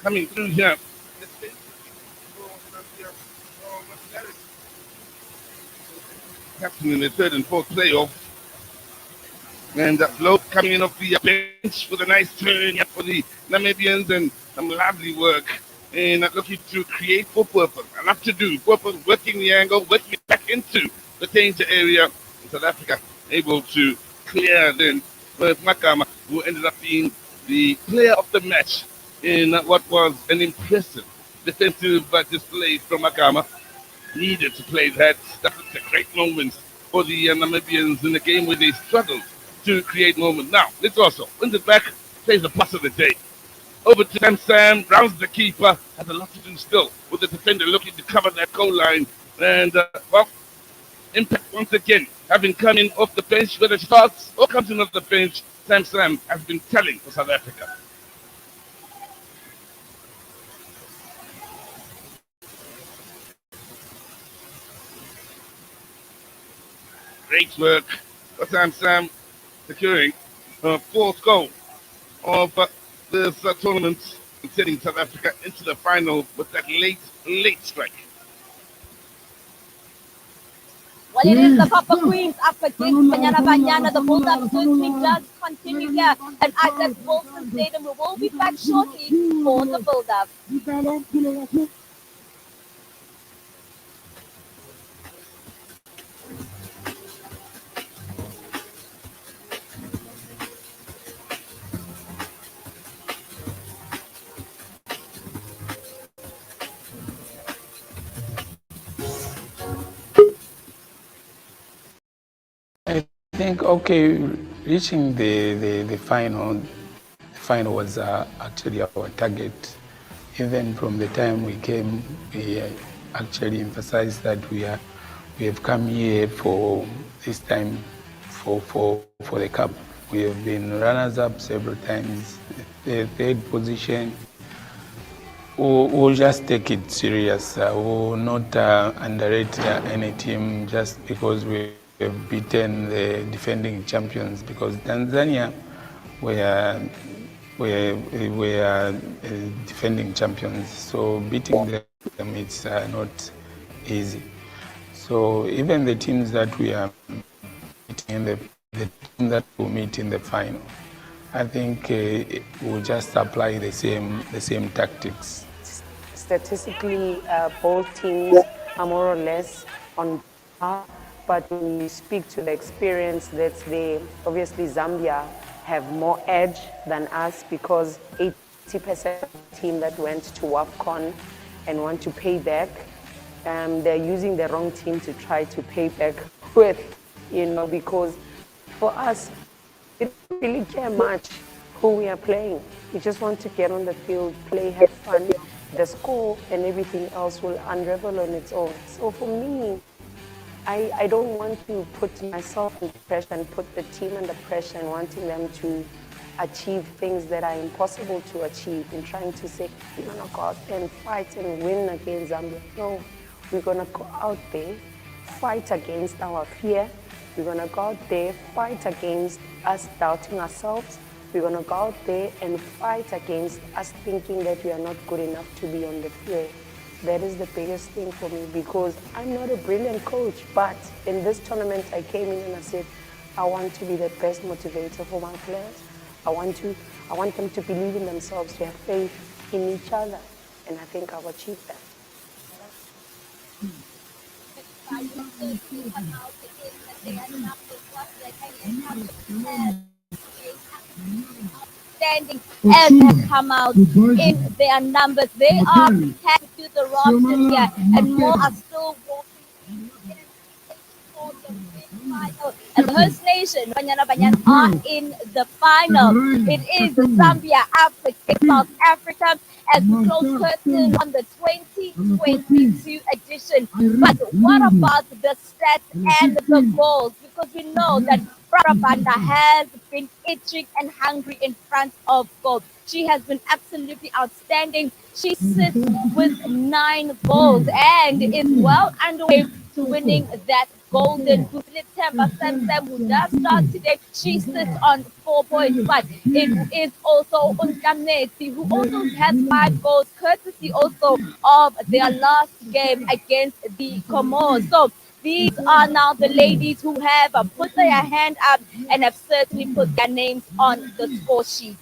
coming through here. Captain in the third and fourth playoff. And Bloke coming in off the bench with a nice turn for the Namibians and some lovely work. And looking to create for Purple. Enough to do. Purple working the angle, working it back into the danger area. In South Africa able to clear then with Makama, who ended up being the player of the match in what was an impressive defensive display from Makama. Needed to play that. That was a great moment for the Namibians in the game where they struggled to create moments. Now, let's also wins it back, plays the pass of the day. Over to Sam, rounds the keeper, has a lot to do still with the defender looking to cover that goal line. And, well, impact once again, having come in off the bench, whether it starts or comes in off the bench, Sam has been telling for South Africa. Great work for Sam securing fourth goal of this tournament and sending South Africa into the final with that late strike. Well, it is the Papa Queens up against Banyana. The Bulldogs certainly does continue here at Isaac Wilson Stadium. We will be back shortly for the Bulldogs. I think, okay, reaching the final was actually our target. Even from the time we came, we actually emphasized that we have come here for this time for the cup. We have been runners-up several times. The third position, we'll just take it serious. We'll not underrate any team just because we have beaten the defending champions, because Tanzania were defending champions, so beating them it's not easy. So even the teams that we are meeting, the team that will meet in the final, I think we'll just apply the same tactics. Statistically, both teams are more or less on par. But when you speak to the experience that's there, obviously Zambia have more edge than us, because 80% of the team that went to WAFCON and want to pay back, they're using the wrong team to try to pay back with, because for us, we don't really care much who we are playing. We just want to get on the field, play, have fun. The score and everything else will unravel on its own. So for me, I don't want to put myself under pressure and put the team under pressure and wanting them to achieve things that are impossible to achieve, and trying to say, we're going to go out there and fight and win against Zambia. No, we're going to go out there, fight against our fear. We're going to go out there, fight against us doubting ourselves. We're going to go out there and fight against us thinking that we are not good enough to be on the field. That is the biggest thing for me, because I'm not a brilliant coach, but in this tournament I came in and I said, I want to be the best motivator for my players. I want them to believe in themselves, to have faith in each other, and I think I've achieved that. Standing as have come out in their numbers. They are headed to the roster here, and more are still walking for the big final. And the host nation, Banyana, are in the final. It is Zambia up against South Africa as we close curtain on the 2022 edition. But what about the stats and the goals? Because we know that Banda has been itching and hungry in front of goal. She has been absolutely outstanding. She sits with 9 goals and is well underway to winning that golden boot. Temba Sam who does start today. She sits on 4 points, but it is also Unkamneti who also has 5 goals, courtesy also of their last game against the Comores. So these are now the ladies who have put their hand up and have certainly put their names on the score sheet.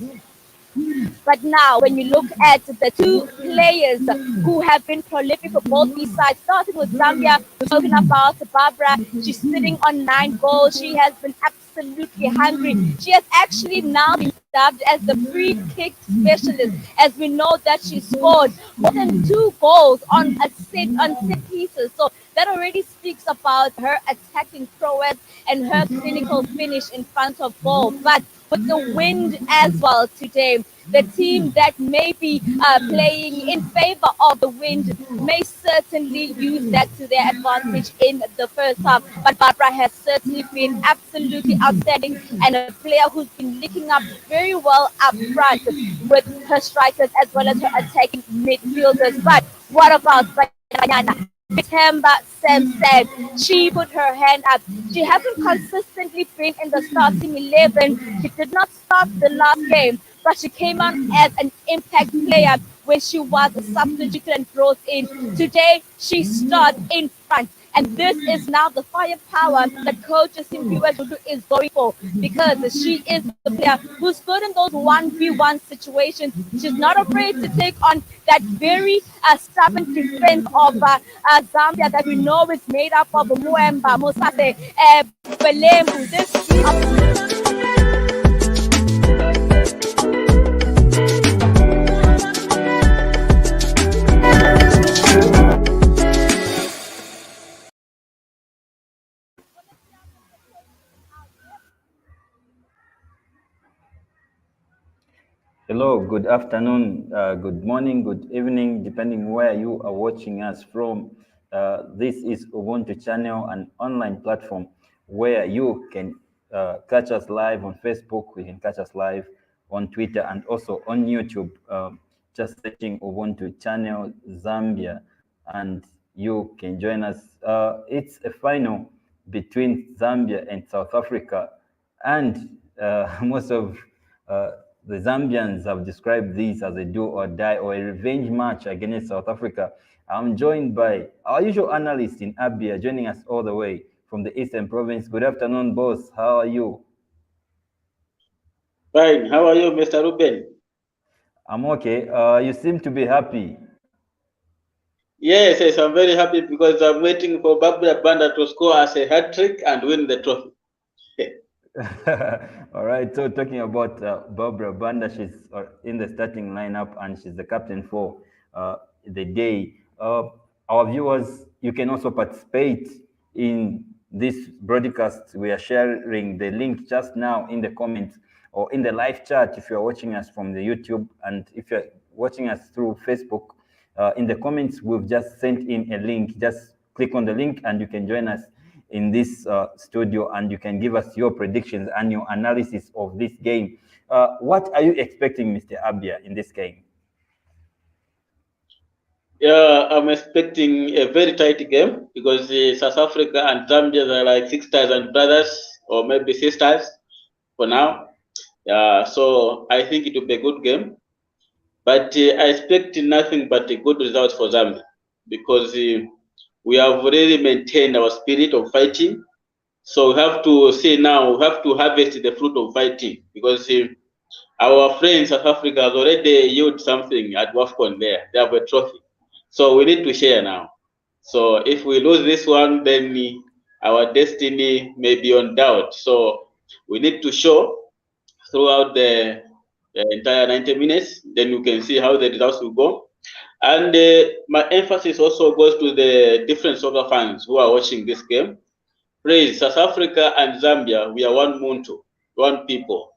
But now, when you look at the two players who have been prolific for both these sides, starting with Zambia, we've spoken about Barbara. She's sitting on 9 goals. She has been absolutely hungry. She has actually now been dubbed as the free kick specialist, as we know that she scored more than 2 goals on set pieces. So that already speaks about her attacking prowess and her clinical finish in front of goal. But with the wind as well today, the team that may be playing in favor of the wind may certainly use that to their advantage in the first half. But Barbara has certainly been absolutely outstanding and a player who's been linking up very well up front with her strikers as well as her attacking midfielders. But what about Banyana? Temba said she put her hand up. She hasn't consistently been in the starting 11. She did not start the last game, but she came on as an impact player when she was substituted and brought in. Today, she started in front. And this is now the firepower that Coach Simpiwe Dudu is going for, because she is the player who's good in those 1v1 situations. She's not afraid to take on that very stubborn defense of Zambia that we know is made up of Muemba, Mosase, Belembu. This Hello, good afternoon, good morning, good evening, depending where you are watching us from. This is Ubuntu Channel, an online platform where you can catch us live on Facebook, you can catch us live on Twitter and also on YouTube. Just searching Ubuntu Channel Zambia, and you can join us. It's a final between Zambia and South Africa, and most of the Zambians have described this as a do or die or a revenge match against South Africa. I'm joined by our usual analyst in Abia, joining us all the way from the Eastern Province. Good afternoon, boss. How are you? Fine. How are you, Mr. Ruben? I'm okay. You seem to be happy. Yes, I'm very happy because I'm waiting for Barbara Banda to score as a hat trick and win the trophy. All right, so talking about Barbara Banda, she's in the starting lineup and she's the captain for the day. Our viewers, you can also participate in this broadcast. We are sharing the link just now in the comments or in the live chat if you're watching us from the YouTube, and if you're watching us through Facebook, in the comments, we've just sent in a link. Just click on the link and you can join us in this studio, and you can give us your predictions and your analysis of this game. What are you expecting, Mr. Abia, in this game? Yeah, I'm expecting a very tight game because South Africa and Zambia are like sisters and brothers, or maybe sisters for now. Yeah, so I think it will be a good game. But I expect nothing but a good result for Zambia because we have already maintained our spirit of fighting. So we have to say now, we have to harvest the fruit of fighting because our friends South Africa has already yielded something at WAFCON there. They have a trophy. So we need to share now. So if we lose this one, then our destiny may be on doubt. So we need to show throughout the entire 90 minutes. Then you can see how the results will go. And my emphasis also goes to the different soccer fans who are watching this game. Praise South Africa and Zambia, we are one Muntu, one people.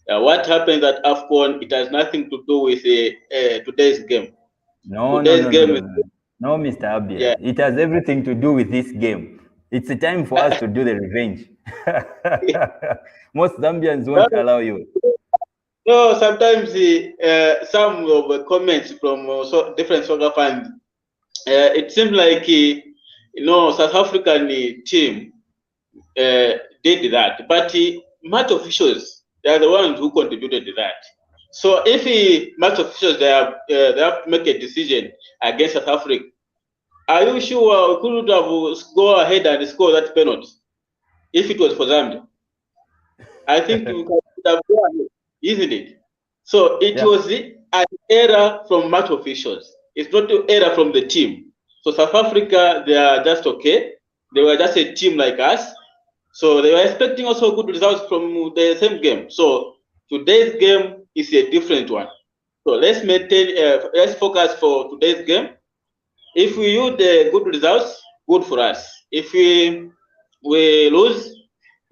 What happens at AFCON, it has nothing to do with today's game. No, Today's game is, no, Mr. Abia. yeah. It has everything to do with this game. It's a time for us to do the revenge. Most Zambians won't allow you. No, sometimes some of the comments from different soccer fans, it seems like South African team did that, but match officials, they are the ones who contributed to that. So if match officials they have to make a decision against South Africa, are you sure we couldn't have go ahead and score that penalty if it was for Zambia? I think we could have gone ahead, isn't it? So it was an error from match officials. It's not an error from the team. So South Africa, they are just okay. They were just a team like us. So they were expecting also good results from the same game. So today's game is a different one. So let's maintain, let's focus for today's game. If we use the good results, good for us. If we lose,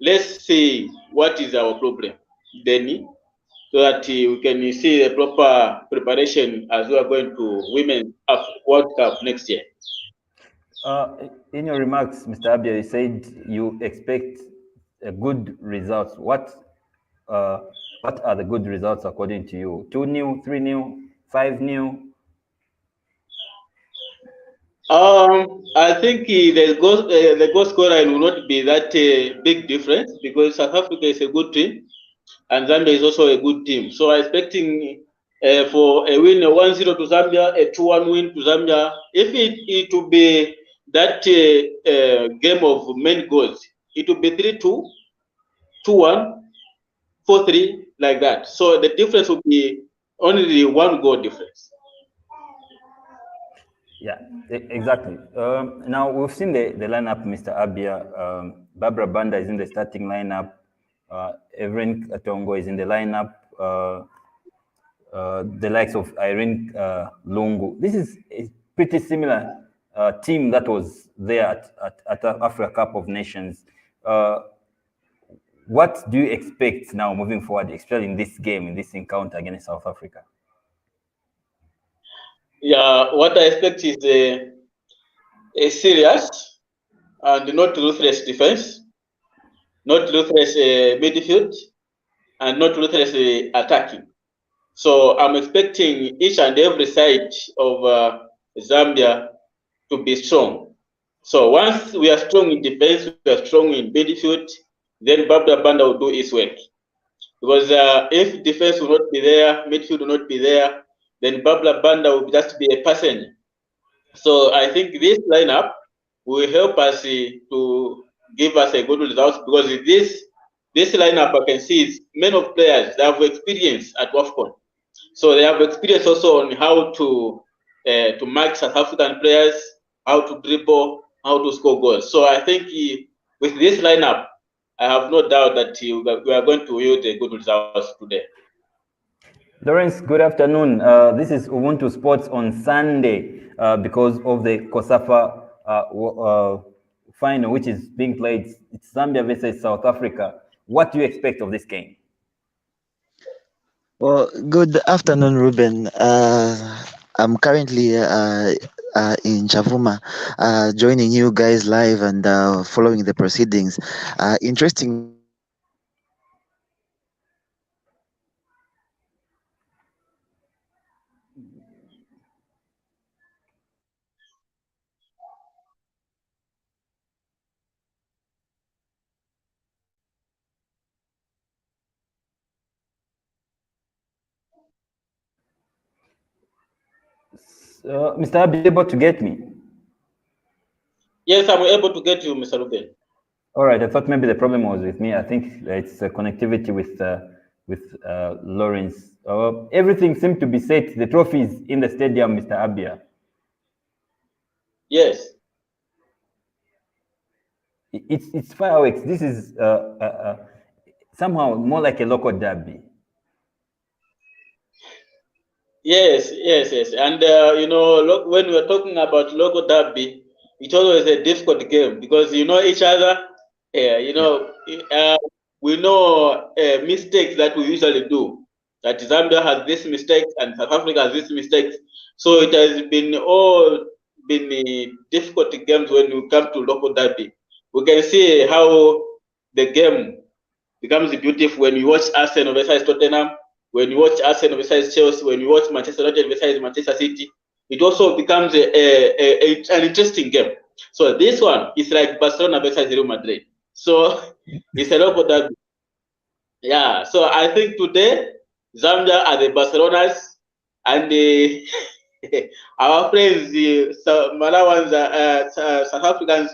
let's see what is our problem, then, so that we can see the proper preparation as we are going to Women's World Cup next year. In your remarks, Mr. Abia, you said you expect good results. What are the good results according to you? 2-0, 3-0, 5-0? I think the goal scorer will not be that big difference, because South Africa is a good team and Zambia is also a good team. So I'm expecting for a win, a 1-0 to Zambia, a 2-1 win to Zambia. If it will be that game of main goals, it will be 3-2, 2-1, 4-3, like that. So the difference will be only 1 goal difference. Yeah, exactly. Now we've seen the lineup, Mr. Abia. Barbara Banda is in the starting lineup. Evelyn Katongo is in the lineup. The likes of Irene Lungu. This is a pretty similar team that was there at Africa Cup of Nations. What do you expect now moving forward, especially in this game, in this encounter against South Africa? Yeah, what I expect is a serious and not ruthless defense, not ruthless midfield, and not ruthless attacking. So I'm expecting each and every side of Zambia to be strong. So once we are strong in defense, we are strong in midfield, then Barbara Banda will do its work. Because if defense will not be there, midfield will not be there, then Barbara Banda will just be a passenger. So I think this lineup will help us to give us a good result, because this lineup I can see is many of players that have experience at WAFCON. So they have experience also on how to mark South African players, how to dribble, how to score goals. So I think with this lineup, I have no doubt that we are going to yield a good results today. Lawrence, good afternoon. This is Ubuntu Sports on Sunday because of the COSAFA final, which is being played. It's Zambia versus South Africa. What do you expect of this game? Well, good afternoon, Ruben. I'm currently in Chavuma, joining you guys live and following the proceedings. Interesting. Mr. Abi, able to get me? Yes, I'm able to get you, Mr. Ruben. All right, I thought maybe the problem was with me. I think it's connectivity with Lawrence. Everything seemed to be set. The trophies in the stadium, Mr. Abia. Yes. It's fireworks. This is somehow more like a local derby. Yes. And when we're talking about local derby, it's always a difficult game because you know each other. We know mistakes that we usually do. That Zambia has this mistake and South Africa has this mistake. So it has been difficult games when we come to local derby. We can see how the game becomes beautiful when you watch Arsenal versus Tottenham, when you watch Arsenal versus Chelsea, when you watch Manchester United versus Manchester City. It also becomes an interesting game. So this one is like Barcelona versus Real Madrid. So it's a local derby. Yeah. So I think today Zambia are the Barcelonas and the our friends, the Malawans, South Africans,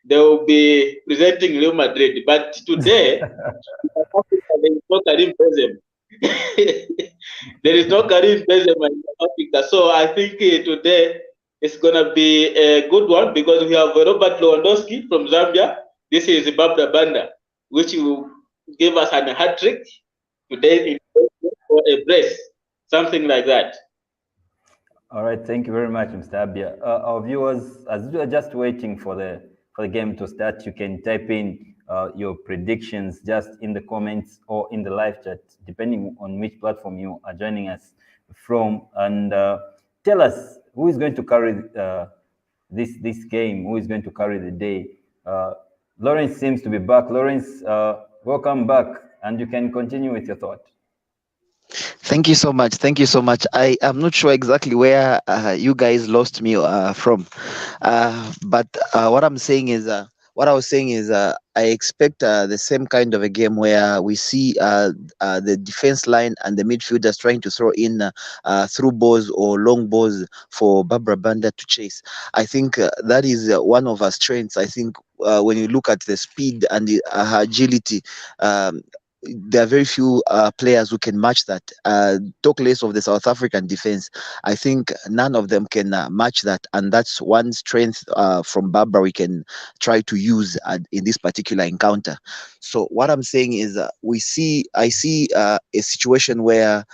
they will be presenting Real Madrid. But today, South Africa, there is no Karim Benzema. There is no Karim Benzema in South Africa. So I think today it's going to be a good one because we have Robert Lewandowski from Zambia. This is Babda Banda, which will give us a hat trick today for a brace, something like that. All right, thank you very much, Mr. Abia. Our viewers, as you are just waiting for the game to start, you can type in your predictions just in the comments or in the live chat, depending on which platform you are joining us from, and tell us who is going to carry this game, who is going to carry the day. Lawrence seems to be back. Lawrence, welcome back, and you can continue with your thought. Thank you so much. Thank you so much. I am not sure exactly where you guys lost me from, but what I'm saying is, what I was saying is, I expect the same kind of a game where we see the defense line and the midfielders trying to throw in through balls or long balls for Barbara Banda to chase. I think that is one of our strengths. I think when you look at the speed and the agility. There are very few players who can match that. Talk less of the South African defense. I think none of them can match that, and that's one strength from Barbara we can try to use in this particular encounter. So what I'm saying is, I see a situation where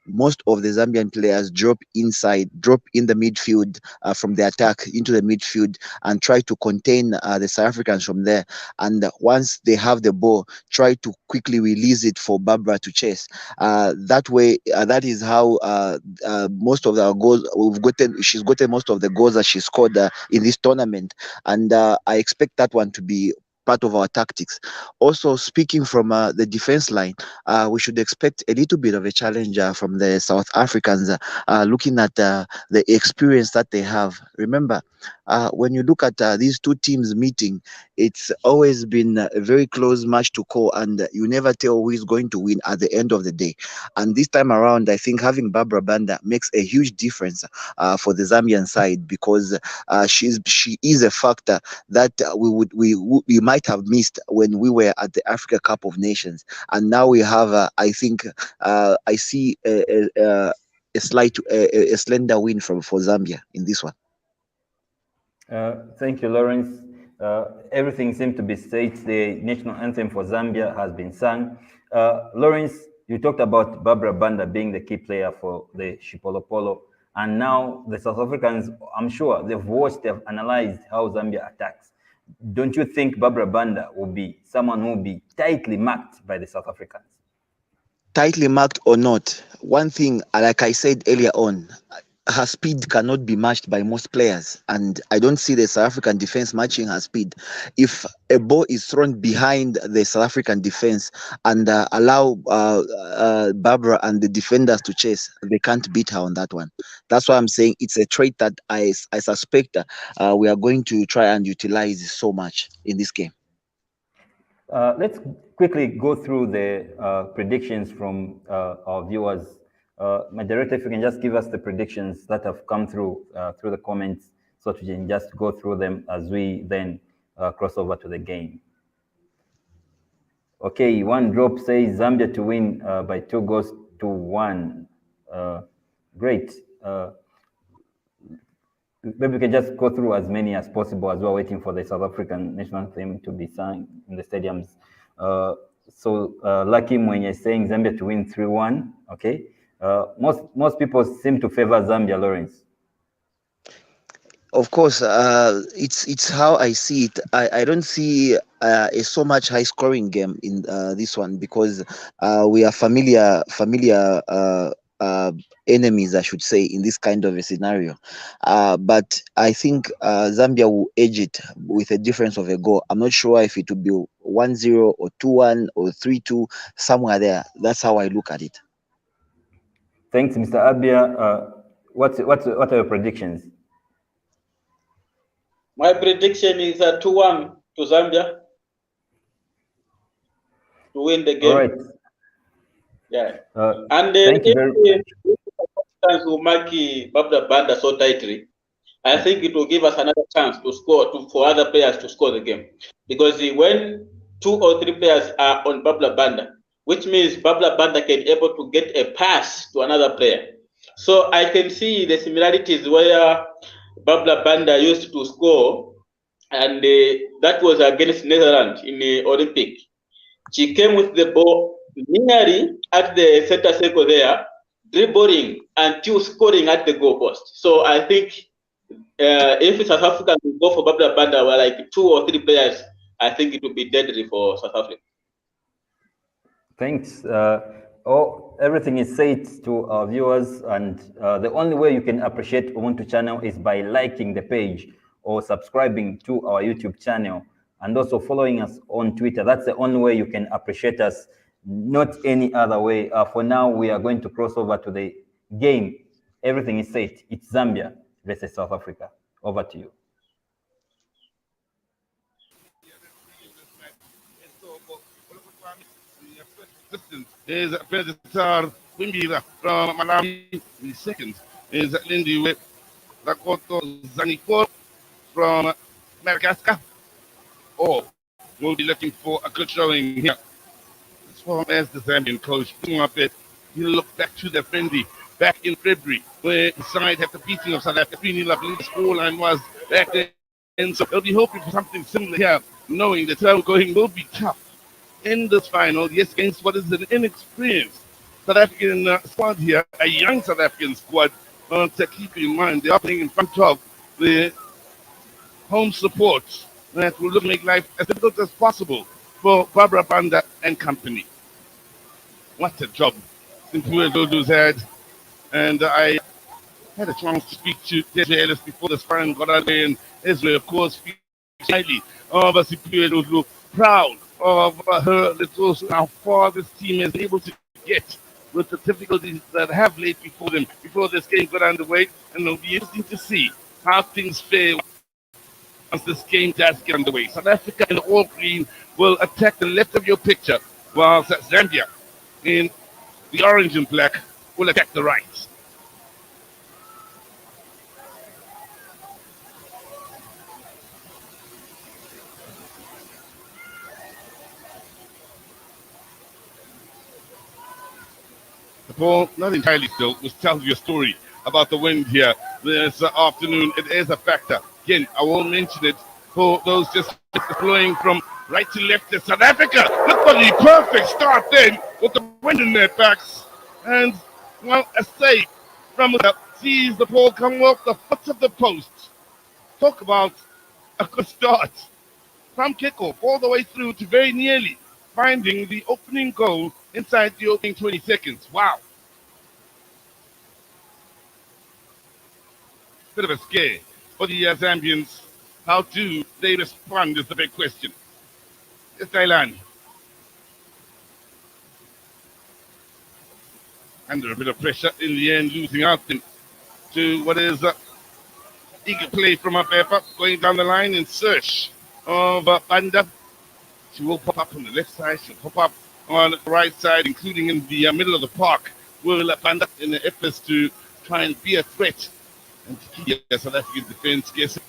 most of the Zambian players drop in the midfield from the attack into the midfield and try to contain the South Africans from there. And once they have the ball, try to quickly release it for Barbara to chase. That way, that is how most of our goals we've gotten. She's gotten most of the goals that she scored in this tournament, and I expect that one to be part of our tactics. Also, speaking from the defense line, we should expect a little bit of a challenge from the South Africans, looking at the experience that they have. Remember, when you look at these two teams meeting, it's always been a very close match to call, and you never tell who is going to win at the end of the day. And this time around, I think having Barbara Banda makes a huge difference for the Zambian side, because she is a factor that we might have missed when we were at the Africa Cup of Nations, and now we have. I think I see a slender win for Zambia in this one. Thank you, Lawrence. Everything seemed to be said. The national anthem for Zambia has been sung. Lawrence, you talked about Barbara Banda being the key player for the Chipolopolo, and now the South Africans, I'm sure they've watched, they've analyzed how Zambia attacks. Don't you think Barbara Banda will be someone who will be tightly marked by the South Africans? Tightly marked or not, one thing, like I said earlier on, her speed cannot be matched by most players, and I don't see the South African defense matching her speed. If a ball is thrown behind the South African defense and allow Barbara and the defenders to chase, they can't beat her on that one. That's why I'm saying it's a trait that I suspect we are going to try and utilize so much in this game. Let's quickly go through the predictions from our viewers. My director, if you can just give us the predictions that have come through the comments, so we can just go through them as we then cross over to the game. Okay, one drop says Zambia to win by 2-1. Great. Maybe we can just go through as many as possible as we're waiting for the South African national anthem to be sung in the stadiums. So Lucky Mwenye is saying Zambia to win 3-1. Okay. Most people seem to favor Zambia, Lawrence. Of course, it's how I see it. I don't see a so much high scoring game in this one, because we are familiar enemies, I should say, in this kind of a scenario. But I think Zambia will edge it with a difference of a goal. I'm not sure if it will be 1-0 or 2-1 or 3-2, somewhere there. That's how I look at it. Thanks, Mr. Abia. What are your predictions? My prediction is a 2-1 to Zambia to win the game. All right. Yeah. And thank you very much. If we mark Babda Banda so tightly, I think it will give us another chance to score for other players to score the game. Because when 2 or 3 players are on Babla Banda, which means Babla Banda can able to get a pass to another player. So I can see the similarities where Babla Banda used to score, and that was against Netherlands in the Olympic. She came with the ball nearly at the center circle there, dribbling until scoring at the goal post. So I think if South Africa will go for Babla Banda, were like 2 or 3 players, I think it will be deadly for South Africa. Thanks. Everything is said to our viewers, and the only way you can appreciate Ubuntu channel is by liking the page or subscribing to our YouTube channel, and also following us on Twitter. That's the only way you can appreciate us, not any other way. For now, we are going to cross over to the game. Everything is said. It's Zambia versus South Africa. Over to you. Is Predator Wimbira from Malawi. The second is Lindy Rakoto Zaniko from Madagascar. Or we'll be looking for a good showing here. As far as the Zambian coach, he looked back to the friendly back in February, where the side had the beating of South Africa 3-0. I believe the scoreline was back then. And so they'll be hoping for something similar here, knowing that going will be tough in this final, yes, against what is an inexperienced South African squad here, a young South African squad. To keep in mind, they are playing in front of the home support that will make life as difficult as possible for Barbara Banda and company. What a job Simpiwe Dodo's had. And I had a chance to speak to Desiree Ellis before the final got out there, and Ezra, of course, speaks highly of Simpiwe Dodo, proud of her, how far this team is able to get with the difficulties that have laid before them before this game got underway. And it'll be interesting to see how things fare once this game does get underway. South Africa in the all green will attack the left of your picture, while Zambia in the orange and black will attack the right. The ball, not entirely still, which tells you a story about the wind here this afternoon. It is a factor. Again, I won't mention it for those just flowing from right to left in South Africa. Look for the perfect start then with the wind in their backs. And, well, a save from the sees the ball come off the foot of the post. Talk about a good start. From kickoff all the way through to very nearly finding the opening goal inside the opening 20 seconds. Wow. Bit of a scare for the Zambians. How do they respond is the big question. It's Thailand. Under a bit of pressure in the end, losing out to what is eager play from Apepa, going down the line in search of Banda. She will pop up on the left side, she'll pop up on the right side, including in the middle of the park. Will Banda in the efforts to try and be a threat and to keep the South African defense guessing.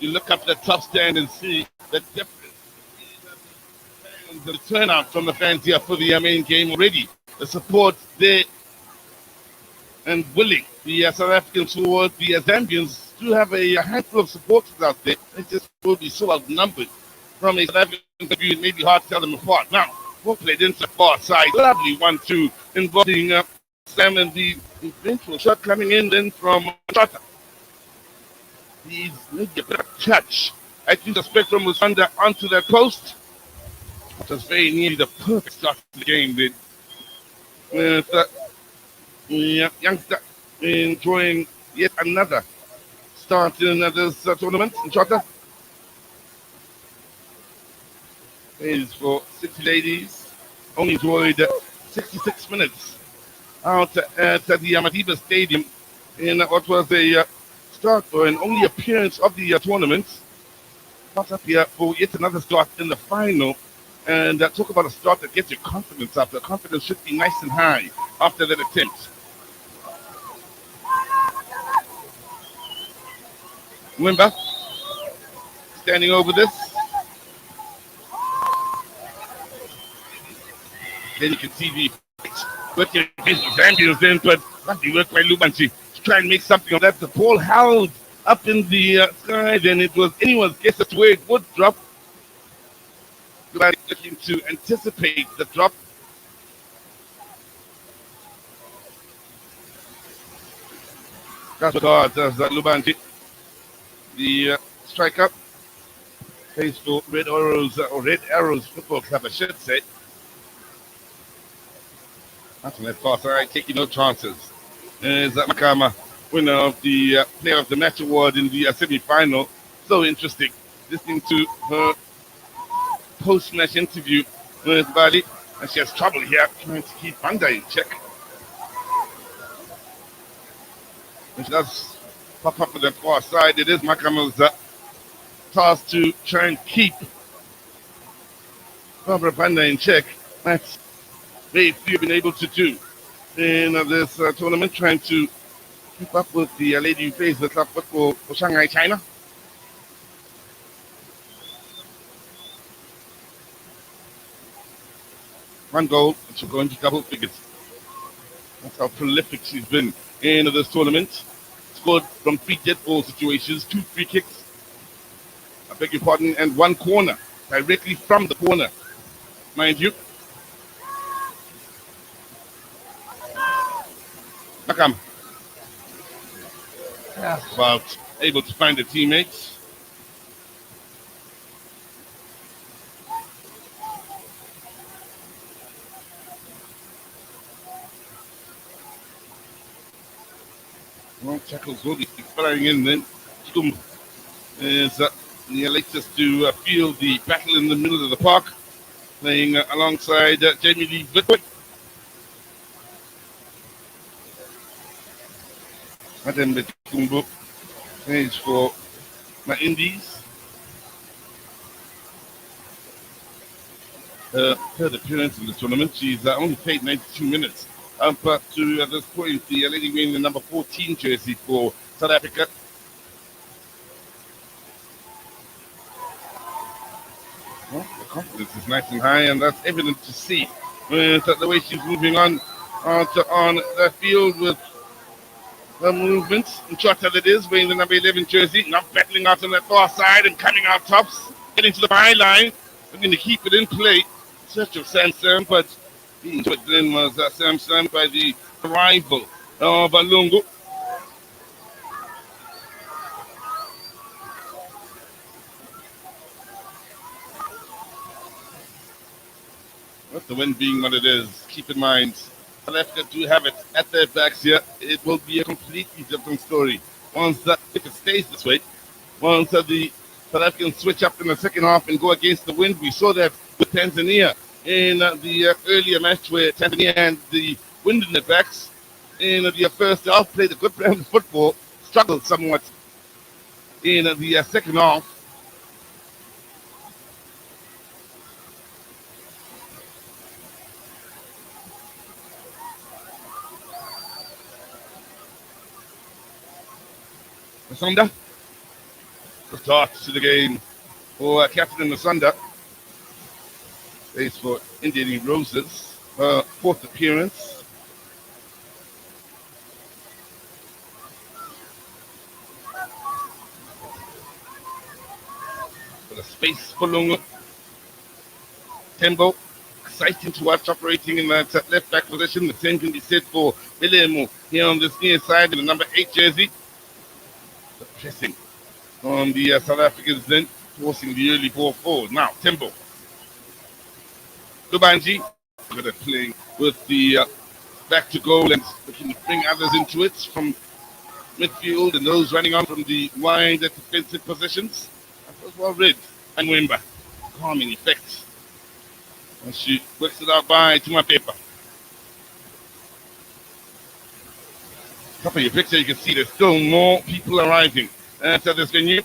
You look up the top stand and see the difference. The turnout from the fans here for the main game already. The support there and willing. The South Africans towards the Zambians do have a handful of supporters out there. They just will be so outnumbered. From a South African view, it may be hard to tell them apart. Now, we'll play it into the far side. Lovely 1-2 involving Sam and the eventual shot coming in then from Chota. He's maybe a bit of touch. I think the spectrum was onto that post. It was very nearly the perfect start to the game. With youngster enjoying yet another start in this tournament in Chota. Is for 60 ladies. Only enjoyed 66 minutes out at the Madiba Stadium in what was a start or an only appearance of the tournament. Not up here for yet another start in the final. And talk about a start that gets your confidence up. The confidence should be nice and high after that attempt. Wimba standing over this. Then you can see the working against the Zambians then, but lovely work by Lubanchi to try and make something of that. The ball held up in the sky, then it was anyone's guess as to where it would drop. Looking to anticipate the drop. That's what Lubanchi, the striker, plays for Red Arrows Football Club, I should say. That's on that far side, taking no chances. Is Makama, winner of the Player of the Match award in the semi-final. So interesting listening to her post-match interview with Bali, and she has trouble here trying to keep Banda in check. When she does pop up on the far side, it is Makama's task to try and keep Barbara Banda in check. That's very few have been able to do in this tournament, trying to keep up with the lady who plays the club football for Shanghai, China. One goal, and she'll go into double figures. That's how prolific she's been in this tournament. Scored from 3 dead ball situations, 2 free kicks, I beg your pardon, and 1 corner, directly from the corner, mind you. Makam. Yeah. About able to find the teammates. Well, tackles will be firing in then. Stumb is the latest to feel the battle in the middle of the park, playing alongside Jamie Lee Whitwood. Madam Betumbo plays for my Indies. Third appearance in the tournament. She's only played 92 minutes. Up to this point, the lady wearing the number 14 jersey for South Africa. Well, the confidence is nice and high, and that's evident to see with the way she's moving on the field with her movements. And short as it is, wearing the number 11 jersey, not battling out on that far side and coming out tops, getting to the byline. We're going to keep it in play. Search of Samson, but being put in was Samson by the arrival of Lungu. With the wind being what it is, keep in mind, South Africa do have it at their backs here. It will be a completely different story once that, if it stays this way, once the South Africans switch up in the second half and go against the wind. We saw that with Tanzania in the earlier match where Tanzania and the wind in their backs in the first half played a good brand of football, struggled somewhat in the second half. Masonda, the start to the game for Captain Masonda. Plays for Indian Roses, her 4th appearance. For the space for Lungu. Tembo, exciting to watch operating in that left back position. The same can be said for William here on this near side in the number 8 jersey. The pressing on the South Africans then, forcing the early ball forward. Now, Tembo. Lubanji, good at playing with the back to goal and looking to bring others into it from midfield and those running on from the wide defensive positions. That was well read. And Wimba, calming effect. And she works it out by Tumapepa. Top of your picture, you can see there's still more people arriving to this venue.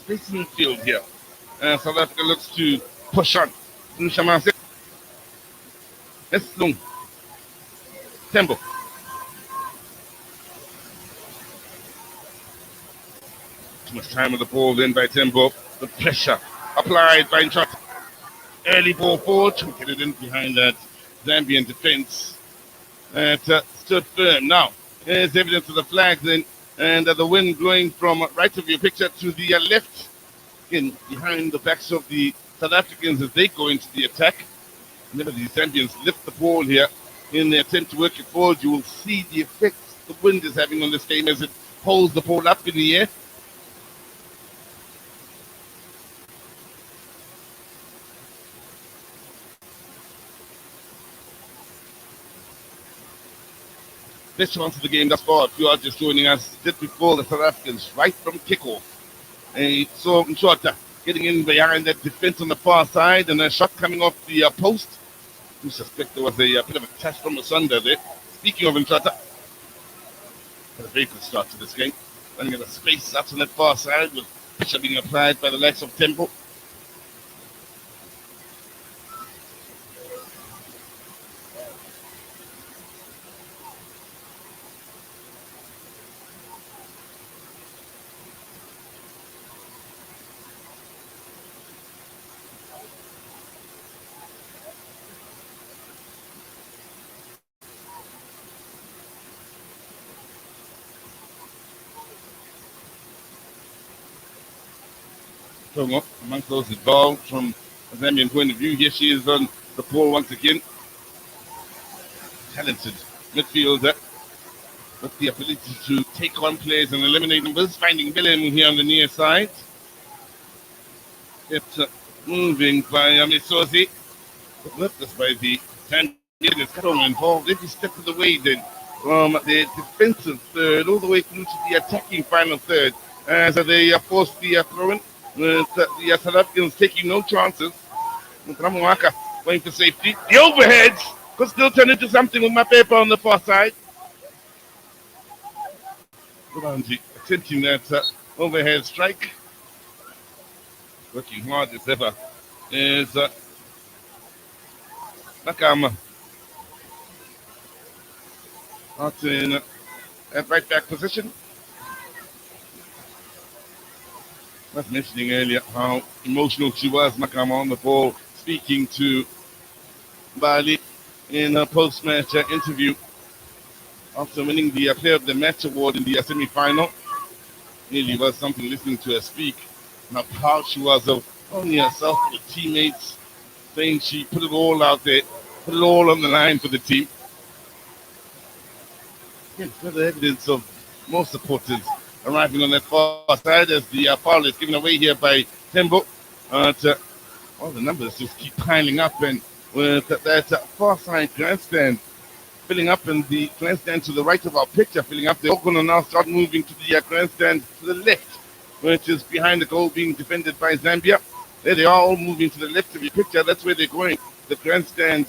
Spacing field here. South Africa looks to push on. Nshamase. Eslung. Tembo. Too much time with the ball then by Tembo. The pressure applied by Nchata. Early ball forward. Get it in behind that Zambian defense. Stood firm. Now, there's evidence of the flag then. And the wind going from right of your picture to the left. In behind the backs of the South Africans as they go into the attack. Remember, the Zambians lift the ball here in the attempt to work it forward. You will see the effects the wind is having on this game as it holds the ball up in the air. Best chance of the game thus far, if you are just joining us, did before the South Africans right from kickoff. So Nchata getting in behind that defense on the far side, and a shot coming off the post. We suspect there was a bit of a touch from Asunda there. Speaking of Nchata, had a very good start to this game. Running at a space out on that far side with pressure being applied by the likes of Tembo. So amongst those involved from a Zambian point of view, here she is on the ball once again. Talented midfielder with the ability to take on players and eliminate numbers. Finding Willem here on the near side. It's moving by Misozi. Left us by the Zambians involved every step of the way then. From the defensive third all the way through to the attacking final third. As they force the throw-in. The South Africans taking no chances. Ramuaka going for safety. The overheads could still turn into something with my paper on the far side. Buranji attempting that overhead strike. Working hard as ever is Nakama. Out in at right back position. I was mentioning earlier how emotional she was, Makama, on the ball, speaking to Bali in a post-match interview after winning the Player of the Match award in the semi-final. Really was something listening to her speak, and how proud she was of only herself, the teammates, saying she put it all out there, put it all on the line for the team. Again, further evidence of more supporters arriving on that far side as the foul is given away here by Tembo. All the numbers just keep piling up, and with that far side grandstand filling up, and the grandstand to the right of our picture filling up, they're all going to now start moving to the grandstand to the left, which is behind the goal being defended by Zambia. There they are, all moving to the left of your picture. That's where they're going. The grandstand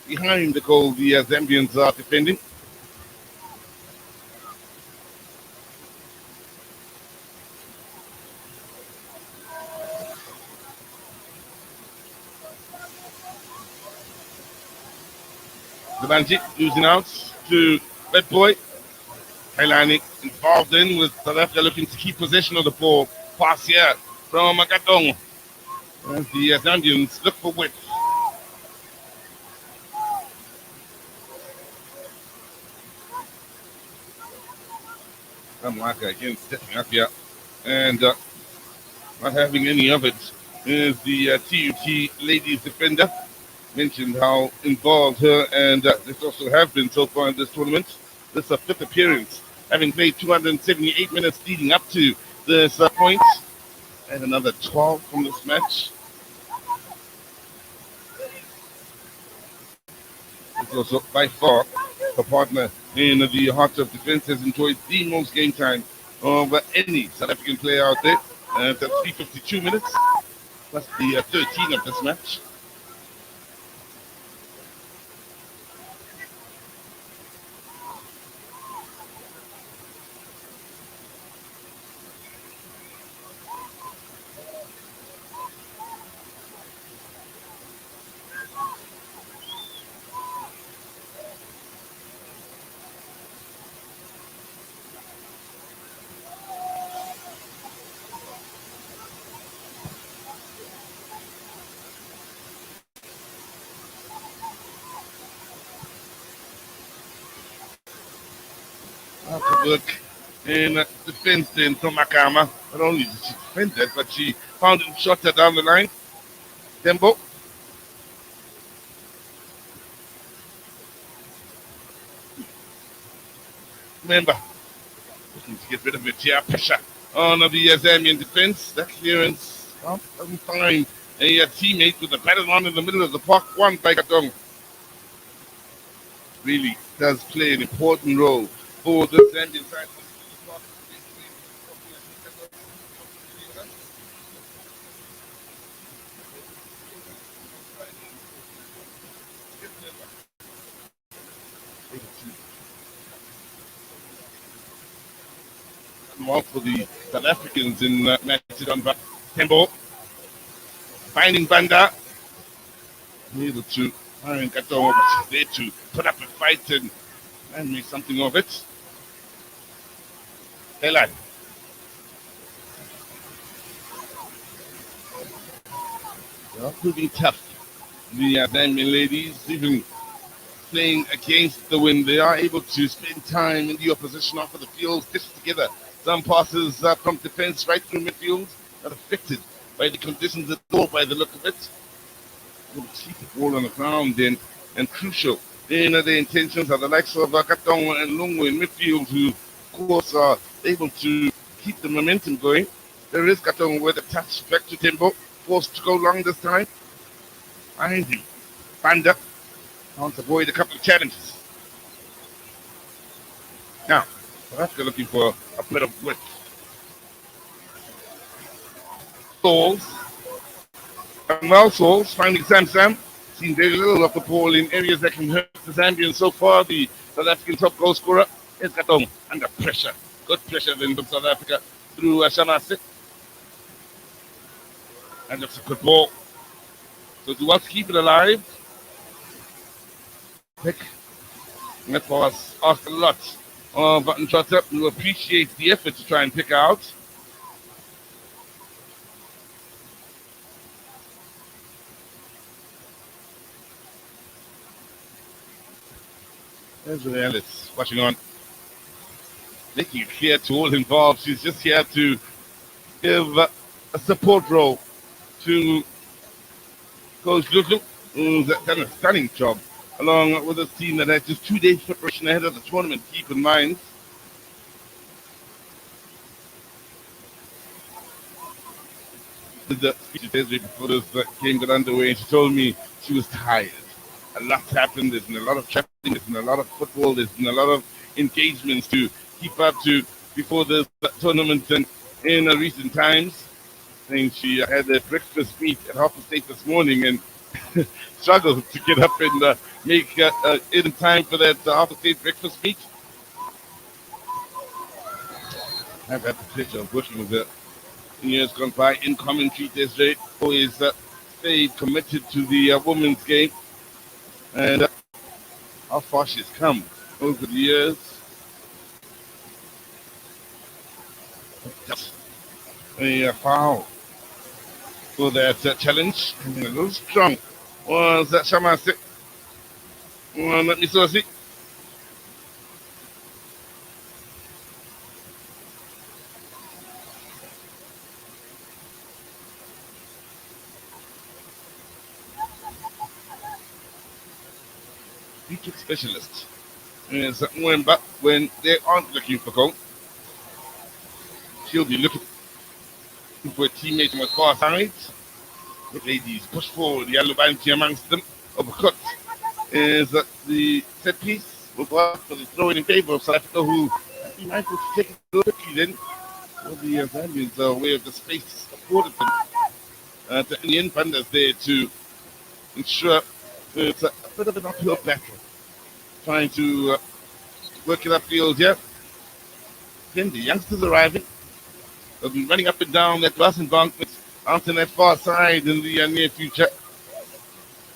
behind the goal the Zambians are defending. Zabanji losing out to Red Boy. Kailani involved in with South Africa looking to keep possession of the ball. Pass here from Makadong. As the Zambians look for width. Kamwaka again stepping up here and not having any of it is the TUT ladies defender. Mentioned how involved her and this also have been so far in this tournament. This is a fifth appearance, having played 278 minutes leading up to this point, and another 12 from this match. It's also by far her partner in the heart of defense has enjoyed the most game time of any South African player out there. That's 352 minutes plus the 13 of this match. After work in defense then from Makama. Not only did she defend that, but she found it shot her down the line. Tembo. Remember, looking to get rid of it here. Pressure on the Zambian defense. That clearance doesn't find a teammate with a batted one in the middle of the park. One by Katong. Really does play an important role for the Zambian side. More for the South Africans in Macedon. Tembo finding Banda, able to find Katong, but she's there to put up a fight and make something of it. Elan. They are proving tough. The Zambian ladies, even playing against the wind, they are able to spend time in the opposition off of the field, stitch together some passes from defense right through midfield, not affected by the conditions at all by the look of it. Able to keep the ball on the ground then, and crucial in the intentions of the likes of Katong and Lungu in midfield, who of course are able to keep the momentum going. There is Katong with a touch back to Tembo, forced to go long this time. Behind him, Banda wants to avoid a couple of challenges. Now, perhaps they're looking for a bit of width. Souls. And now Souls finding Sam. Seen very little of the ball in areas that can hurt the Zambians so far. The South African top goal scorer is Katong under pressure. Good pressure then from South Africa through Shamasi. And that's a good ball. So to us, keep it alive. Pick. That was asked a lot. Button shot up. We appreciate the effort to try and pick out. There's Alice watching on. Making it clear to all involved. She's just here to give a support role to Coach Lulu, who's done a stunning job, along with a team that has just 2 days preparation ahead of the tournament. Keep in mind, the speech before this game got underway, and she told me she was tired. A lot happened. There's been a lot of traveling. There's been a lot of football. There's been a lot of engagements to keep up to before this tournament and in recent times. And she had a breakfast meet at 8:30 this morning and struggled to get up and make it in time for that 8:30 breakfast meet. I've had the pleasure of working with her in years gone by in commentary. Desiree always stayed committed to the women's game, and how far she's come over the years. Just a foul for that challenge. A little strong was that Shamasi. Let me see. Featured specialist is when they aren't looking for goal, she'll be looking for a teammate on the far side. The ladies push forward, the yellow bounty amongst them. Uppercut is the set piece. will go out for the throw in favor of South Africa, who be mindful to take it a little quickly then. For the Zambians are aware of the space afforded them. The Indian funders there to ensure it's a bit of an uphill battle. Trying to work it upfield here. Then the youngsters arriving. They'll be running up and down that grass embankment onto that far side in the near future.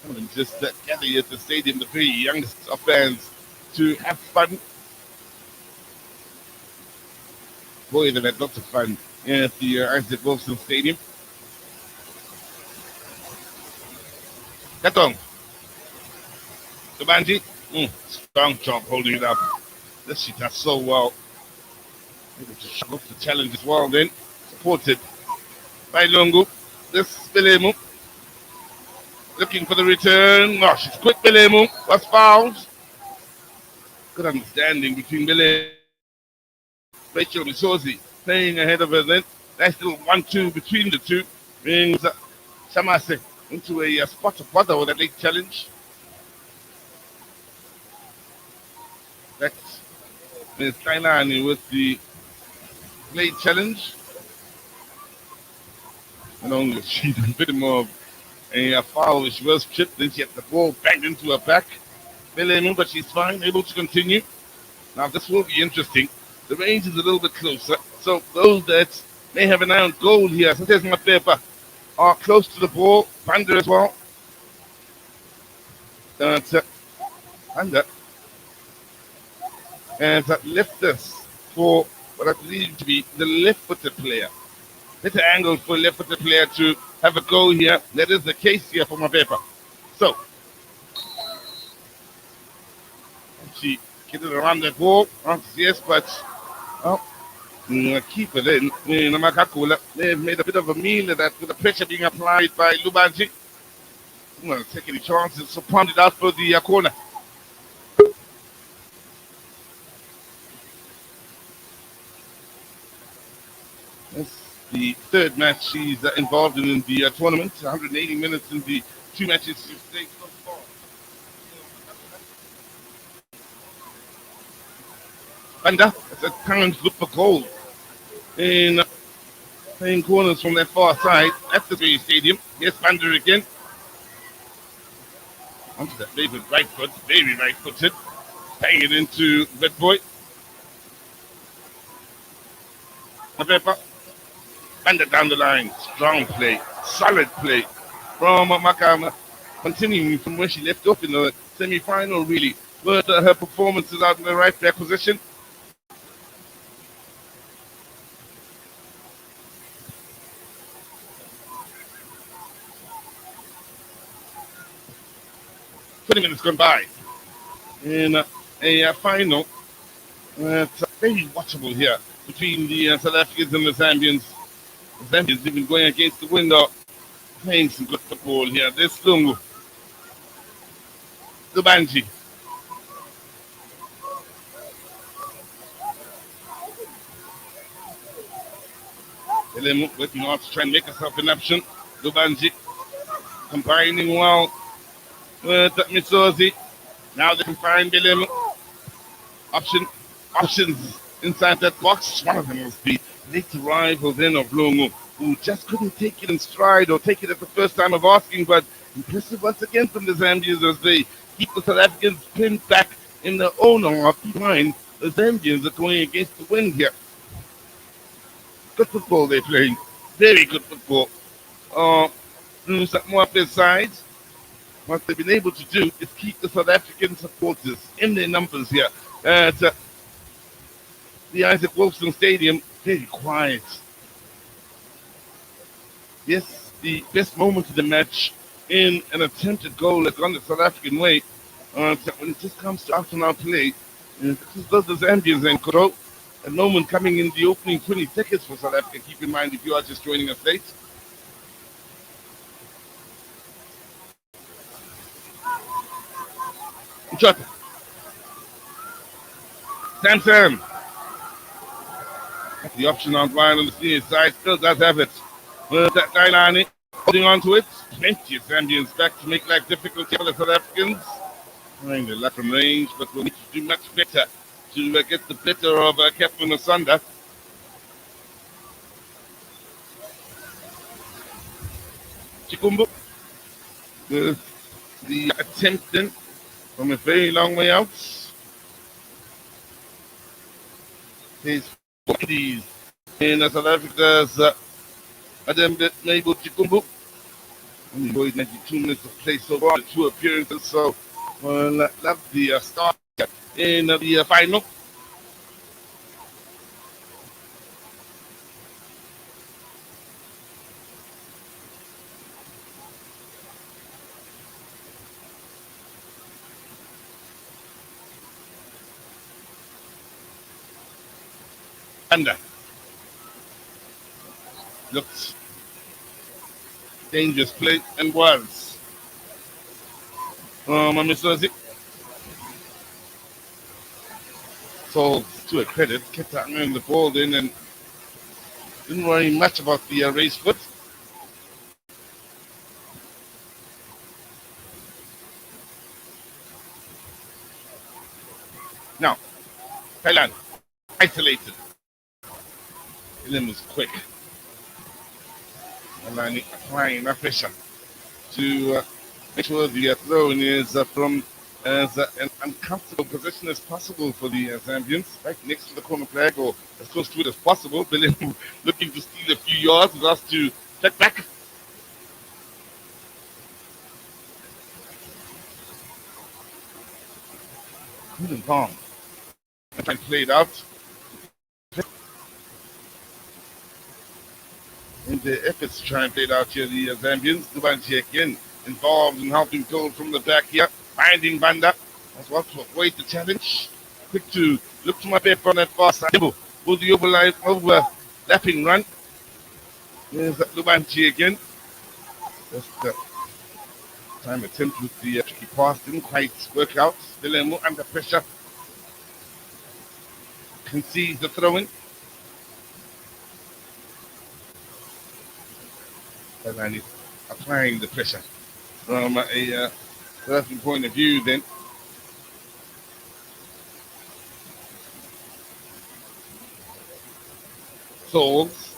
And just gather here at the stadium, the very youngest of fans, to have fun. Boy, they've had lots of fun here at the Isaac Wilson Stadium. Katong. Kabanji. Strong job holding it up. This she does so well. Able to shove off the challenge as well then. Supported by Lungu. This Belemu. Looking for the return. Oh, she's quick, Belemu. Was fouled. Good understanding between Belemu and Rachel Misozi playing ahead of her then. Nice little 1-2 between the two. Brings Shamase into a spot of water with a late challenge. That's Ms. Kainani with the late challenge. And only she did a bit more of a foul which was chipped, then she had the ball banged into her back. Belemu, but she's fine, able to continue. Now this will be interesting. The range is a little bit closer, so those that may have an eye on goal here, such as Mapepa, are close to the ball. Panda as well. That's Panda. And left us for what I believe to be the left-footed player. Better angle for left-footed player to have a go here. That is the case here for Mapepa. So, she get it around that ball. Yes, but keep it in. They've made a bit of a meal of that with the pressure being applied by Lubanji. I'm going to take any chances, so pound it out for the corner. That's the third match she's involved in the tournament. 180 minutes in the two matches she's played so far. Panda, as at times look for goal in playing corners from that far side at the very stadium. Yes, Panda again. Onto that favorite right foot, very right footed. Bang it into Red Boy. Mapepa. Panda down the line. Strong play, solid play from Makama. Continuing from where she left off in the semi-final, really. With her performances out in the right back position. Minutes gone by in a final. It's very watchable here between the South Africans and the Zambians. The Zambians even going against the window, playing some good football here. There's Lungu, Lubanji. Belemu working hard to try and make herself an option. Lubanji combining well with Mitsozi. Now they can find Belemu. Options inside that box. One of them was the late arrival then of Lungu, who just couldn't take it in stride or take it at the first time of asking, but impressive once again from the Zambians as they keep the South Africans pinned back in the own half behind. The Zambians are going against the wind here. Good football they're playing. Very good football. More up their sides. What they've been able to do is keep the South African supporters in their numbers here at the Isaac Wilson Stadium very quiet. Yes, the best moment of the match in an attempted goal has gone the South African way. When it just comes to after-now play, this is the Zambians and Koro. A moment coming in the opening 20 seconds for South Africa. Keep in mind if you are just joining us late. Shot. Samson. The option on line on the senior side still does have it. With that holding on to it. Plenty of Zambians back to make life difficult for the South Africans. Trying the left from range, but we'll need to do much better to get the better of Captain Osanda. Chikumbu with the attempt then from a very long way out. His 40s in South Africa's Adam Mabel Chikumbu. Only enjoyed 92 minutes of play so far, 2 appearances, so love the start in the final. Under. Looked dangerous play and was. Mamisozi. So to a credit, kept on the ball then and didn't worry much about the race foot. Now, Thailand isolated. Ilim was quick. And applying enough pressure to make sure the throw-in is from as an uncomfortable position as possible for the Zambians, right next to the corner flag or as close to it as possible. Bilim looking to steal a few yards, was asked to check back. Good and calm. And played out. In the efforts to try and play it out here, the Zambians, Dubanji again involved in helping goal from the back here, finding Banda as well to avoid the challenge. Quick to look to my paper on that far side. Will the overlapping run. There's Dubanji again. Just time attempt with the tricky pass didn't quite work out. Dilemo under pressure. Concedes the throw-in. And he's applying the pressure from a certain point of view then. Souls.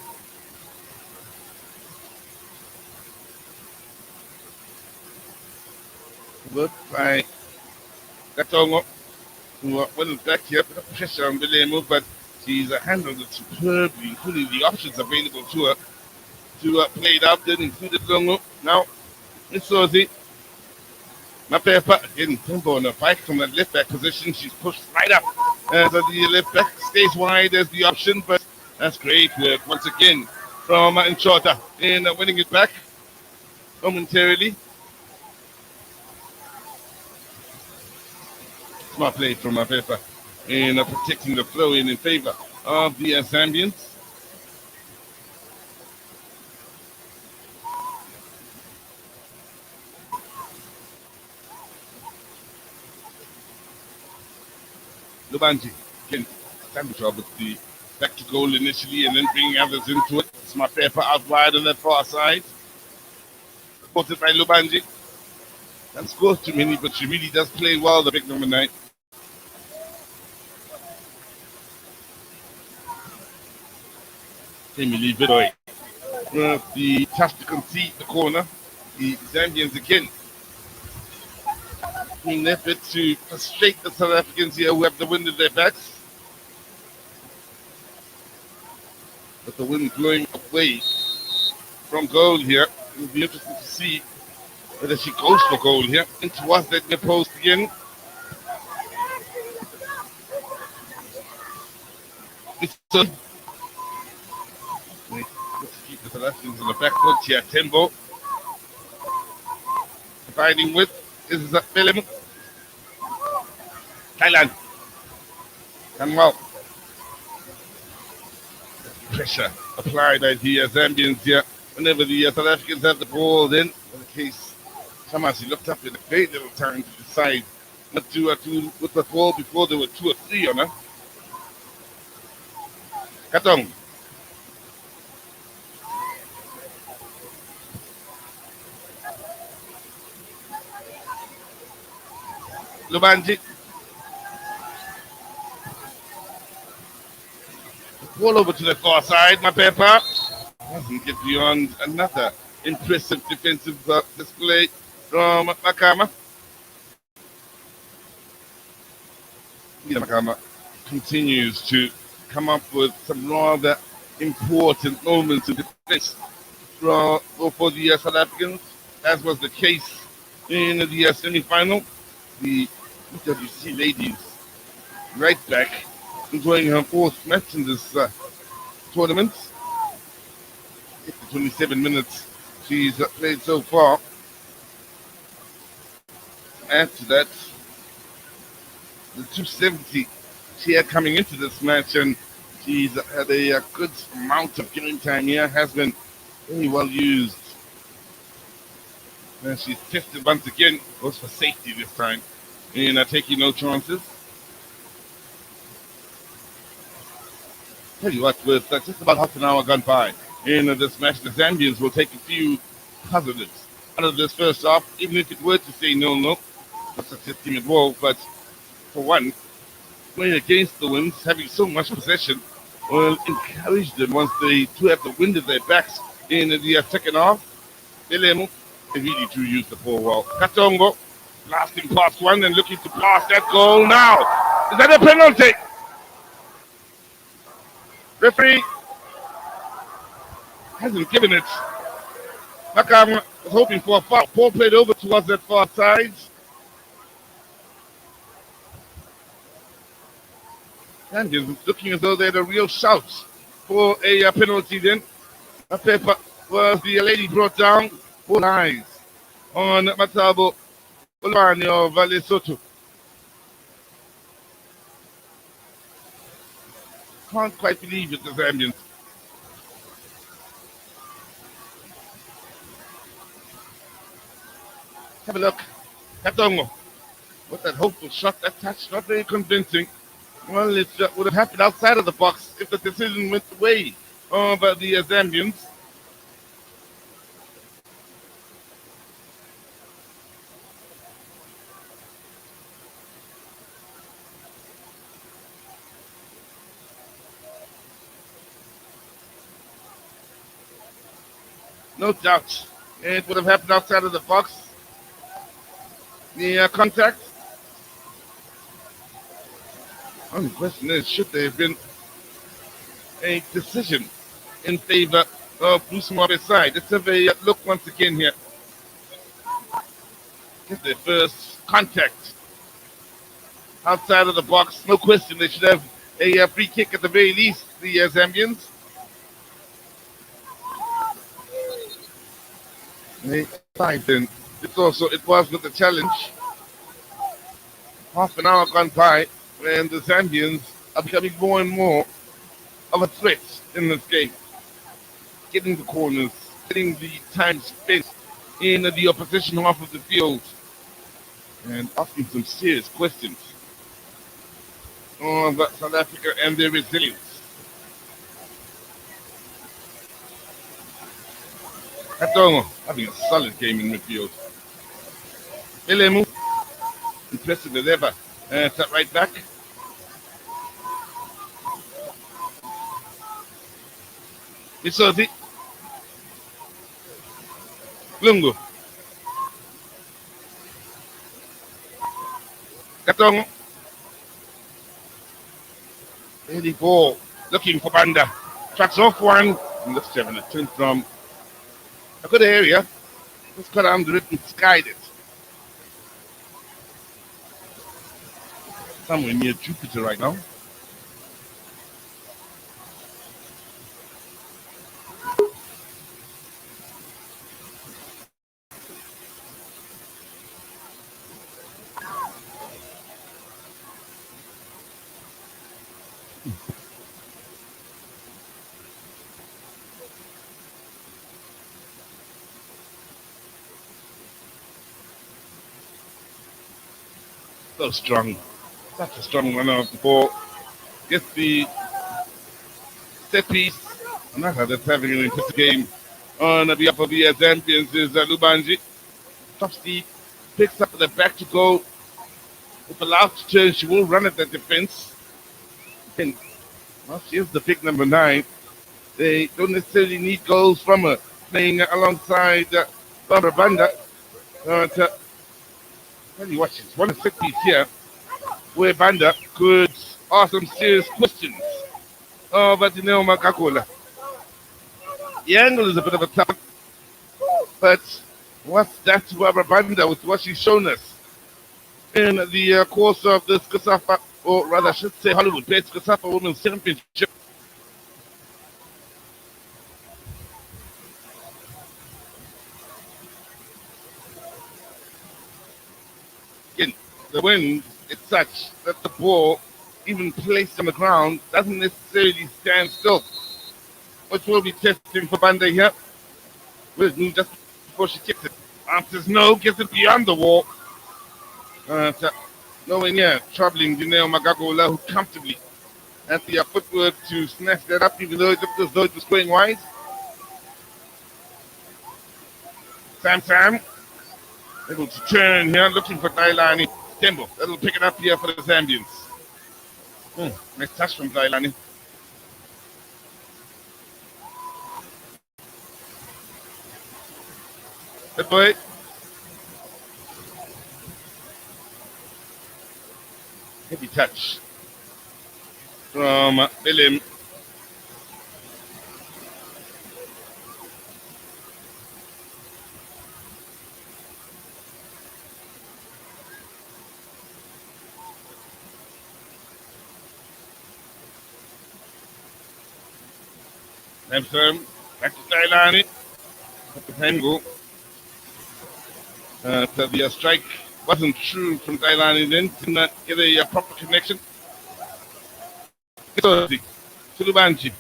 Work by Gatongo, who wasn't back here, put up pressure on Bilemo, but she's handled it superbly, including the options available to her. To play it out then, included Longo. Now, it's Sozi. Mapepa again, tempo on the fight from that left back position. She's pushed right up. So the left back stays wide as the option, but that's great work once again from Inchota in winning it back momentarily. Smart play from Mapepa in protecting the throw in favor of the Zambians. Lubanji can stand the job with the back to goal initially and then bringing others into it. Smart paper out wide on that far side. Supported by Lubanji. That scores too many, but she really does play well, the big number 9. Emily Bidoy. The touch to concede the corner. The Zambians again in an effort to frustrate the South Africans here who have the wind at their backs. But the wind blowing away from goal here. It'll be interesting to see whether she goes for goal here. And towards that near post again. It's let's keep the South Africans on the back foot here. Tembo dividing with is Belem. Thailand. And well, pressure applied by the Zambians here. Whenever the South Africans have the ball, then in the case, Kamasi looked up in a very little time to decide not to with the ball before there were 2 or 3 on her. Katong. Lubanji. Ball over to the far side, my paper. Doesn't get beyond another impressive defensive display from Makama. Makama continues to come up with some rather important moments in defense for the South Africans, as was the case in the semi-final. The WC ladies right back enjoying her fourth match in this tournament. 27 minutes she's played so far. Add to that the 270 she had coming into this match, and she's had a good amount of game time here, has been very well used. And she's tested once again, goes for safety this time, and taking no chances. Tell you what, with just about half an hour gone by in this match, the Zambians will take a few positives out of this first half, even if it were to say 0-0. That's such a team involved, but for one, playing against the Winds, having so much possession, will encourage them once they do have the wind at their backs in the second half. They really do use the ball well. Katongo, blasting past one and looking to pass that goal now. Is that a penalty? Referee hasn't given it. Makam was hoping for a foul. Ball played over towards that far side. And looking as though they had a real shout for a penalty then. A paper was the lady brought down. 4 eyes on Matabo Ulani of Lesotho. Can't quite believe it, the Zambians. Have a look. Katongo. What that hopeful shot, that touch, not very convincing. Well, it would have happened outside of the box if the decision went the way of the Zambians. No doubt it would have happened outside of the box. The contact. Only question is, should there have been a decision in favor of Bruce Mwabe's side? Let's have a look once again here. Get their first contact outside of the box. No question, they should have a free kick at the very least, the Zambians. Then it was with the challenge. Half an hour gone by, and the Zambians are becoming more and more of a threat in this game. Getting the corners, getting the time spent in the opposition half of the field, and asking some serious questions on South Africa and their resilience. Katongo having a solid game in midfield. Elemu, impressive as ever. Tap right back. Isozi. Lungu. Katongo. Early ball. Looking for Banda. Tracks off one. And let's have a turn from a good area. Let's cut under it and skied it. Somewhere near Jupiter right now. So strong. Such a strong runner of the ball. Gets the set piece. Another that's having an impressive game on behalf of the Zambians is Lubanji. Top speed. Picks up the back to go. If allowed to turn, she will run at the defense. And, well, she is the big number 9. They don't necessarily need goals from her. Playing alongside Barbara Banda. Tell you what, she's one of the set piece here where Banda could ask some serious questions. Oh, but Makakola. The angle is a bit of a tough, but what's that to Barbara Banda with what she's shown us in the course of this COSAFA, or rather I should say Hollywood Bets COSAFA Women's Championship. Again, the wind is such that the ball, even placed on the ground, doesn't necessarily stand still, which will be testing for Banda here. Will it move just before she kicks it? Answers no, gets it beyond the wall. Nowhere near troubling Janelle Magagola, who comfortably had the footwork to snatch that up, even though it looked as though it was going wide. Sam, able to turn here, looking for Dailani. Tembo, that'll pick it up here for the Zambians. Nice touch from Dailani. Good boy. Heavy touch from Bilim. Samson, back to Dailani. Pengo. So the strike wasn't true from Dailani then, did not get a proper connection. Sulubanji.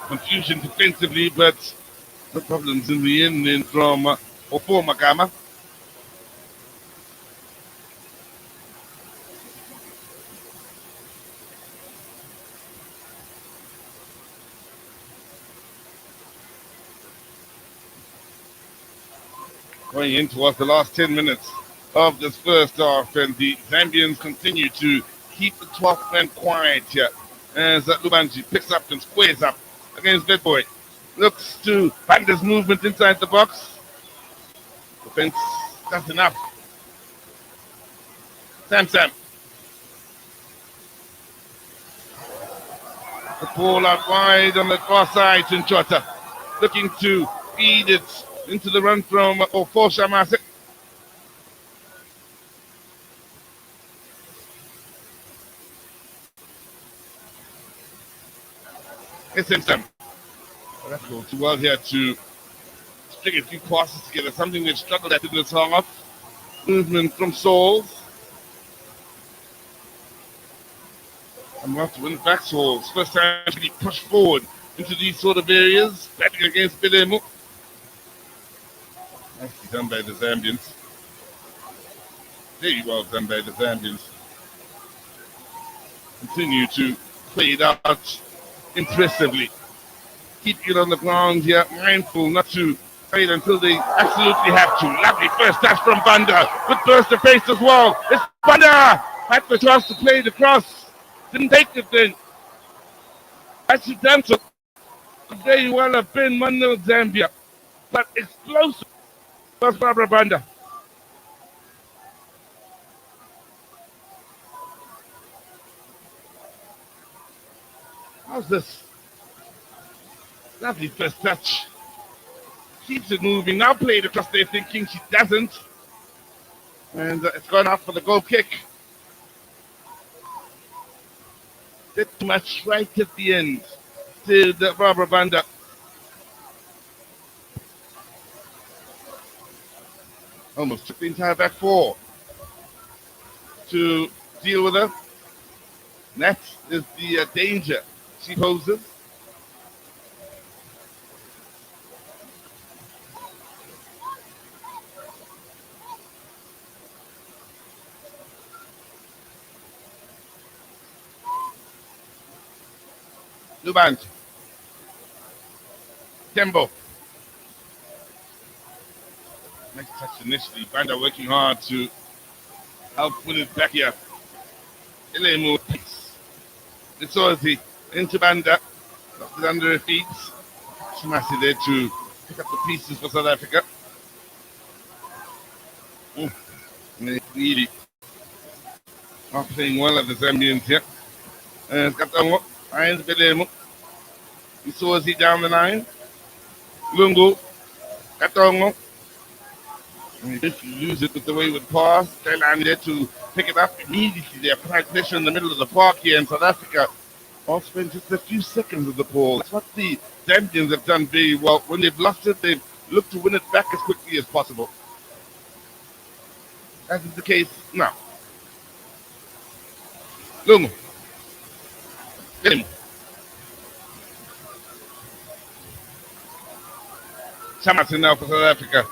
Confusion defensively, but no problems in the end then from Ofo Magama. Going in towards the last 10 minutes of this first half, and the Zambians continue to keep the 12th man quiet here as Lubanji picks up and squares up against Bedboy. Looks to Banda's movement inside the box. Defense does enough. Sam. The ball out wide on the far side to Nchota. Looking to feed it into the run from Ofo Shamase. Sam. That's going too well here to string a few passes together, something they've struggled at in this half. Movement from Souls. And we'll have to win back Souls. First time to be pushed forward into these sort of areas, batting against Bilemu. Nicely done by the Zambians. Very well done by the Zambians. Continue to play it out impressively. Keep it on the ground here, mindful not to play it until they absolutely have to. Lovely first touch from Banda. Good burst of pace as well. It's Banda! Had the chance to play the cross. Didn't take it then. Accidental. Could very well have been 1-0 Zambia. But explosive. That's Barbara Banda. How's this? Lovely first touch. Keeps it moving. Now played across there thinking she doesn't. And it's gone out for the goal kick. Bit too much right at the end. Still the Barbara Banda. Almost took the entire back four to deal with her. And that is the danger she poses. Lubanji. Tembo. Nice touch initially. Banda working hard to help win it back here. Elemo piece. It's Ozzy into Banda. Lost it under her feet. Shimasi there to pick up the pieces for South Africa. And they really are playing well at the Zambians here. And Katango finds Belemo. You saw Ozzy down the line. Lungu. Katongo. And if you lose it with the way it would pass, Thailand there to pick it up immediately. They apply pressure in the middle of the park here in South Africa. All spent just a few seconds of the ball. That's what the Zambians have done very well. When they've lost it, they've looked to win it back as quickly as possible. As is the case now. Lungu. Get him. Samasin now for South Africa.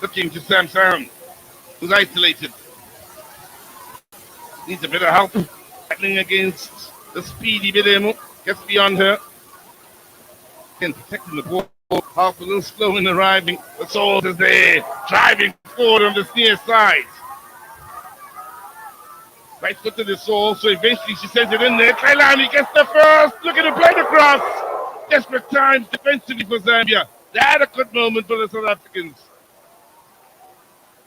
Looking to Sam, who's isolated. Needs a bit of help. Battling against the speedy Bidemo. Gets beyond her. And protecting the ball. Half a little slow in arriving. The Souls is there. Driving forward on this near side. Right foot to the Soul. So eventually she sends it in there. Kailani gets the first. Look at the blade across. Desperate times defensively for Zambia. They had a good moment for the South Africans.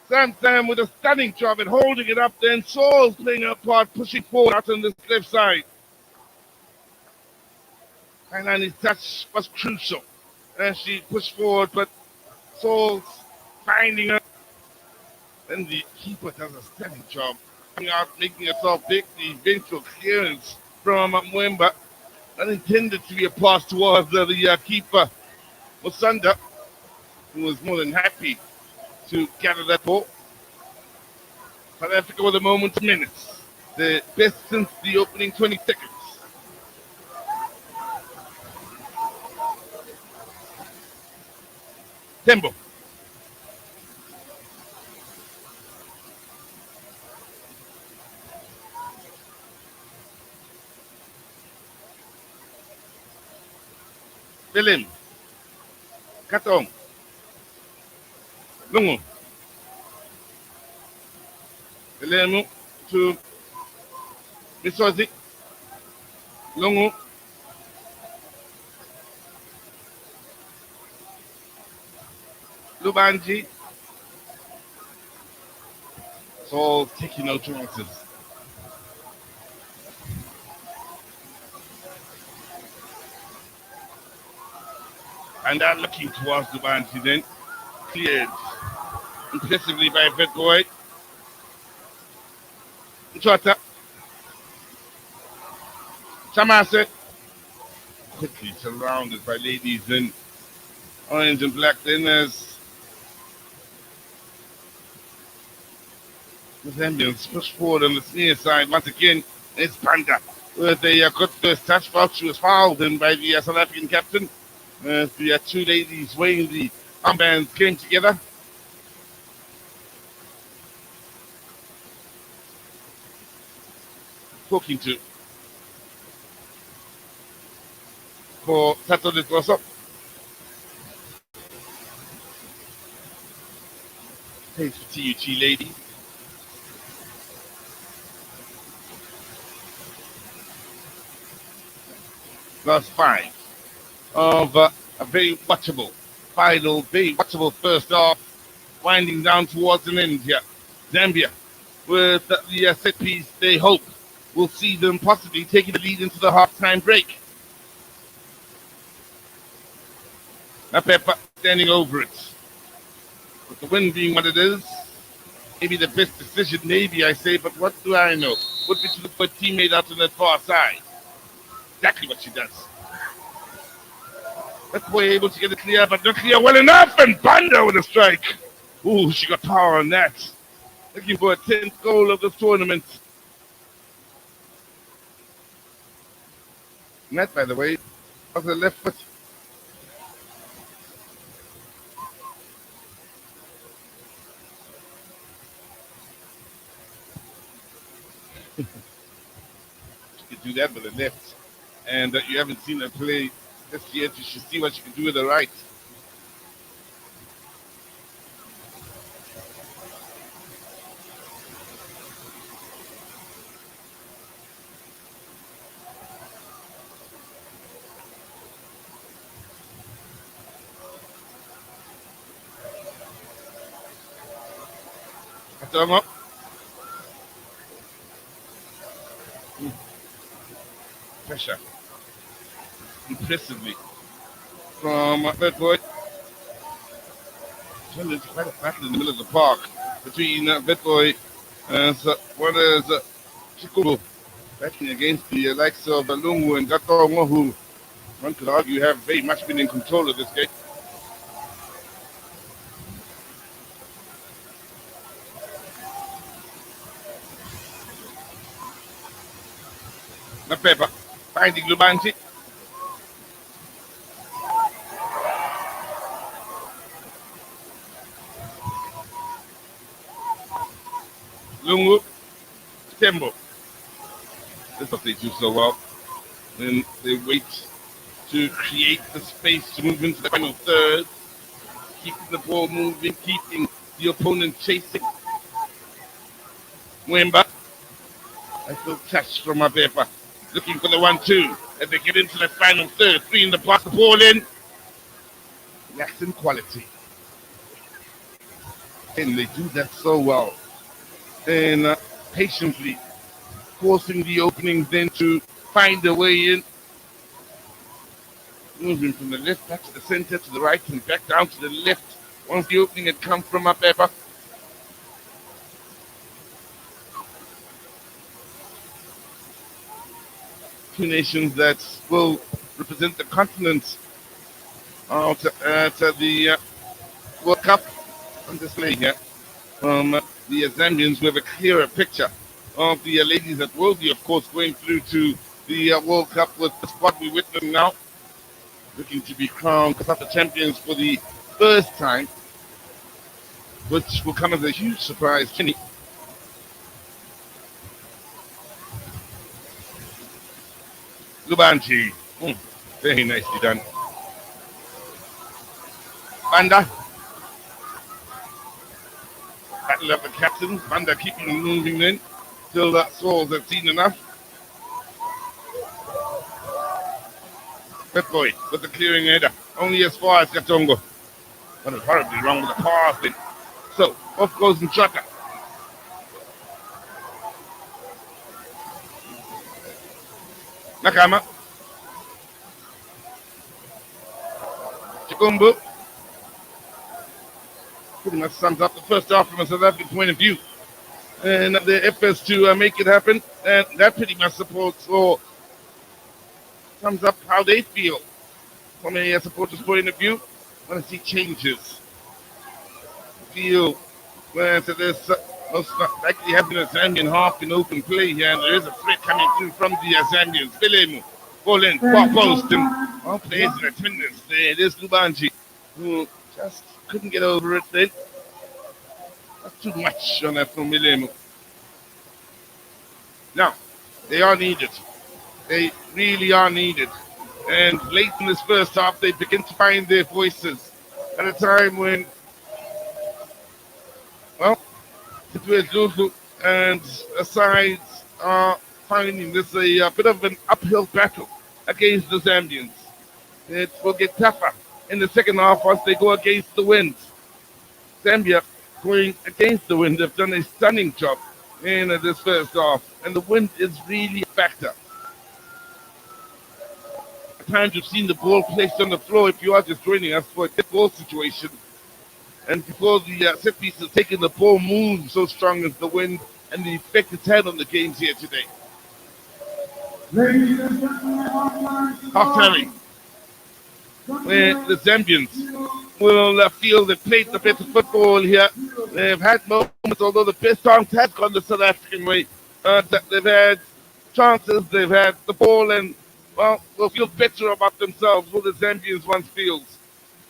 Sam with a stunning job at holding it up there, and Saul's playing her part, pushing forward out on this left side. Kailani's touch was crucial as she pushed forward, but Saul's finding her. Then the keeper does a stunning job, coming out, making herself big. The eventual clearance from Mwemba, unintended to be a pass towards the keeper, Musanda, who was more than happy to gather that ball. South Africa with a moment of minutes. The best since the opening 20 seconds. Tembo. Bilim. Katong. Lungu. Belemo to Misozi. Lungu. Lubanji. It's all taking no chances. And they're looking towards Lubanji then. Cleared impressively by Vet Boy. Chota. Chamase. Quickly surrounded by ladies in orange and black dinners. The Zambians push forward on the near side once again. It's Panda with a good first touch. She was fouled in by the South African captain. The two ladies weighing the armbands came together. Talking to for Tato de Toso. Thanks for TUG lady. Last 5 of a very watchable final, very watchable first half, winding down towards an end here. Zambia with the set piece they hope will see them possibly taking the lead into the half-time break. Napepa standing over it. With the wind being what it is, maybe the best decision, maybe I say, but what do I know? Would be to look for a teammate out on that far side. Exactly what she does. That boy able to get it clear, but not clear well enough, and Banda with a strike. Ooh, she got power on that. Looking for a 10th goal of the tournament. And that, by the way, was the left foot. She could do that with the left. And you haven't seen her play this yet. You should see what she can do with the right. Dama. Pressure. Impressively. From that boy. It's quite a battle in the middle of the park between Vetboy and one is Chikubu backing against the likes of Lungu and Gatongo, who one could argue have very much been in control of this game. Napepa finding Lubanti. Lungu, Tembo. That's what they do so well. Then they wait to create the space to move into the final third, keeping the ball moving, keeping the opponent chasing. Mwemba, I feel touch from Abepa, looking for the 1-2 as they get into the final third. 3 in the pass, the ball in. That's in quality. And they do that so well. And patiently forcing the openings then to find a way in. Moving from the left back to the center, to the right, and back down to the left. Once the opening had come from Abepa. Two nations that will represent the continent at the World Cup on display here. The Zambians, we have a clearer picture of the ladies that will be, of course, going through to the World Cup with the squad we witness now, looking to be crowned COSAFA champions for the first time, which will come as a huge surprise. Kenny. Lubanti. Very nicely done. Banda. Battle of the captain. Banda keeping moving in till that Souls have seen enough. That boy with the clearing header. Only as far as Katongo. What is horribly wrong with the passing. So, off goes Nchata. Nakama. Chikumbu. Pretty much sums up the first half from a South African point of view. And their efforts to make it happen. And that pretty much supports or sums up how they feel. From a supporter's point of view, I want to see changes. Feel where there's most likely having a Zambian half in open play here, and there is a threat coming through from the Zambians. Bilemu, ball in, far post, and all players in attendance there. There's Lubanji, who just couldn't get over it then. That's too much on that from Bilemu. Now, they are needed. They really are needed. And late in this first half, they begin to find their voices at a time when, well, Zulu and sides are finding this a bit of an uphill battle against the Zambians. It will get tougher in the second half once they go against the wind. Zambia going against the wind have done a stunning job in this first half, and the wind is really a factor. At times you've seen the ball placed on the floor if you are just joining us for a dead ball situation. And before the set piece has taken, the ball moves so strong as the wind and the effect it's had on the games here today. Half time, where the Zambians will feel they've played the better football here. They've had moments, although the best chance has gone the South African way. They've had chances, they've had the ball, and, well, they'll feel better about themselves, what the Zambians once feels.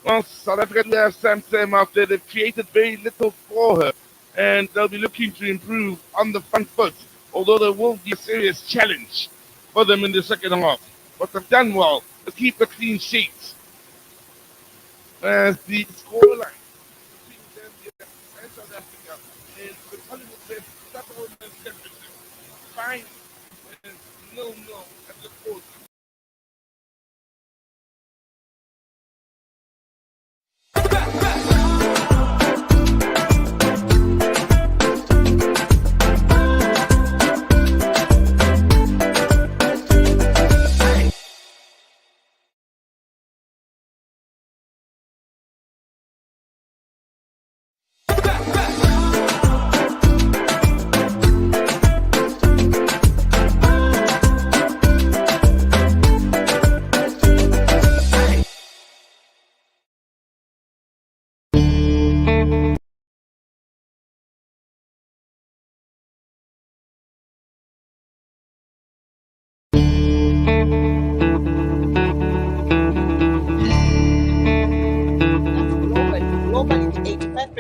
Well, South Africa do have Sam out there. They've created very little for her, and they'll be looking to improve on the front foot, although there will be a serious challenge for them in the second half. But they've done well to keep a clean sheet. As the scoreline between Zambia and South Africa is the Hollywood Bets COSAFA Championship. Fine and no at the fourth.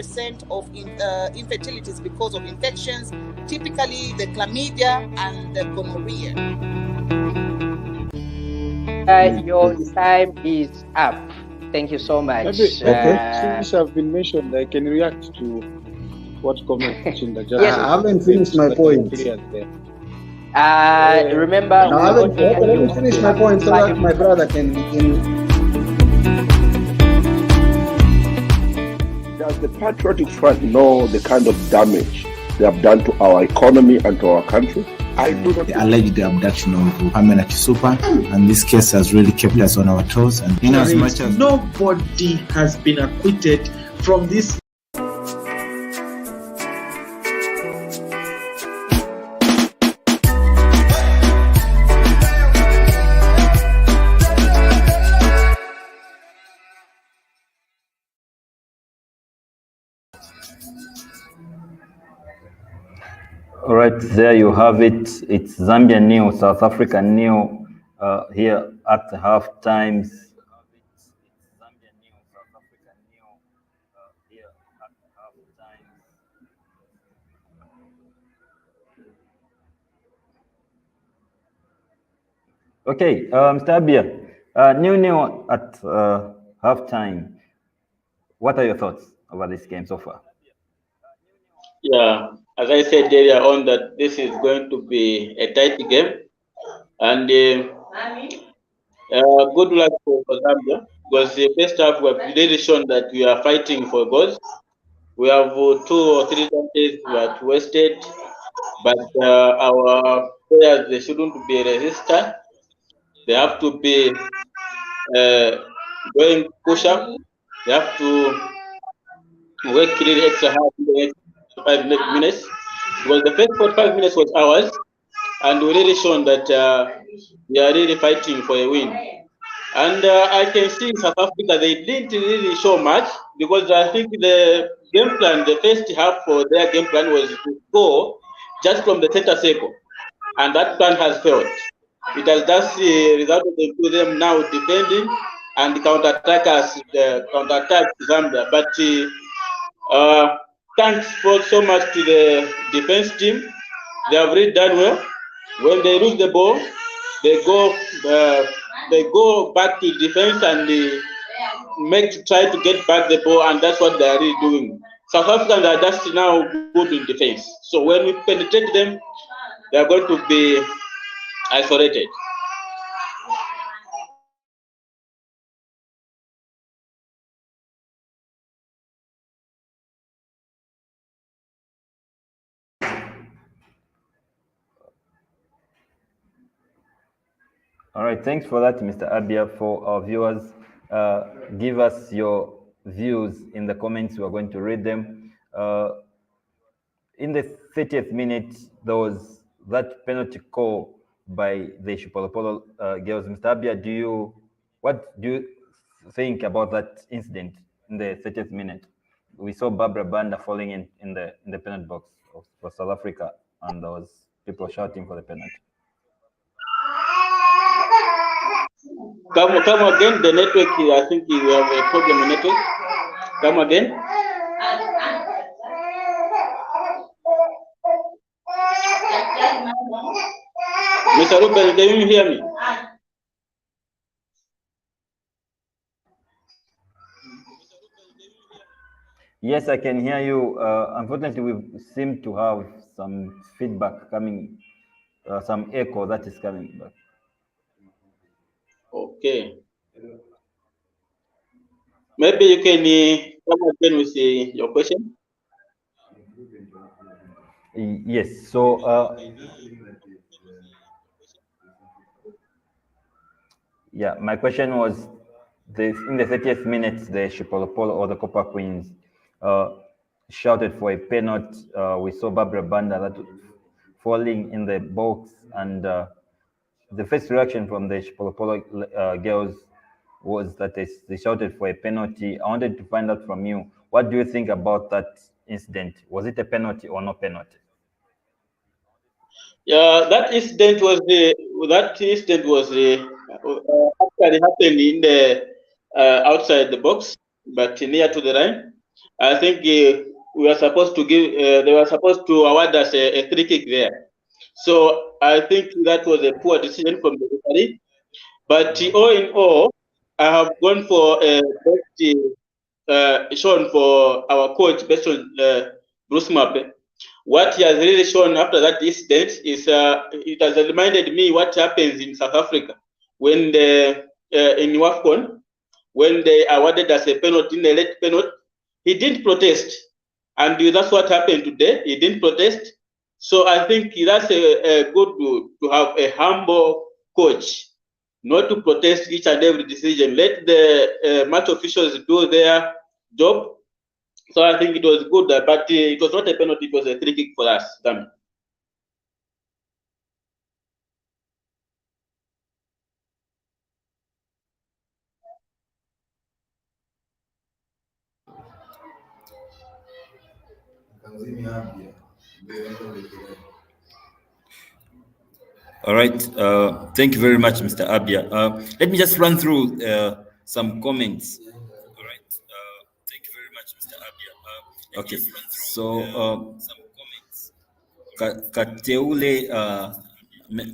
50% of infertility is because of infections, typically the chlamydia and the gonorrhea. Your time is up. Thank you so much. Maybe since I've been mentioned, I can react to what comments in the Yes, I haven't finished my point. Remember, no, let me finish my point so that my brother can. Does the Patriotic Front know the kind of damage they have done to our economy and to our country? I do not. The alleged abduction of Pamela Kisupa, and this case has really kept us on our toes. And in as much as nobody has been acquitted from this. All right, there you have it. It's Zambia nil, South Africa nil here at half times. Okay, Mr. Abia, nil at half time. What are your thoughts about this game so far? Yeah, as I said earlier on, that this is going to be a tight game, and good luck for Zambia, because the first half we have really shown that we are fighting for goals. We have 2 or 3 chances that wasted, but our players, they shouldn't be resistant. They have to be going push up. They have to work really extra hard in the next 5 minutes, because the first 45 minutes was ours, and we really shown that we are really fighting for a win. And I can see in South Africa, they didn't really show much, because I think the game plan, the first half for their game plan was to go just from the center circle, and that plan has failed. It has just resulted in them now defending and counterattack Zambia. But thanks so much to the defense team. They have really done well. When they lose the ball, they go back to defense and try to get back the ball, and that's what they are really doing. South Africans are just now good in defense. So when we penetrate them, they are going to be isolated. All right, thanks for that, Mr. Abia. For our viewers, give us your views in the comments. We are going to read them. In the 30th minute, there was that penalty call by the Shipolopolo girls. Mr. Abia, what do you think about that incident in the 30th minute? We saw Barbara Banda falling in the penalty box for South Africa, and there was people shouting for the penalty. Come again, the network, I think we have a problem with network. Come again. Mr. Ruben, can you hear me? Yes, I can hear you. Unfortunately, we seem to have some feedback coming, some echo that is coming back. Okay. Maybe you can come again with your question. Yes. So yeah, my question was in the 30th minute, the Shipolopolo or the Copper Queens shouted for a penalty. We saw Barbara Banda that falling in the box, and the first reaction from the Shipolopolo girls was that they shouted for a penalty. I wanted to find out from you, what do you think about that incident? Was it a penalty or no penalty? Yeah, that incident was actually happened in the outside the box, but near to the line. I think we were supposed to give. They were supposed to award us a free kick there. So I think that was a poor decision from the referee. But all in all, I have gone for a best shown for our coach based on Bruce Mape. What he has really shown after that incident is it has reminded me what happens in South Africa when in WAFCON, when they awarded us a penalty, in a late penalty, he didn't protest. And that's what happened today. He didn't protest. So I think that's a good to have a humble coach, not to protest each and every decision. Let the match officials do their job. So I think it was good, but it was not a penalty, it was a free kick for us. Damn. All right. Thank you very much, Mr. Abia. Let me just run through some comments. All right. Thank you very much, Mr. Abia. Okay. So, Kateule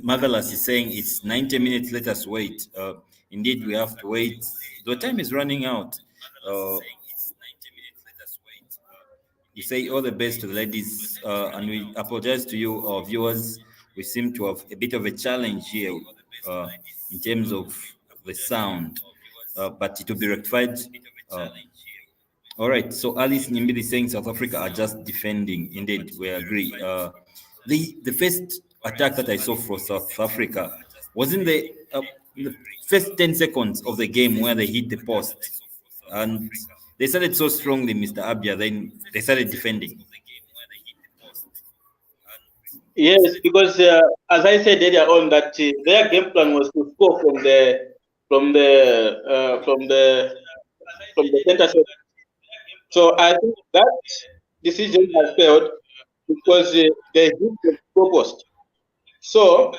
Marvelous is saying it's 90 minutes. Let us wait. Indeed, we have to wait. The time is running out. We say all the best to the ladies, and we apologize to you, our viewers. We seem to have a bit of a challenge here in terms of the sound, but it will be rectified. All right, so Alice Nimbidi saying South Africa are just defending. Indeed, we agree. The first attack that I saw for South Africa was in the first 10 seconds of the game where they hit the post. And they started so strongly, Mr. Abia, then they started defending. Yes, because as I said earlier on, that their game plan was to score from the center circle. So I think that decision has failed because they hit the goal post. So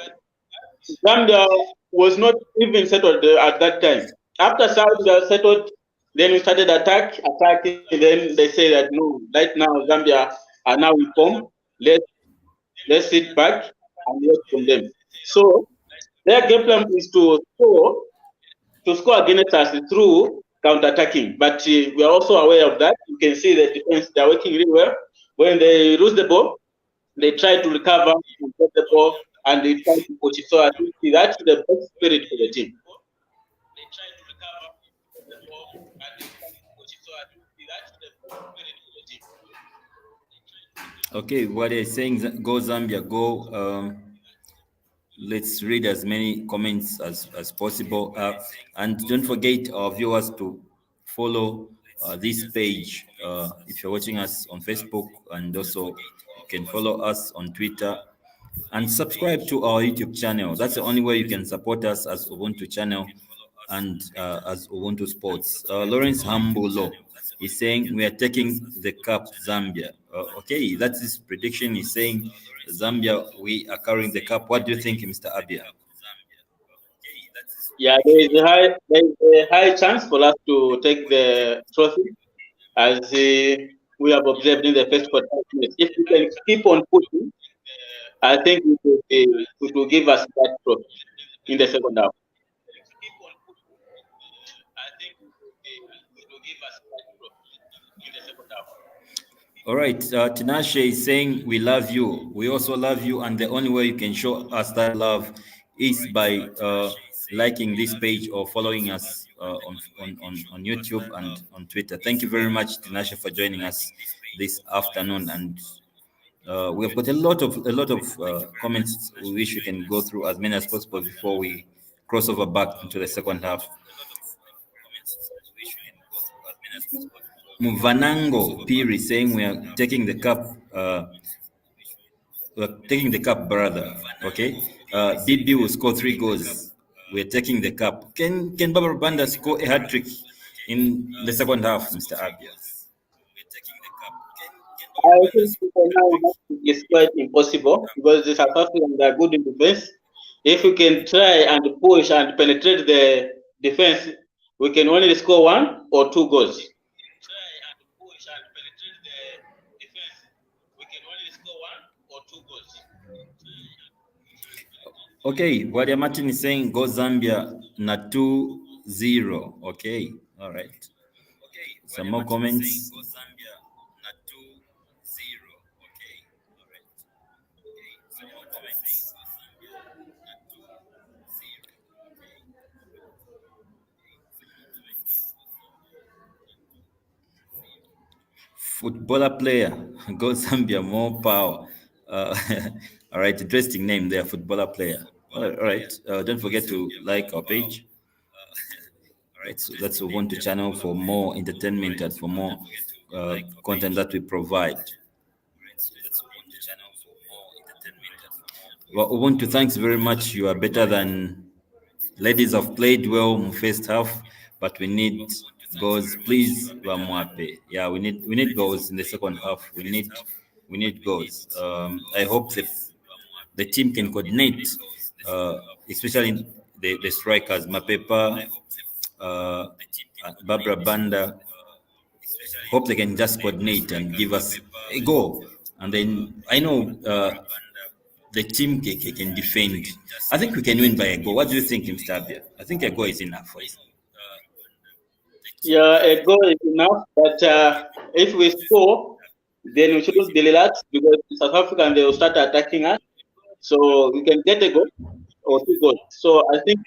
Zambia was not even settled at that time. After Zambia settled, then we started attacking. Then they say that no, right now Zambia are now in form. Let's sit back and wait from them. So their game plan is to score against us through counter-attacking. But we are also aware of that. You can see the defense, they are working really well. When they lose the ball, they try to recover and get the ball, and they try to coach it. So I think that's the best spirit for the team. They try to recover the ball, and they try to coach it. So I think that's the best spirit for the team. Okay, what they're saying, go Zambia, go. Let's read as many comments as possible. And don't forget our viewers to follow this page if you're watching us on Facebook, and also you can follow us on Twitter and subscribe to our YouTube channel. That's the only way you can support us as Ubuntu channel and as Ubuntu Sports. Lawrence Hambulo is saying we are taking the cup, Zambia. Okay, that's his prediction. He's saying Zambia, we are carrying the cup. What do you think, Mr. Abia? Yeah, there is a high chance for us to take the trophy, as we have observed in the first 45 minutes. If we can keep on pushing, I think it will give us that trophy in the second half. All right, Tinashe is saying we love you. We also love you, and the only way you can show us that love is by liking this page or following us on YouTube and on Twitter. Thank you very much, Tinashe, for joining us this afternoon. And we have got a lot of comments. We wish we can go through as many as possible before we cross over back into the second half. Muvanango Piri saying we are taking the cup. We're taking the cup, brother. Okay. BB will score 3 goals. We're taking the cup. Can Barbara Banda score a hat trick in the second half, Mr. Abia? I think for now it's quite impossible because the South Africans are good in defense. If we can try and push and penetrate the defense, we can only score 1 or 2 goals. Okay, Wadia Martin is saying go Zambia na 2-0. Okay, all right. Some more comments. Footballer player, go Zambia, more power. All right, interesting name there, footballer player. All right, don't forget to like our page. Let's move on to channel for more entertainment and for more content that we provide. Well, Ubuntu, thanks very much. You are better than ladies have played well in first half, but we need goals. Please, Wamwape. Yeah, we need goals in the second half. We need goals. I hope the team can coordinate, especially the strikers, Mapepa, Barbara Banda. Hope they can just coordinate and give us a goal. And then I know the team can defend. I think we can win by a goal. What do you think, Mr. Abia? I think a goal is enough for you. Yeah, a goal is enough, but if we score, then we shouldn't be relaxed because South Africa they will start attacking us. So we can get a goal or 2 goals. So I think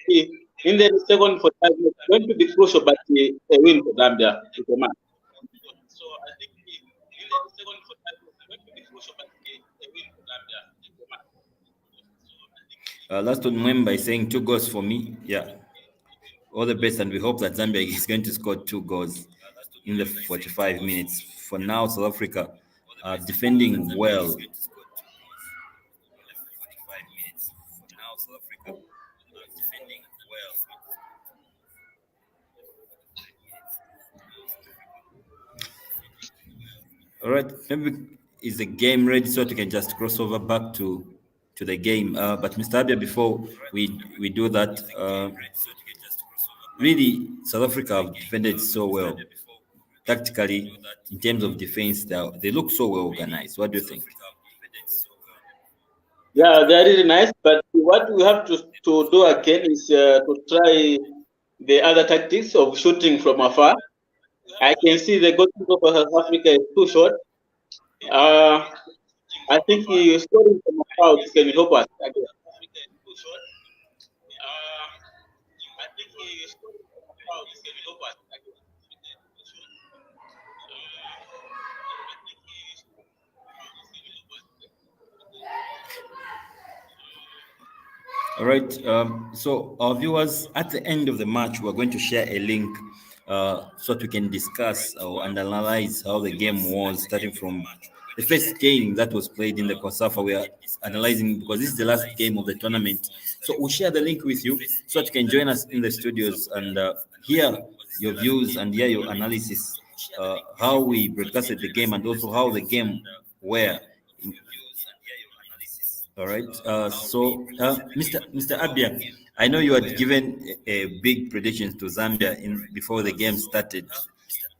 in the second 45 minutes, it's going to be crucial, but a win for Zambia is a match. So I think in the second 45 minutes, it's going to be crucial, but a win for Zambia is a match. Last one, Mwemba is saying 2 goals for me. Yeah. All the best, and we hope that Zambia is going to score 2 goals in the 45 minutes. For now, South Africa are defending well. All right, maybe is the game ready so that we can just cross over back to the game. But Mr. Abia, before we do that, really South Africa have defended so well. Tactically, in terms of defense, they look so well organized. What do you think? Yeah, they're really nice. But what we have to do again is to try the other tactics of shooting from afar. I can see the goalkeeper for South Africa is too short. I think he scoring from afar can help us again. I think he scoring from afar can help us again. All right. So our viewers, at the end of the match, we're going to share a link so that we can discuss and analyze how the game was, starting from the first game that was played in the COSAFA. We are analyzing because this is the last game of the tournament. So we'll share the link with you so that you can join us in the studios and hear your views and hear your analysis, how we broadcasted the game and also how the game were. All right. Mr. Abia, I know you had given a big predictions to Zambia before the game started.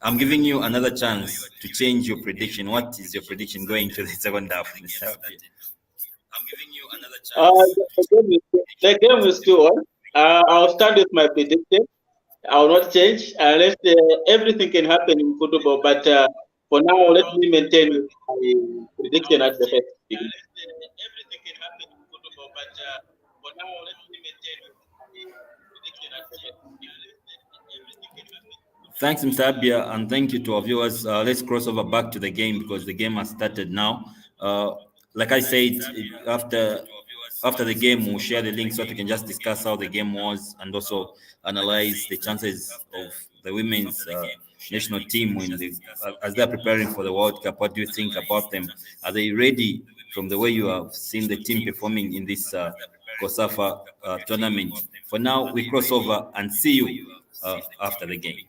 I'm giving you another chance to change your prediction. What is your prediction going to the second half, Mr. Abia? The game is still on. I'll start with my prediction. I will not change unless everything can happen in football. But for now, let me maintain my prediction at the first beginning. Thanks, Mr. Abia, and thank you to our viewers. Let's cross over back to the game because the game has started now. Like I said, after the game, we'll share the link so that we can just discuss how the game was and also analyze the chances of the women's national team as they're preparing for the World Cup. What do you think about them? Are they ready from the way you have seen the team performing in this COSAFA tournament? For now, we cross over and see you after the game.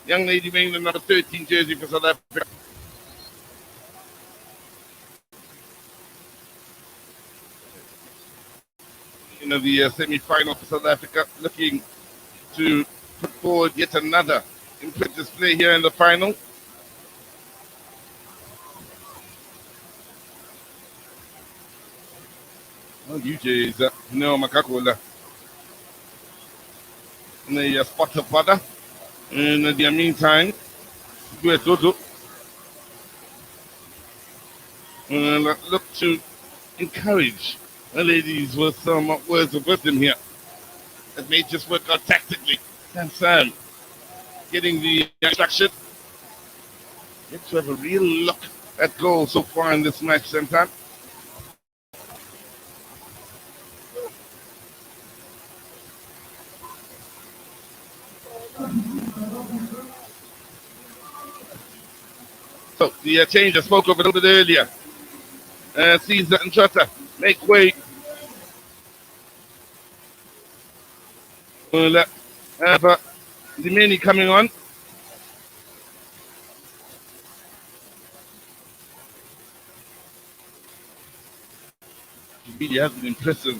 Young lady wearing the number 13 jersey for South Africa. In the semi-final for South Africa, looking to put forward yet another impressive display here in the final. Well, UJ is no Makakola in the spot of butter. In the meantime, do a total. Look to encourage the ladies with some words of wisdom here. That may just work out tactically. Sam getting the instruction. Get to have a real look at goal so far in this match, Sam. So the change I spoke of a little bit earlier. Caesar and Jota make way. We'll have the many coming on. It really has been impressive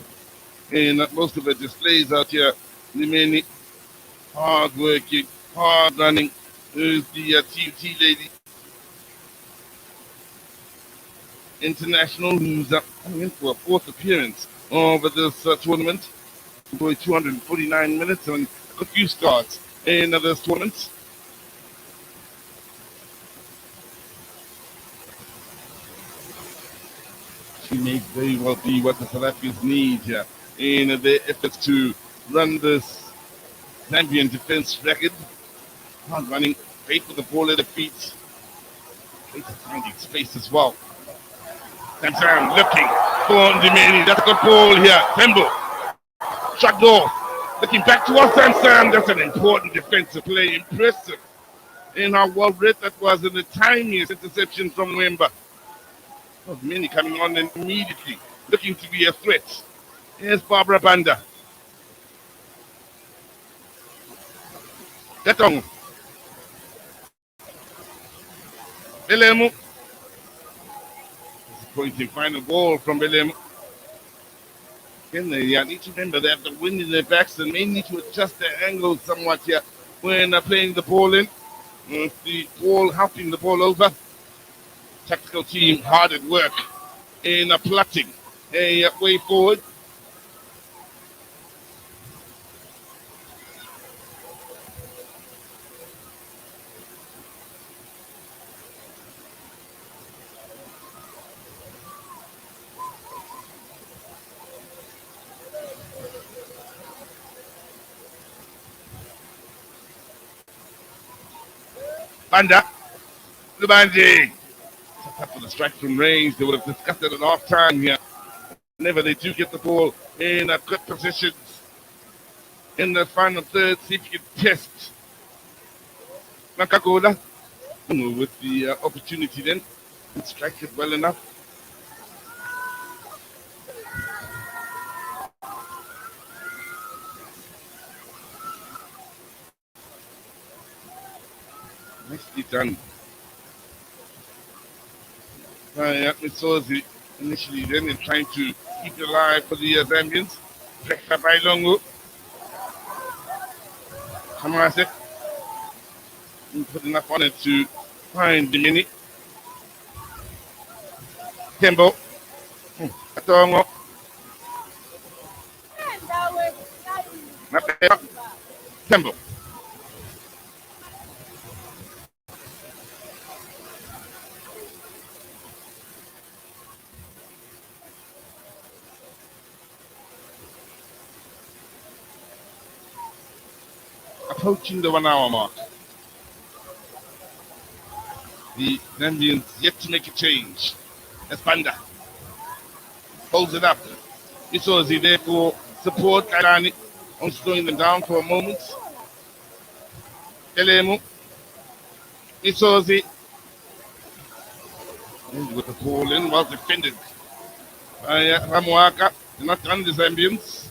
in most of the displays out here. The many hard working, hard running. There's the TUT lady. International, who's coming in for a fourth appearance over this tournament. For 249 minutes and a few starts in this tournament. She may very well be what the South Africans need here in their efforts to run this Zambian defense ragged. Hard running, great for the ball at the feet. Great finding space as well. Sam looking for Ndimeni. That's a good ball here. Tembo. Shot goal. Looking back towards Sam. That's an important defensive play. Impressive in how well read that was, in the tiniest interception from Wemba. Oh, Mini coming on and immediately looking to be a threat. Here's Barbara Banda. Gatong. Belemu. Disappointing final ball from Belemu. Again, they need to remember they have the wind in their backs and may need to adjust their angle somewhat here when playing the ball in. The ball helping the ball over. Tactical team hard at work in plotting a way forward. Banda, Lubandi. For the strike from range, they would have discussed it at half time here. Whenever they do get the ball in good positions in the final third, see if you can test Nakagoda with the opportunity then and strike it well enough. Nicely done. Mitsozi initially then in trying to keep it alive for the Zambians. Pressure by Longo. Kamase. Put enough on it to find the mini. Tembo. Atongo. Tembo. Approaching the 1 hour mark. The Zambians yet to make a change. Espanda holds it up. Isozi there for support. Kairani on slowing them down for a moment. Elemu. Isozi with the ball in, well defended. Ramuaka, not done the Zambians.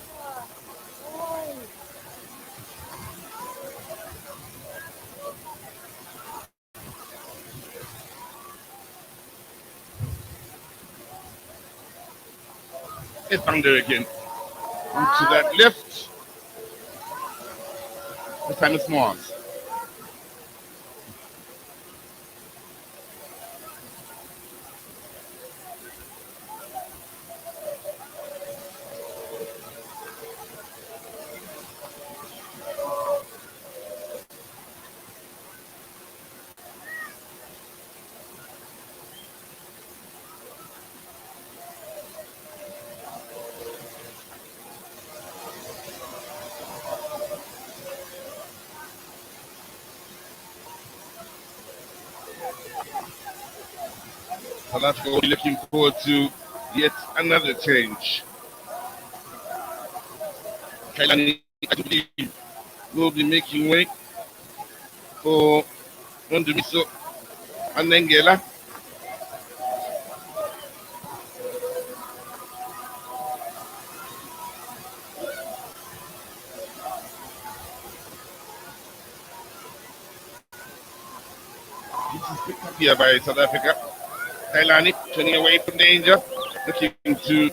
It's down there again. Onto that left. This time it's Mars. South Africa will be looking forward to yet another change. Kailani, I believe, will be making way for Ndumiso Anengela. This is picked up here by South Africa. Kailani turning away from danger, looking to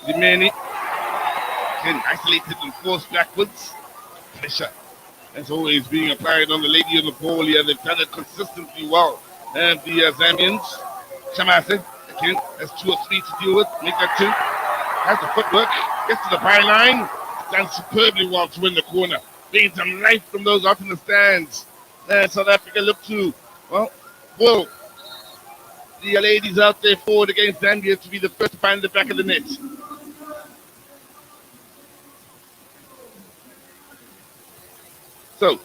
the many. Again, isolated and forced backwards. Pressure, as always, being applied on the lady on the pole here. They've done it consistently well. And the Zambians, Shamase, again, has 2 or 3 to deal with. Make that 2. Has the footwork, gets to the byline, done superbly well to win the corner. Gains some life from those out in the stands. And South Africa look to, well, the ladies out there forward against Zambia to be the first to find the back of the net. So,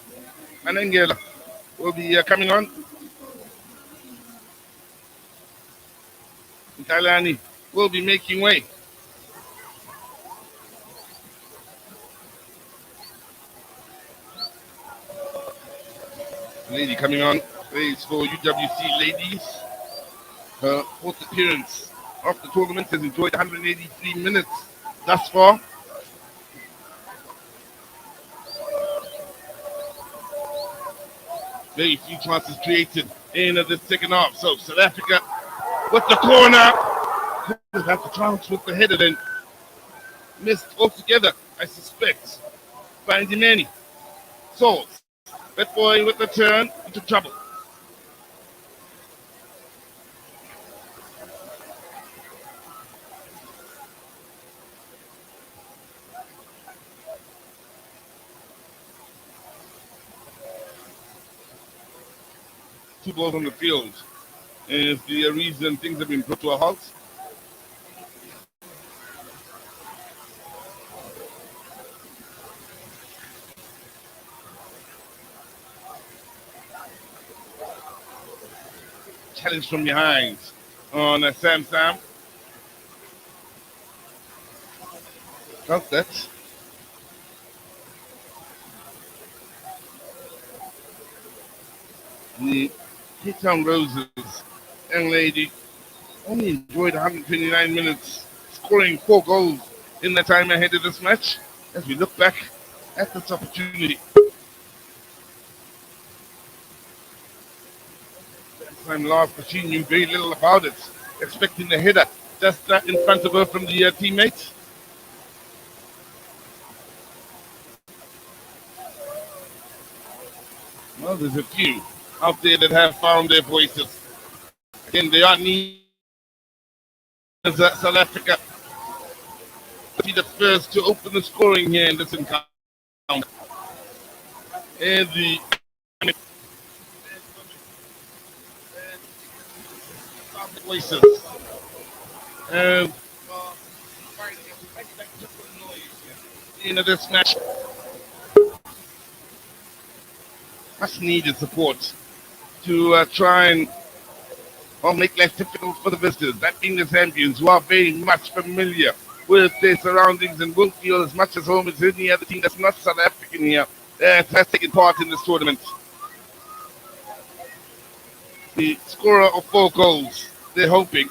Anengela will be coming on. Kailani will be making way. Lady coming on, plays for UWC Ladies. Her 4th appearance of the tournament, has enjoyed 183 minutes thus far. Very few chances created in the second half. So South Africa with the corner. Could have the chance with the header, then missed altogether, I suspect, by Ndimeni. Souls. That boy with the turn into trouble. Two balls on the field is the reason things have been brought to a halt. Challenge from behind on Sam. Got that. The Cape Town Roses young lady only enjoyed 129 minutes, scoring 4 goals in the time ahead of this match. As we look back at this opportunity, time last, but she knew very little about it, expecting the header just in front of her from the teammates. Well, there's a few out there that have found their voices. Again, they are needed as South Africa to be the first to open the scoring here in this encounter. And the voices. Into this match, much needed support to try and make life difficult for the visitors. That being the Zambians, who are very much familiar with their surroundings and will feel as much as home as any other team that's not South African here that has taken part in this tournament. The scorer of 4 goals, they're hoping,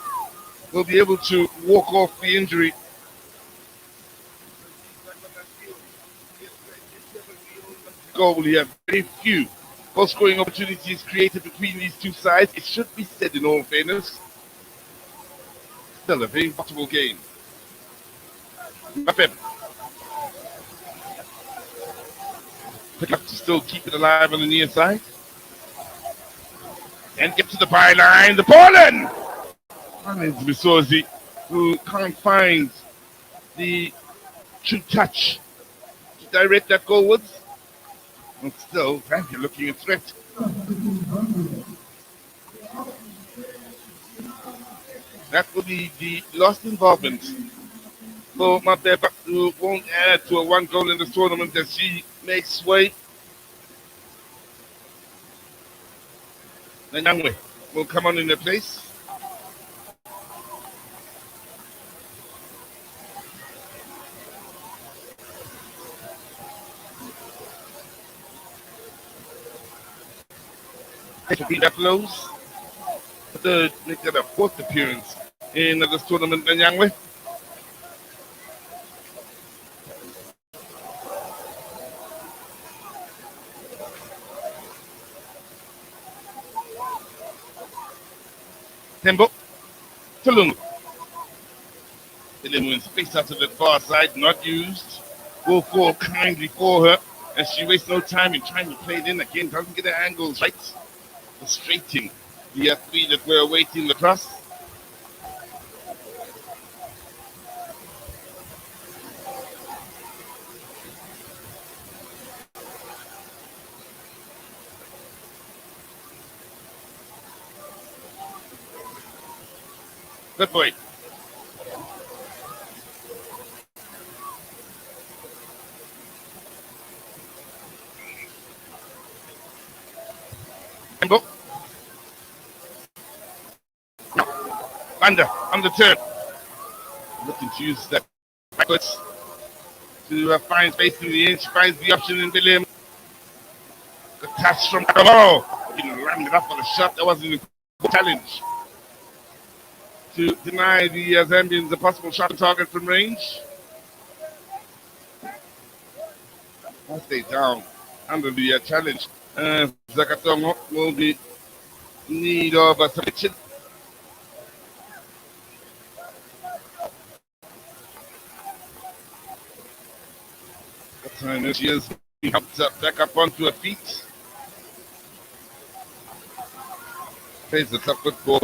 will be able to walk off the injury. Goal here, very few goal scoring opportunities created between these two sides. It should be said, in all fairness, still a very watchable game. Pep. Pick up to still keep it alive on the near side. And get to the byline. The ball in! And it's Misozi, who can't find the true touch to direct that goalwards. And still, Zambia looking a threat. That will be the lost involvement for Mabeba, who won't add to a one goal in this tournament as she makes way. Nyangwe will come on in their place. To be that close. Third, make that a fourth appearance in this tournament, Nyangwe. Tembo, Tulungu. Elimu in space out to the far side, not used. Will fall kindly for her, and she wastes no time in trying to play it in again. Doesn't get her angles right. Frustrating the three that were awaiting the cross. Good boy. Tembo. Banda on the turn. Looking to use that backwards to find space in the end. She finds the option in William. The touch from Kamaro. Ran it up for the shot. That wasn't a challenge to deny the Zambians a possible shot on target from range. I'll stay down under the challenge. Zakatongo will be in need of a submission. That time she has helped back up onto her feet. Plays the top foot for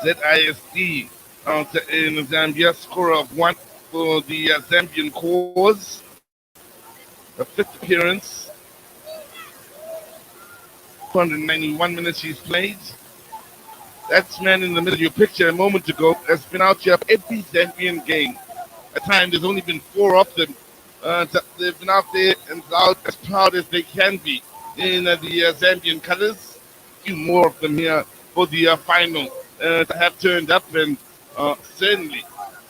ZISD out in Zambia. Score of 1 for the Zambian cause. The fifth appearance. 291 minutes she's played. That man in the middle of your picture a moment ago has been out here every Zambian game. At times there's only been 4 of them. They've been out there and out as proud as they can be in the Zambian colors. A few more of them here for the final have turned up, and certainly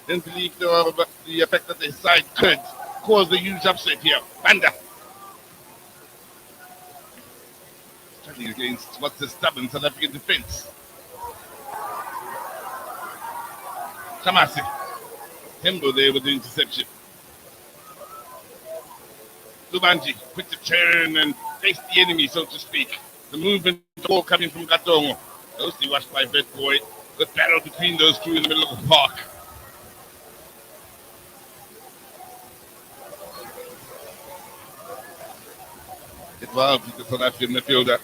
didn't believe the effect that their side could cause a huge upset here. Banda. Struggling against what's the stubborn South African defense. Kamasi. Tembo there with the interception. Lubanji, quick to turn and face the enemy, so to speak. The movement ball coming from Katongo. Closely watched by Vet Boy. Good battle between those two in the middle of the park. It was the South African midfielder.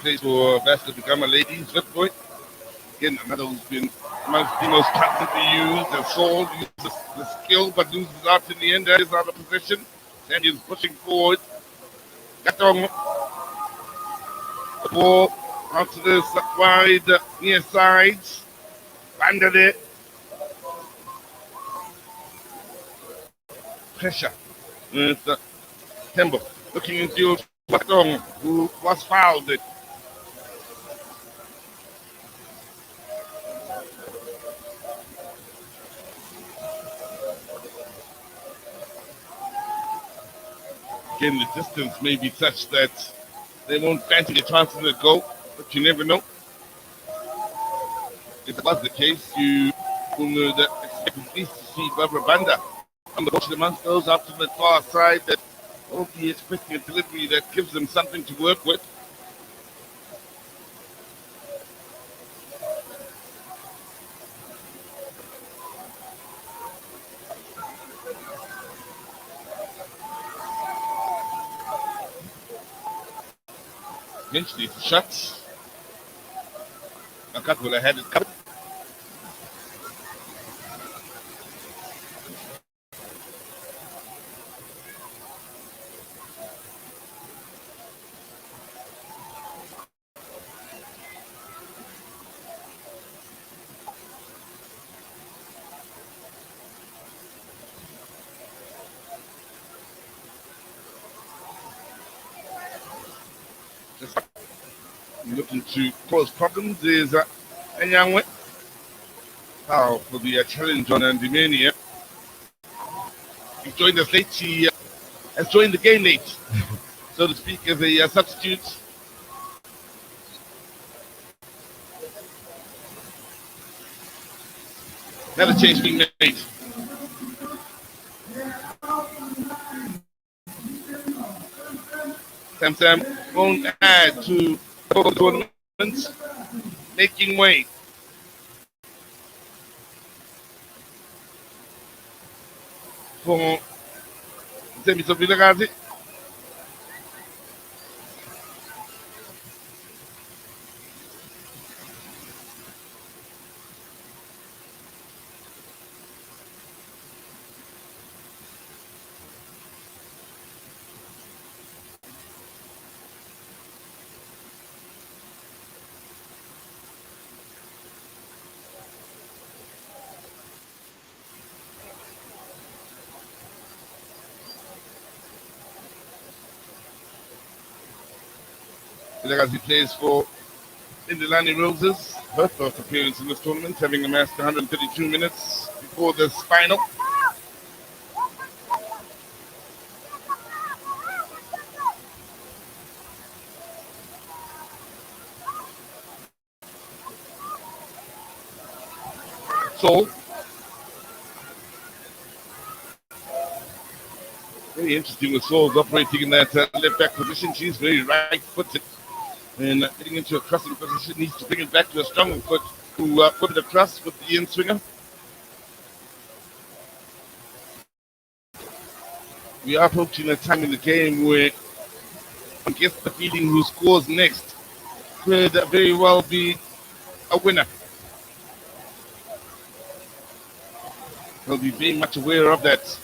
Plays for Basta to become a ladies, Vet Boy. Again, another who's been amongst the most constantly used and sold, uses the skill, but loses out in the end. That is out of position. And he's pushing forward. Gatong. The ball onto the wide near sides. Under there. Pressure. With Tembo looking into Gatong, who was fouled. Again, the distance may be such that they won't fancy the chances to go, but you never know. If it was the case, you would expect at least to see Barbara Banda on the watch amongst those out to the far side that won't be expecting a delivery that gives them something to work with. Eventually it's shut. Nakatula had it covered. Looking to cause problems is Anyangwe. How for the challenge on Andimania. He joined us late. He has joined the game late, so to speak, as a substitute. Another change being made. Sam won't add to the tournament, making way. For Zambia Vilagazi. Vilagazi plays for Indilani Roses, her first appearance in this tournament, having amassed 132 minutes before this final. So, very interesting with Souls operating in that left back position. She's very right footed. And getting into a crossing position, needs to bring it back to a strong foot to put it across with the in-swinger. We are approaching a time in the game where I guess the feeling who scores next could very well be a winner. They'll be very much aware of that.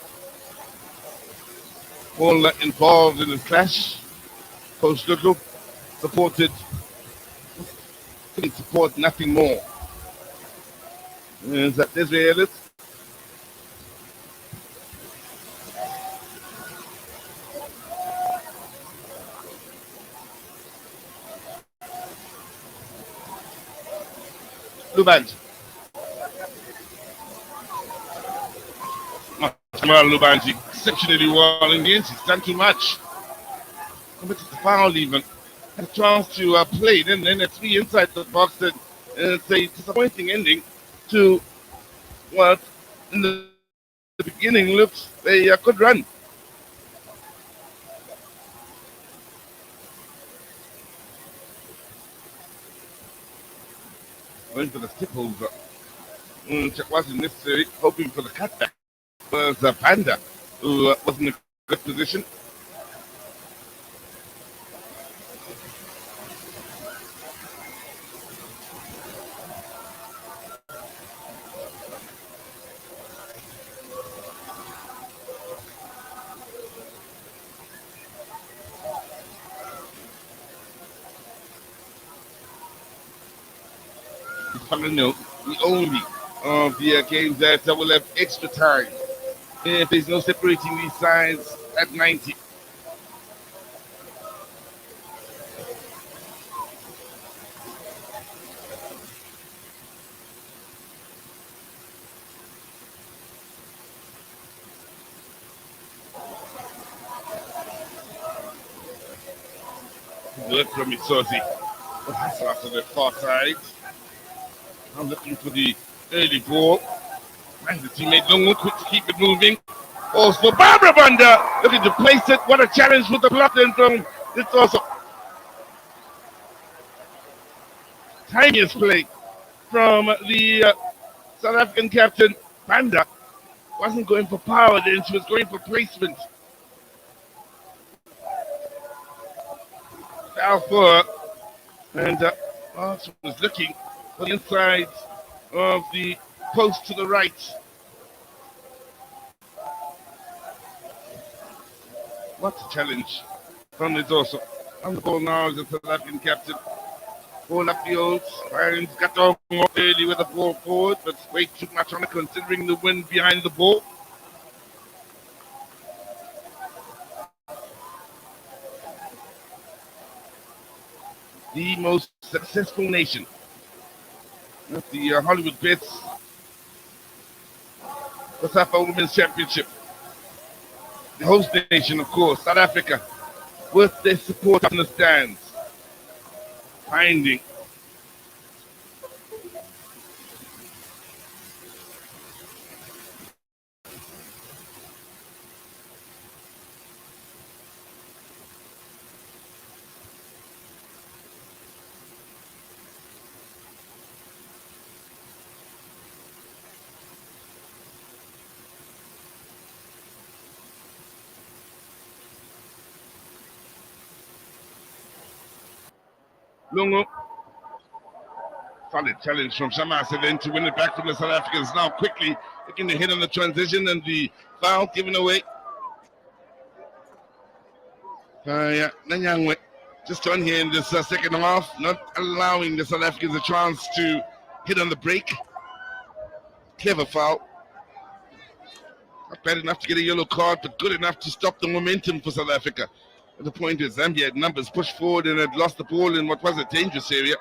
All involved in the clash. Coach Ludlow supported, couldn't support nothing more. Is that Desiree Ellis? Luband. Luband exceptionally well in the end. He's done too much. Committed the foul even. Had a chance to play. Then a three inside the box. And it's a disappointing ending to what in the beginning looks a good run. Going for the step over. It wasn't necessary. Hoping for the cutback. Was Panda, who was in a good position. The only of the games that will have extra time. If there's no separating these sides at 90. Good from Mitsozi. After the far side. I'm looking for the early ball. And the teammate Lungu quick to keep it moving. Also Barbara Banda looking to place it. What a challenge with the block then from it's also tiniest play from the South African captain. Banda wasn't going for power then, she was going for placement. Foul for And Arsenal was looking for the inside of the post to the right. What a challenge from the Dorso. On the ball now is the South African captain. Ball up the Olds. Byron's got off more early with the ball forward, but way too much on it considering the wind behind the ball. The most successful nation. That's the Hollywood Bets COSAFA Women's Championship. The host nation, of course, South Africa, with their support in the stands. Finding Lungu. Solid challenge from Shamasa then to win it back from the South Africans. Now quickly looking to hit on the transition and the foul given away. Nanyangwe just on here in this second half, not allowing the South Africans a chance to hit on the break. Clever foul. Not bad enough to get a yellow card, but good enough to stop the momentum for South Africa. At the point where Zambia had numbers pushed forward and had lost the ball in what was a dangerous area.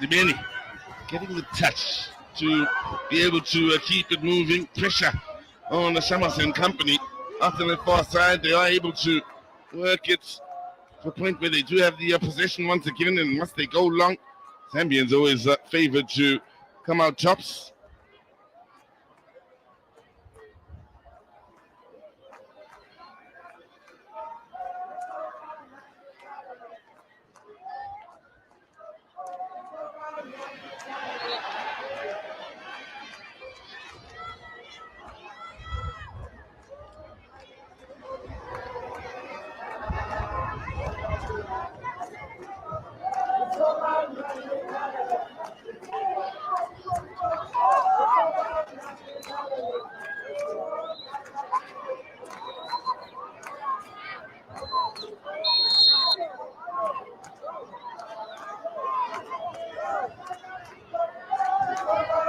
Dimeni getting the touch to be able to keep it moving. Pressure on the Shamasa and company. After the far side, they are able to work it to a point where they do have the possession once again, and once they go long, Zambians always favored to come out tops.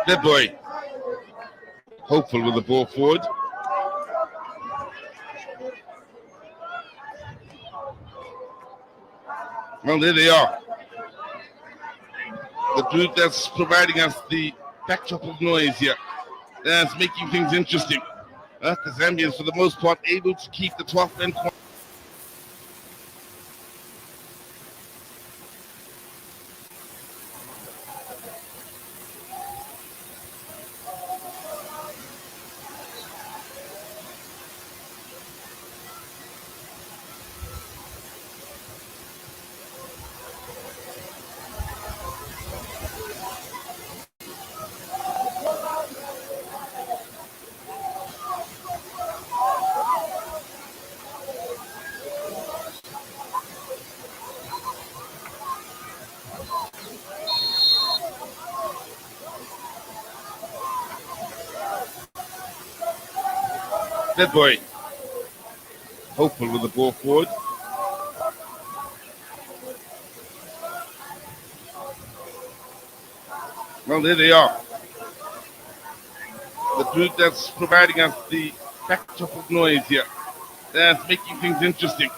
That boy, hopeful with the ball forward. Well, there they are. The group that's providing us the backdrop of noise here. That's making things interesting. The Zambians, for the most part, able to keep the 12th man. That boy, hopeful with the ball forward. Well, there they are. The group that's providing us the backdrop of noise here. That's making things interesting.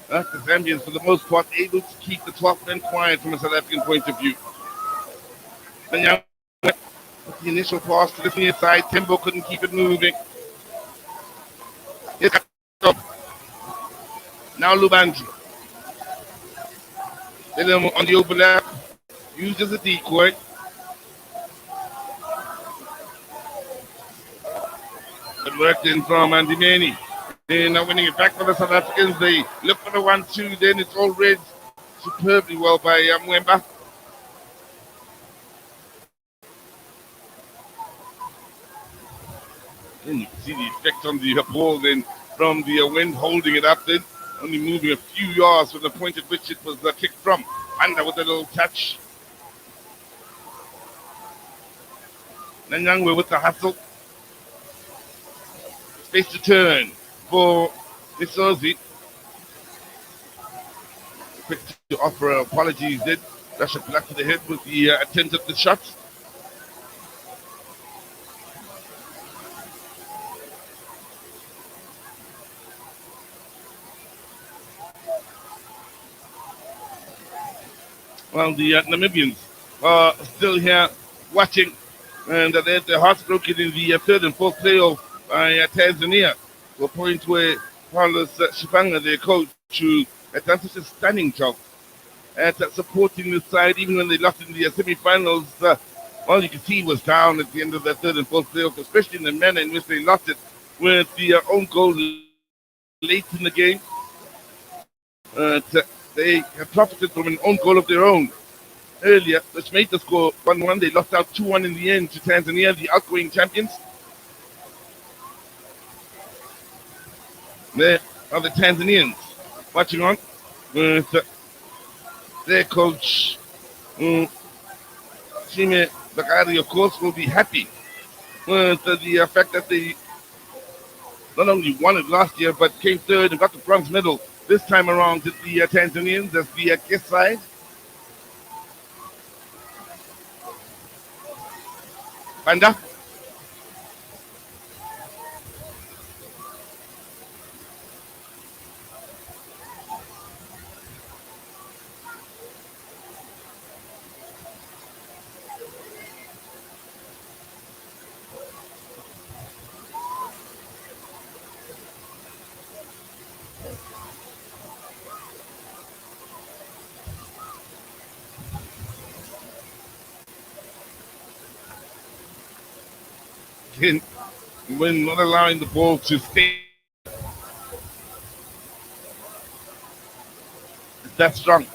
The Zambians, for the most part, able to keep the 12th men quiet from a South African point of view. And now, with the initial pass to the near side, Tembo couldn't keep it moving. Now Lubanji. Then on the overlap, used as a decoy. It worked in from Andimeni. They're now winning it back for the South Africans. They look for the 1-2, then it's all reds. superbly well by Mwemba. And you can see the effect on the ball then from the wind holding it up then, only moving a few yards from the point at which it was kicked from. Under with a little touch. Nanyangwe with the hustle. Space to turn for Misozi. Quick to offer apologies then. Rush of black to the head with the attempt at the shot. Well, the Namibians are still here watching, and they had their hearts broken in the third and fourth playoff by Tanzania, to a point where Carlos Shibanga, their coach, who had done such a stunning job at supporting the side, even when they lost in the semi-finals. Well, you can see he was down at the end of the third and fourth playoff, especially in the manner in which they lost it with the own goal late in the game. They have profited from an own goal of their own earlier, which made the score 1-1. They lost out 2-1 in the end to Tanzania, the outgoing champions. There are the Tanzanians watching on with their coach, Shime Bakari, of course, will be happy with the fact that they not only won it last year, but came third and got the bronze medal this time around to the Tanzanians as the guest side. Banda. When not allowing the ball to stay that strong.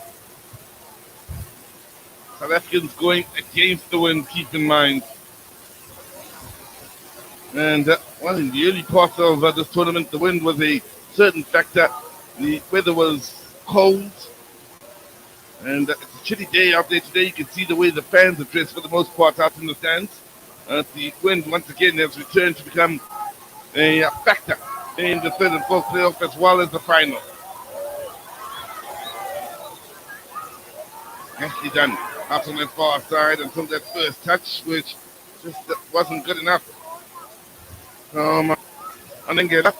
South Africans going against the wind, keep in mind. And well, in the early part of this tournament, the wind was a certain factor. The weather was cold, and it's a chilly day out there today. You can see the way the fans are dressed for the most part out in the stands. The wind once again has returned to become a factor in the third and fourth playoff as well as the final. Nicely done out on that far side until that first touch, which just wasn't good enough. And then get up.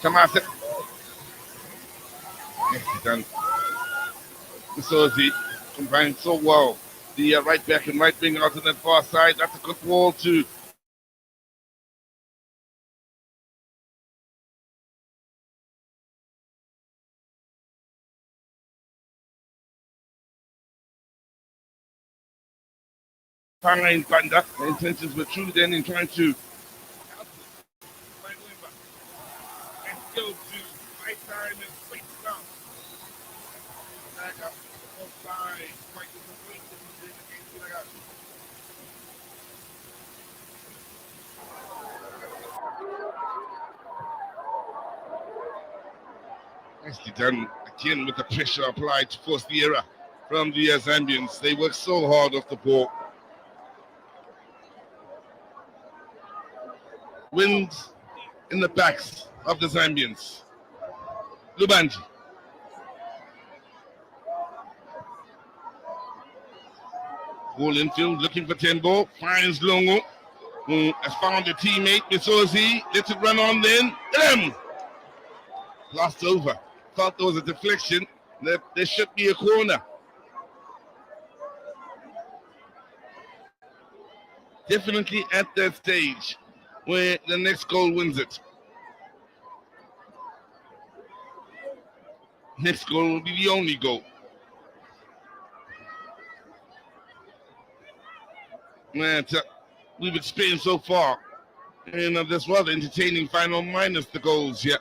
Kamasa. Nicely done. So he combined so well. The right back and right wing out on that far side. That's a good ball to find Banda. The intentions were true then in trying to and go to right time and space down. Back up both sides. Quite disappointed in the game. Nicely done again with the pressure applied to force the error from the Zambians. They work so hard off the ball. Wind in the backs of the Zambians. Lubanji. Ball infield looking for Tembo. Finds Longo, who has found a teammate, Misozi. Lets it run on then. Lost over. Thought there was a deflection. There should be a corner. Definitely at that stage where the next goal wins it. Next goal will be the only goal. That we've experienced so far in this rather entertaining final minus the goals here.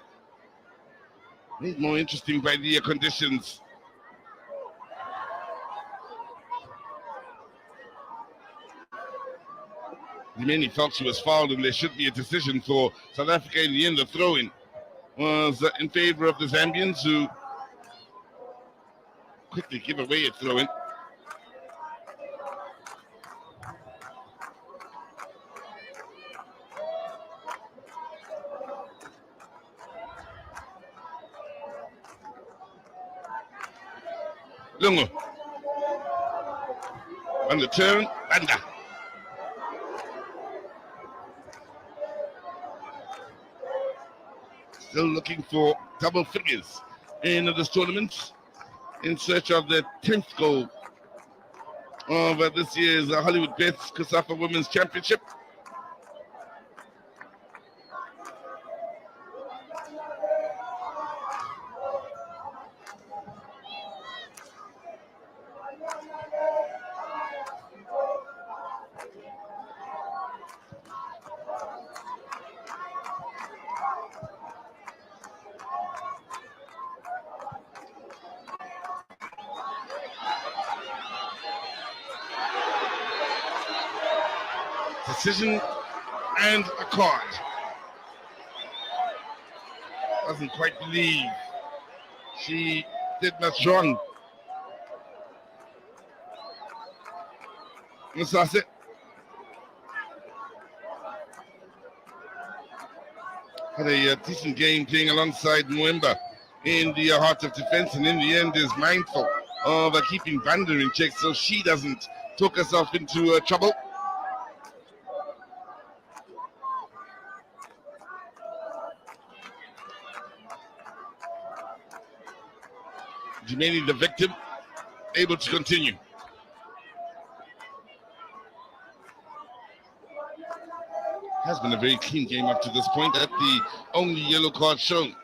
Made more interesting by the conditions. Many felt she was fouled and there should be a decision for South Africa in the end. The throw-in was in favor of the Zambians, who quickly give away a throw-in. Lungu. On the turn, Banda. Still looking for double figures in this tournament in search of the 10th goal of this year's Hollywood Bets COSAFA Women's Championship. Decision and a card. Doesn't quite believe she did much wrong. Musase. Had a decent game playing alongside Mwemba in the heart of defense, and in the end is mindful of keeping Banda in check so she doesn't talk herself into trouble. Jimeni, the victim, able to continue. Has been a very clean game up to this point. That's the only yellow card shown.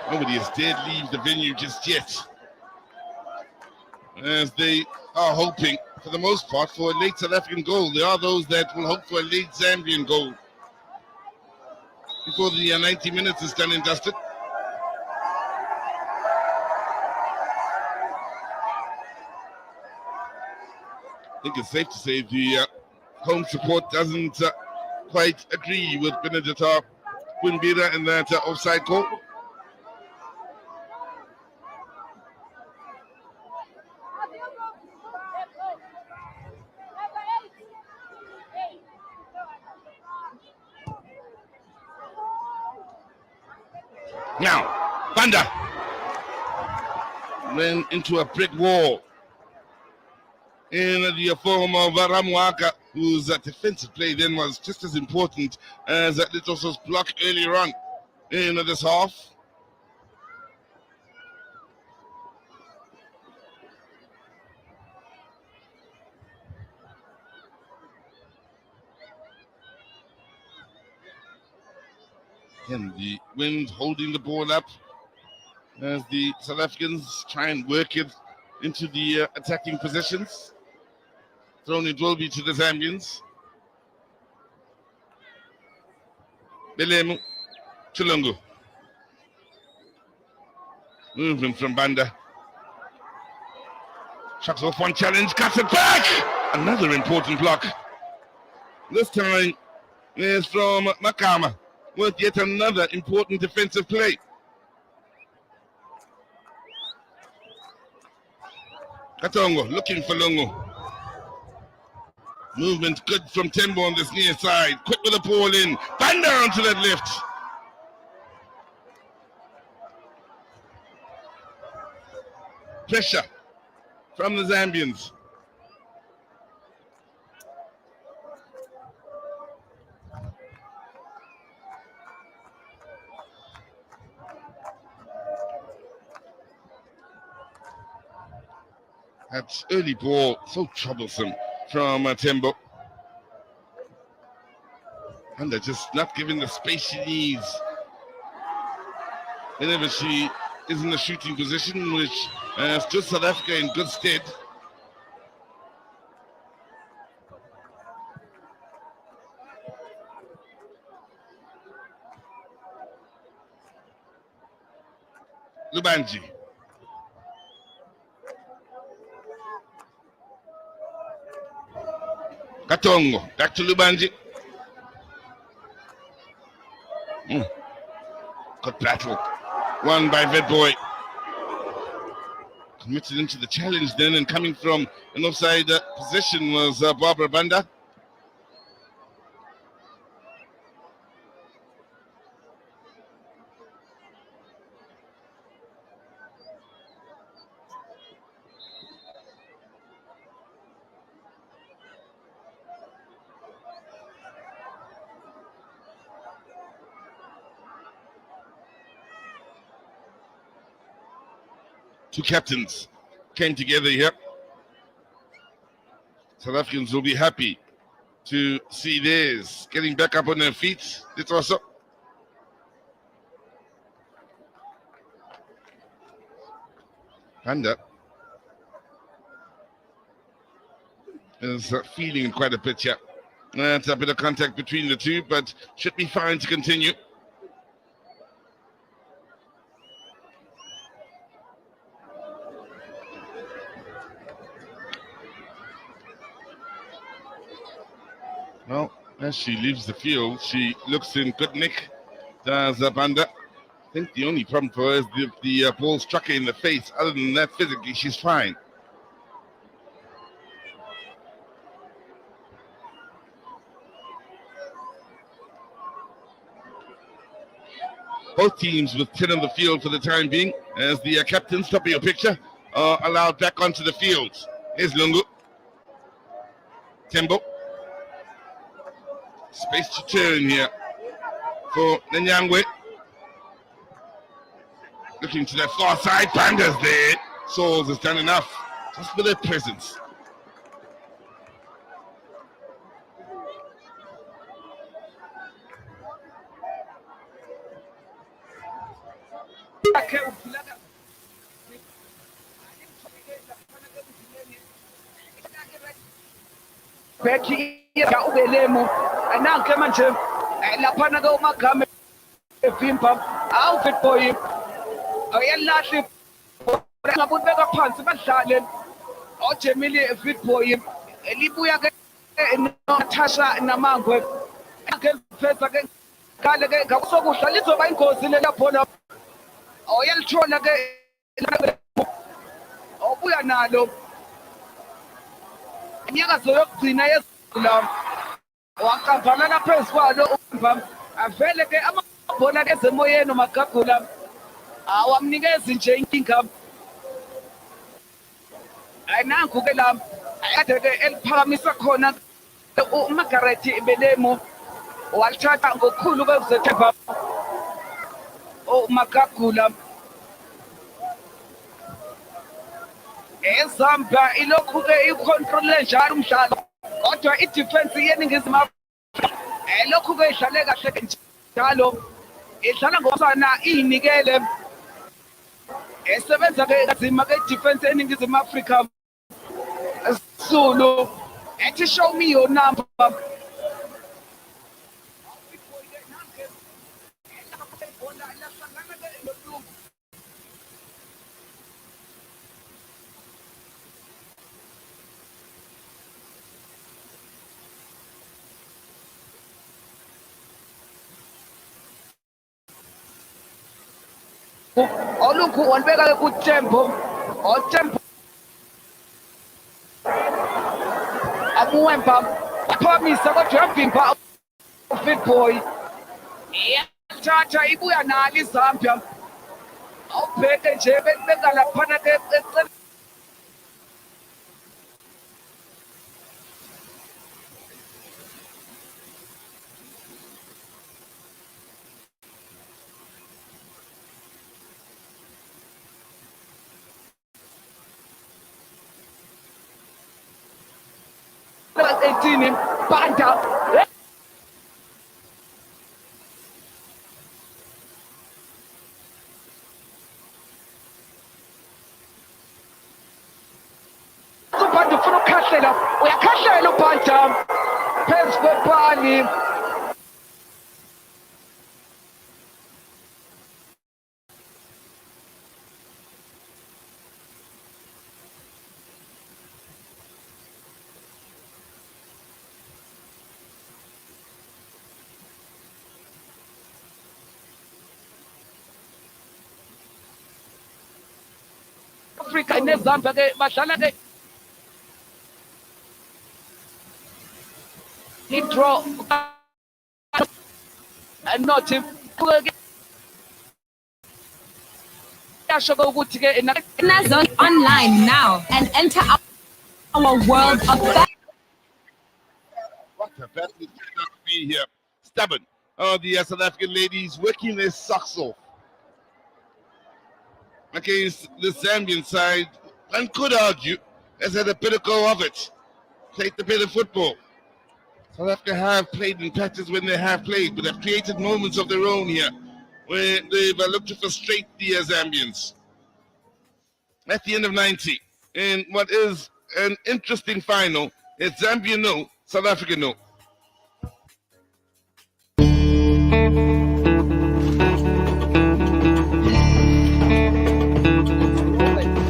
Nobody has dared leave the venue just yet, as they are hoping, for the most part, for a late South African goal. There are those that will hope for a late Zambian goal before the 90 minutes is done and dusted. I think it's safe to say the home support doesn't quite agree with Benedetta Quimbira in that offside call. Now, Banda ran into a brick wall in the form of Ramuaka, whose defensive play then was just as important as Litoso's block earlier on in this half. And the wind holding the ball up as the South Africans try and work it into the attacking positions. Thrown it will be to the Zambians. Belemu, Chilungu. Movement from Banda. Shucks off one challenge, cuts it back! Another important block. This time is from Makama, with yet another important defensive play. Katongo looking for Lungu. Movement good from Tembo on this near side. Quick with the ball in. Banda onto that lift. Pressure from the Zambians. That early ball, so troublesome from Tembo. And they're just not giving the space she needs whenever she is in the shooting position, which stood South Africa in good stead. Lubanji. Katongo. Back to Lubanji. Good battle. Won by Vedboy. Committed into the challenge then, and coming from an offside position was Barbara Banda. Two captains came together here. South Africans will be happy to see theirs getting back up on their feet. It's also Panda is feeling quite a bit here. That's a bit of contact between the two, but should be fine to continue. Well, as she leaves the field, she looks in good nick. Does Banda. I think the only problem for her is the ball struck her in the face. Other than that, physically, she's fine. Both teams with 10 on the field for the time being, as the captains, top of your picture, are allowed back onto the field. Here's Lungu. Tembo. Space to turn here for Nyangwe. Looking to that far side. Panda's there. Souls has done enough just for their presence. Becky ya ubelemu ananke manje laphana ke umagame evimba awufit boy ayalahle ngabubeka phansi badlale oJemili evit boy elibuya ke Natasha namangwe ke phetha ke kale ke ngakusokudla lizoba ingozi le lapho na oyalithola ke obuya nalo inyakazo yokugcina yezula waqaphana laphezu kwalo avele ke amabhola ke zemoyeni umagagula awamnikeza nje inkinga ayinanku ke la ade ke eliphakamisa khona uMargaret Belemo walithatha ngokukhulu ke uzethemba umagagula eZambia ilokhu ke icontrol njalo umdlalo kodwa idefense yeningizimu Afrika lokhu ke idlale kahle njalo idlala ngosana inikele esebenza ke kanzima ke defense yeningizimu Afrika Zulu ethi show me your number olukhu walibeka ke kuTempo oTempo amuwemba phamisa kodwa yavimba Fit Boy iyathatha ibuya nalo iZambia awubheke nje beka laphana ke Etini Banda Ubanda ufuna ukukhahlela uyakhahlela uBanda phezu kwepali Africa neZambia ke badlala ke i-draw not yasho ukuthi ke Zone online now and enter our world of What a battle it's going to be here. Stubborn. Oh, the South African ladies working their socks off against the Zambian side. One could argue has had a bit of go of it. Played a bit of football. South Africa have played in patches when they have played, but have created moments of their own here where they've looked to frustrate the Zambians. At the end of 90, in what is an interesting final, it's Zambia no, South Africa no.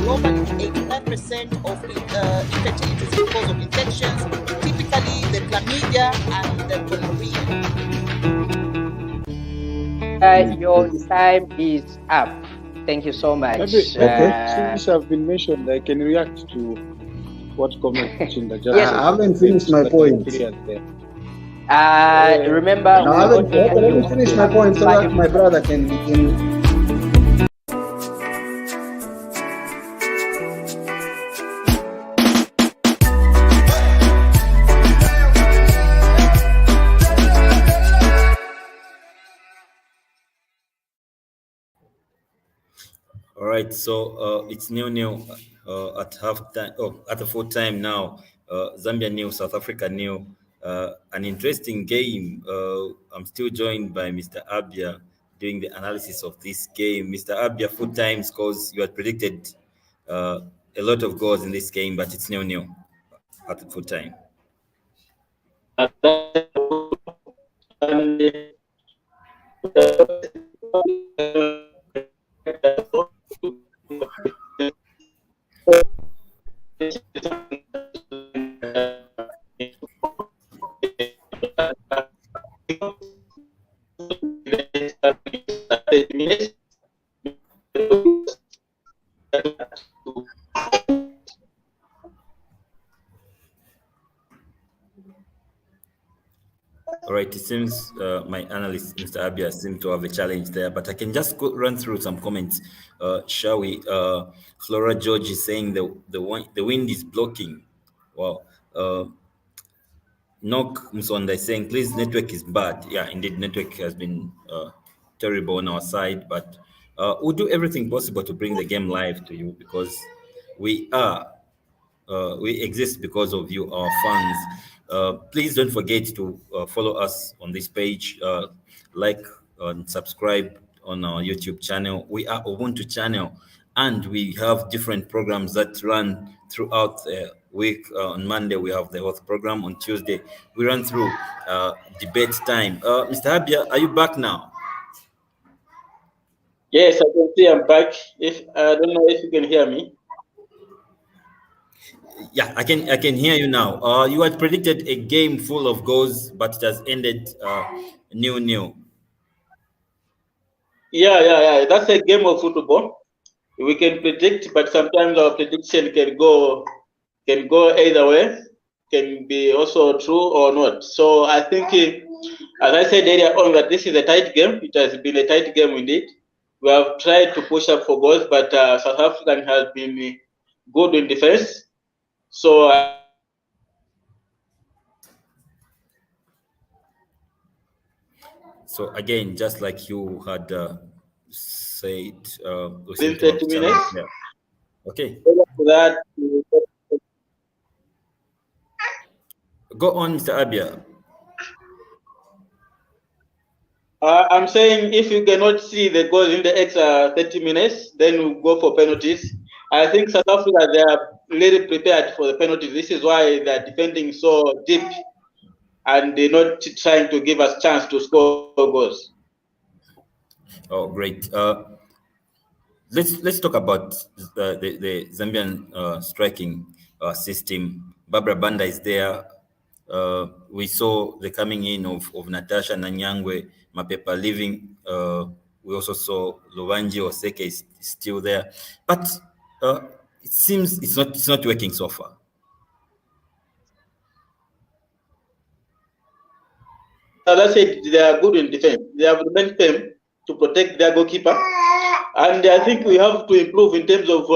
Globally, 85% of infertility is because of infections, typically the chlamydia and the gonorrhea. Your time is up. Thank you so much. Since I've been mentioned, I can react to what comments in the chat. Yes. I haven't finished my point. Remember, No, let me finish my point so that my brother can. All right, so it's 0-0 at half time. Oh, at the full time now. Zambia 0, South Africa 0. An interesting game. I'm still joined by Mr. Abia doing the analysis of this game. Mr. Abia, full time scores. You had predicted a lot of goals in this game, but it's 0-0 at the full time. All right, it seems my analyst, Mr. Abia, seems to have a challenge there, but I can just run through some comments, shall we? Flora George is saying the wind is blocking. Wow. Nok Musonda is saying, please, network is bad. Yeah, indeed, network has been terrible on our side, but we'll do everything possible to bring the game live to you because we exist because of you, our fans. Please don't forget to follow us on this page, like and subscribe on our YouTube channel. We are Ubuntu channel, and we have different programs that run throughout the week. On Monday, we have the health program. On Tuesday, we run through debate time. Mr. Abia, are you back now? Yes, I can see I'm back. If I don't know if you can hear me. Yeah, I can hear you now. You had predicted a game full of goals, but it has ended 0-0. Yeah. That's a game of football. We can predict, but sometimes our prediction can go either way. Can be also true or not. So I think, as I said earlier on, that this is a tight game. It has been a tight game indeed. We have tried to push up for goals, but South African has been good in defense. So So again, just like you had said, we within seem to have 30 minutes. yeah. Okay. That, go on, Mr. Abia. I'm saying if you cannot see the goal in the extra 30 minutes, then we'll go for penalties. I think South Africa, they are really prepared for the penalties. This is why they're defending so deep and they're not trying to give us chance to score goals. Oh, great. Let's talk about the Zambian striking system. Barbara Banda is there. We saw the coming in of Natasha Nanyangwe Mapepa leaving. We also saw Luvanji Oseke is still there. But it seems it's not working so far. That's it. They are good in defense. They have remained firm to protect their goalkeeper, and I think we have to improve in terms of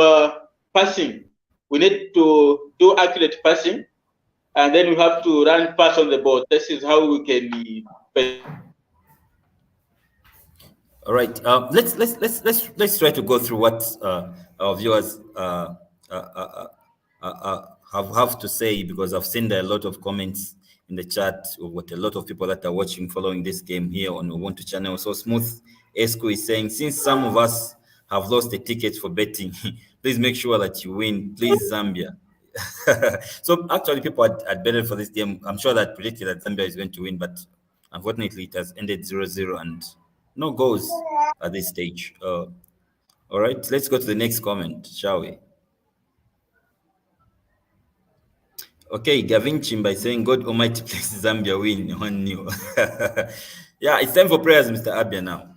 passing. We need to do accurate passing, and then we have to run fast on the ball. This is how we can. All right. Let's try to go through what our viewers have to say, because I've seen there a lot of comments in the chat with a lot of people that are watching, following this game here on Ubuntu channel. So Smooth Esco is saying, since some of us have lost the tickets for betting, please make sure that you win. Please, Zambia. So actually, people had betted for this game. I'm sure that predicted that Zambia is going to win, but unfortunately, it has ended 0-0 and no goals at this stage. All right, let's go to the next comment, shall we? Okay, Gavin Chimba is saying, God Almighty, please Zambia win 1-0. Yeah, it's time for prayers, Mr. Abia now.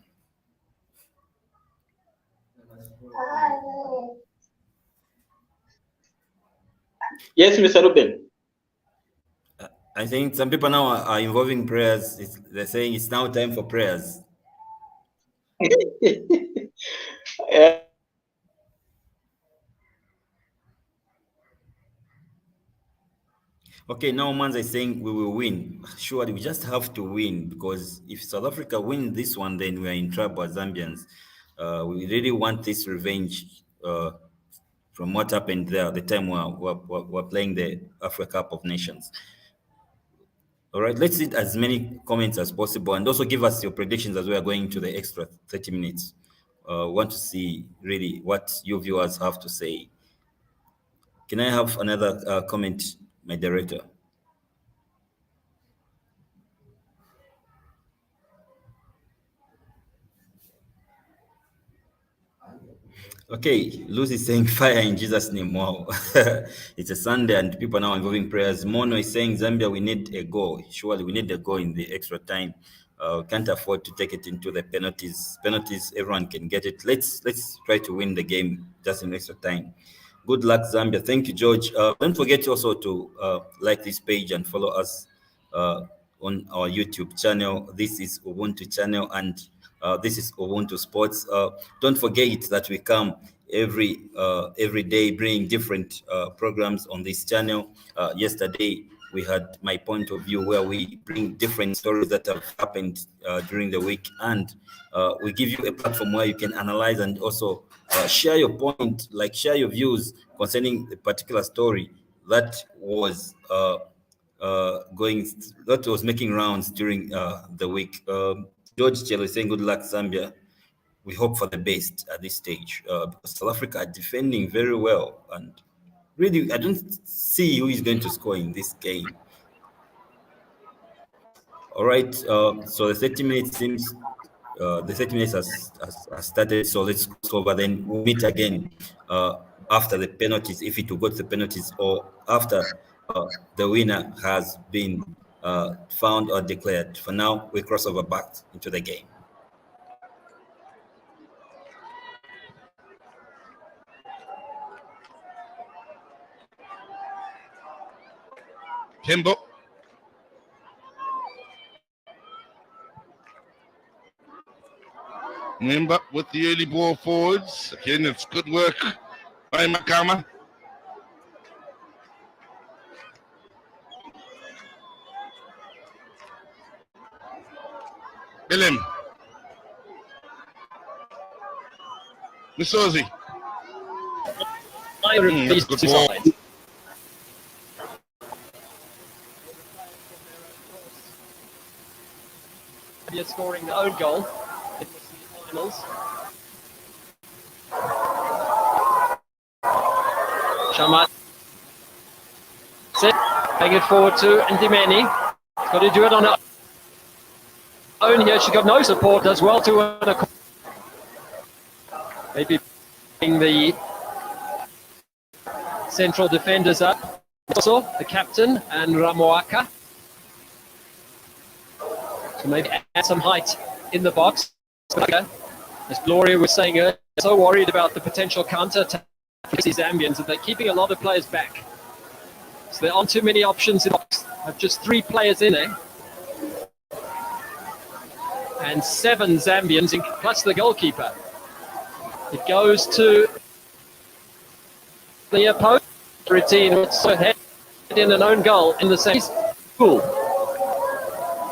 Yes, Mr. Ruben. I think some people now are involving prayers. They're saying it's now time for prayers. Okay, now Manza is saying we will win. Surely we just have to win, because if South Africa win this one, then we are in trouble as Zambians. We really want this revenge from what happened there at the time we're playing the Africa Cup of Nations. All right, let's read as many comments as possible, and also give us your predictions as we are going to the extra 30 minutes. Want to see really what you viewers have to say. Can I have another comment, my director? Okay, Lucy is saying fire in Jesus' name. Wow. It's a Sunday and people are now involving prayers. Mono is saying Zambia, we need a goal. Surely we need a goal in the extra time. Can't afford to take it into the penalties. Penalties, everyone can get it. Let's try to win the game just in extra time. Good luck, Zambia. Thank you, George. Don't forget also to like this page and follow us on our YouTube channel. This is Ubuntu channel, and this is Ubuntu Sports. Don't forget that we come every day bringing different programs on this channel. Yesterday we had My Point of View, where we bring different stories that have happened during the week, and we give you a platform where you can analyze and also share your point, like share your views concerning a particular story that was that was making rounds during the week. George Chelo is saying, good luck, Zambia. We hope for the best at this stage, because South Africa are defending very well, and really, I don't see who is going to score in this game. All right, so the 30 minutes seems, the 30 minutes has started, so let's go over, then we'll meet again after the penalties, if it will go to the penalties, or after the winner has been found or declared. For now, we cross over back into the game. Kimbo. Remember with the early ball forwards. Again, it's good work by Makama. Bilim. Misozi. That's a good ball. Zambia scoring their own goal in the finals. Shaman. Playing it forward to Ndimeni. Got to do it on her own here. She got no support as well to her. Maybe bring the central defenders up. Also, the captain and Ramoaka. To maybe add some height in the box. As Gloria was saying earlier, so worried about the potential counter attack these Zambians, and they're keeping a lot of players back. So there aren't too many options in the box. Have just 3 players in there. And 7 Zambians, plus the goalkeeper. It goes to the post. Routine head in an own goal in the same pool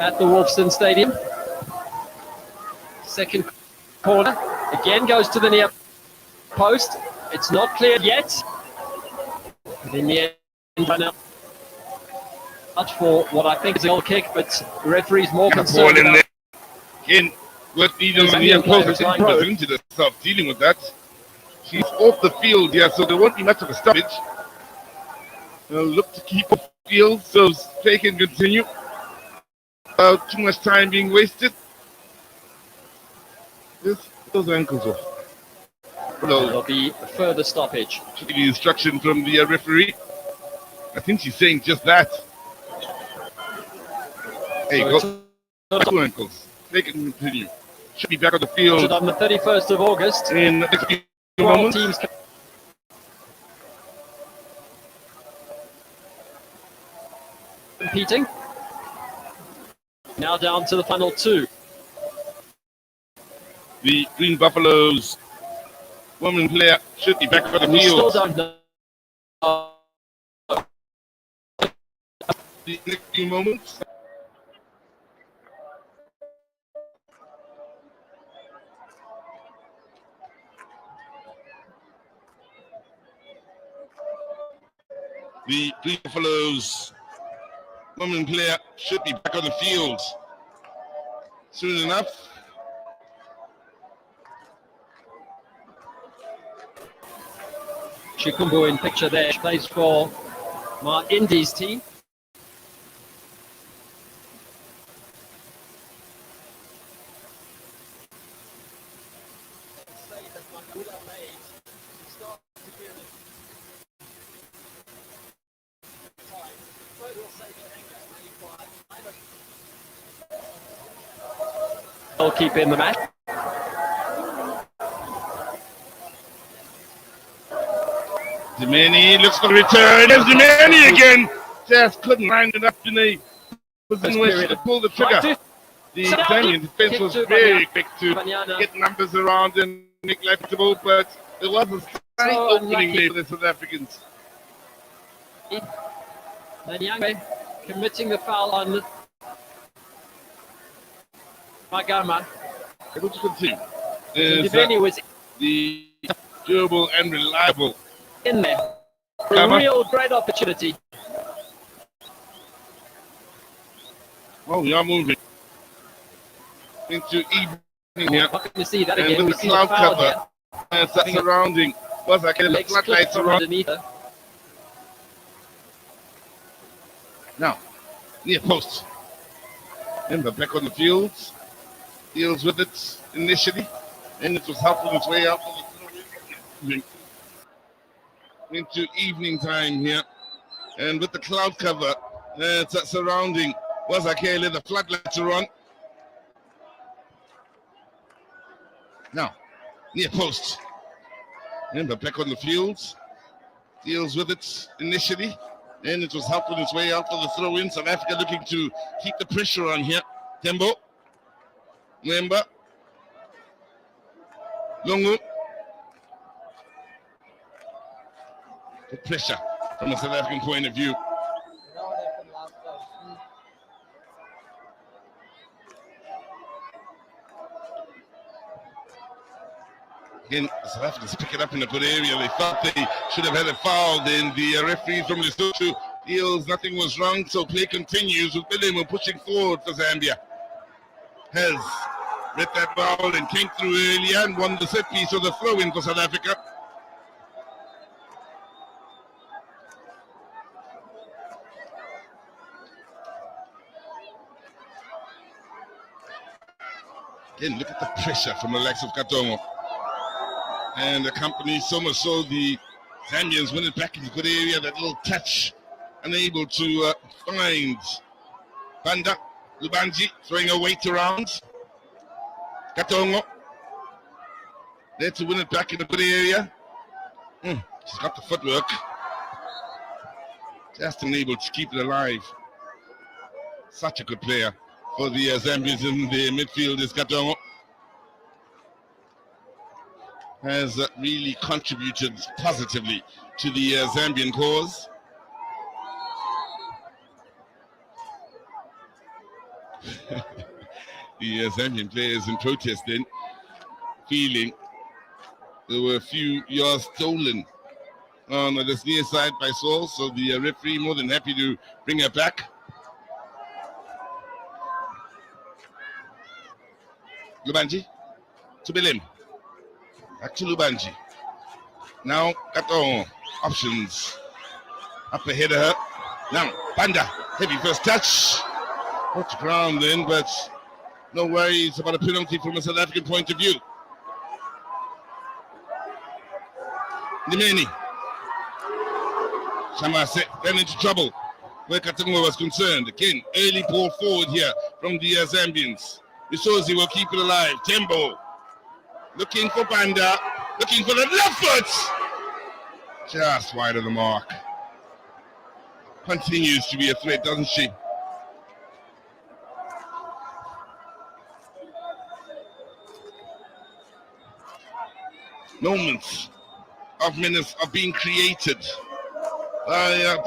at the Wolfson Stadium. Second corner again goes to the near post. It's not clear yet. In the end, run out for what I think is a goal kick, but the referee's more concerned about. In with needles and near post, into the stuff dealing with that. She's off the field here, so there won't be much of a stoppage. They'll look to keep off the field, so play can continue. Without too much time being wasted. Those ankles off. There'll be a further stoppage. Should be the instruction from the referee. I think she's saying just that. Hey, So go. 2 ankles. They can continue. Should be back on the field on the 31st of August. in the next few 12 moments. teams competing. Now down to the final 2. The Green Buffaloes woman player should be back on the We still field. don't know. The next few moments. The Green Buffaloes woman player should be back on the field soon enough. Chikumbu in picture there. She plays for my Indies team. I'll keep in the match. Demani looks for the return. There's Demani again. Just couldn't line it up in a position where she could pull the trigger. The Zambian defense was very quick to get numbers around and make life possible, but there was a slight opening there for the South Africans. Nanyangwe committing the foul on Magama. Able to continue. Ndiveni was the durable and reliable in there. A real great opportunity. Oh, we are moving into evening here. Not going to see that and again. with We the see cloud the foul cover here. and that surrounding. Was I getting the Legs floodlights clipped from around? underneath her. Now, near post. Remember, back on the field. Deals with it initially. And it was helpful its way out into evening time here. And with the cloud cover that's surrounding was Akele, the floodlights are on. Now, near post. Remember, back on the field. Deals with it initially. And it was helpful its way out for the throw-in. South Africa looking to keep the pressure on here. Tembo. Remember. Lungu. The pressure from a South African point of view. Again, South Africans pick it up in a good area. They thought they should have had a foul. Then the referee from Lesotho feels nothing was wrong, so play continues with Willem pushing forward for Zambia. Has read that ball and came through earlier and won the set piece of the throw-in for South Africa. Again, look at the pressure from the likes of Katongo. And the company, so much so the Zambians win it back into good area, that little touch, unable to find Banda, Lubanji, throwing a weight around. Katongo, there to win it back in a good area. She's got the footwork. Just unable to keep it alive. Such a good player for the Zambians in the midfield is Katongo. Has really contributed positively to the Zambian cause. The Zambian players in protest then, feeling there were a few yards stolen on this near side by Saul, so the referee more than happy to bring her back. Lubanji to Bilim. Back to Lubanji. Now Katongo. Options. Up ahead of her. Now Banda. Heavy first touch. Touch ground then, but no worries about a penalty from a South African point of view. Nimeni. Shamase ran into trouble where Katongo was concerned. Again, early ball forward here from the Zambians. Misozi will keep it alive. Tembo looking for Banda. Looking for the left foot. Just wide of the mark. Continues to be a threat, doesn't she? Moments of minutes are being created.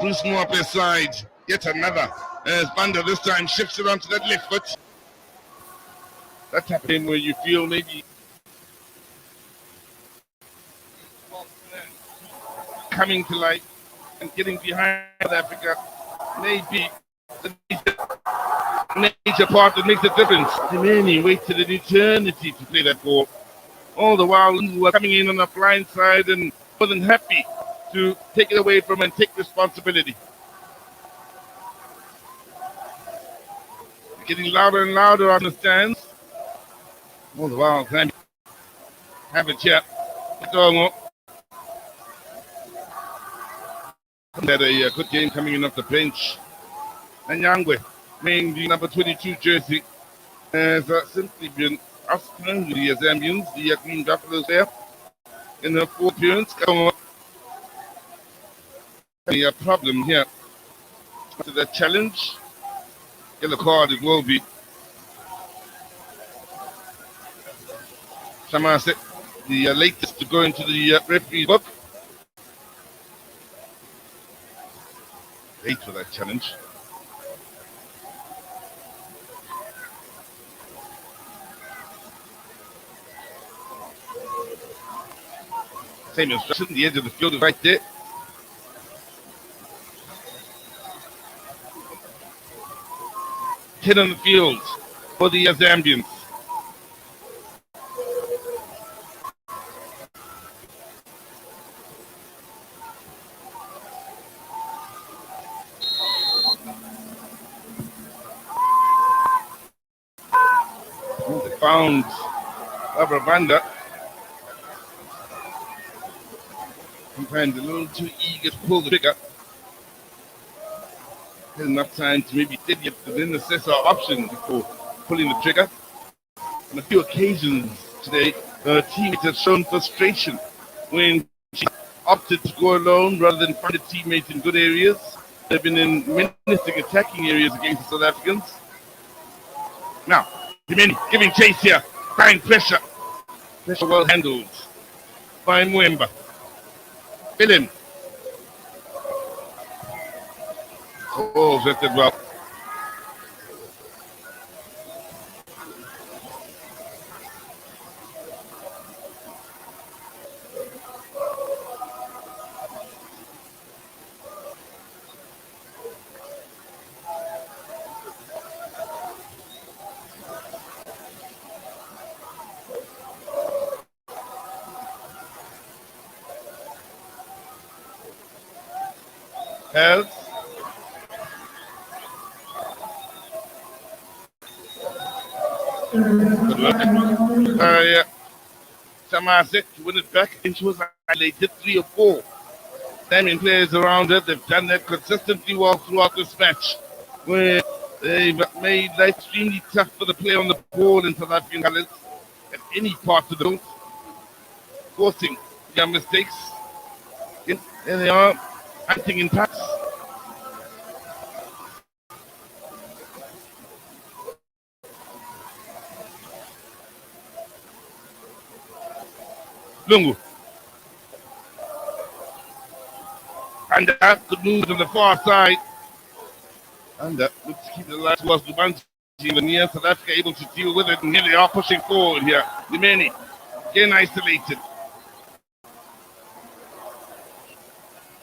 Bruce Moore up his side. Yet another. As Banda this time shifts it onto that left foot. That's happening where you feel maybe coming to life and getting behind South Africa may be the major part that makes the difference. Many waited an eternity to play that ball. All the while, we were coming in on the blind side and more than happy to take it away from and take responsibility. Getting louder and louder on the stands. All the while, Zambia have it here. Had a good game coming in off the bench. And Nyangwe, wearing the number 22 jersey, has simply been outstanding with the Zambians, the Green Buffaloes there, in her full appearance. A problem here after that challenge. Yellow card it will be. Shamase, the latest to go into the referee book. Late for that challenge. Same instruction, the edge of the field is right there. Hit on the field for the Zambians. They found Banda. Sometimes a little too eager to pull the trigger. Had enough time to maybe steady it to then assess our options before pulling the trigger. On a few occasions today, her teammates have shown frustration when she opted to go alone rather than find a teammate in good areas. They've been in menacing attacking areas against the South Africans. Now, Dimeni giving chase here, fine pressure. Pressure well handled by Mwemba. Willem. Oh, vetted well. Health. Good luck. Shamase to win it back. And she was highlighted 3 or 4. Zambian players around her. They've done that consistently well throughout this match, where they've made life extremely tough for the player on the ball in South African colours at any part of the field, forcing their mistakes. There they are, acting in packs. Lungu. And that could move to the far side. And that looks to keep the light towards the bunch. And here, South Africa able to deal with it. And here they are pushing forward here. Limeni, again isolated.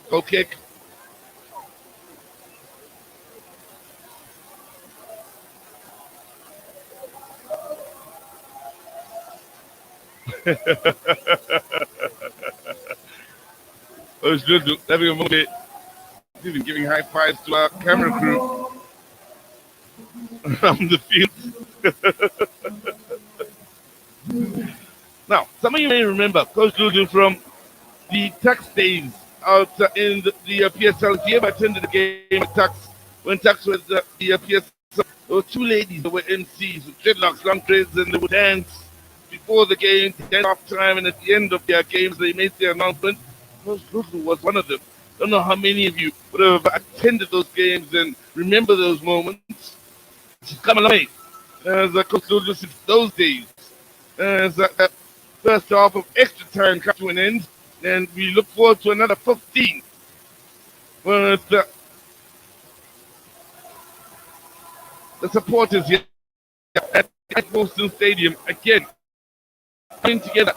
Goal kick. Oh, it's good. Having a moment. Even giving high fives to our camera crew around the field. Now, some of you may remember Coach Lulu from the Tax days out in the PSL. If you ever attended the game at Tax, when Tax was the PSL, there were two ladies that were MCs with dreadlocks, long dreads, and they would dance before the game, dance off time, and at the end of their games, they made their announcement. Coach Lulu was one of them. I don't know how many of you would have attended those games and remember those moments. She's come a long way as Coach Lulu since those days. As that first half of extra time comes to an end, and we look forward to another 15. With the supporters here at Boston Stadium again coming together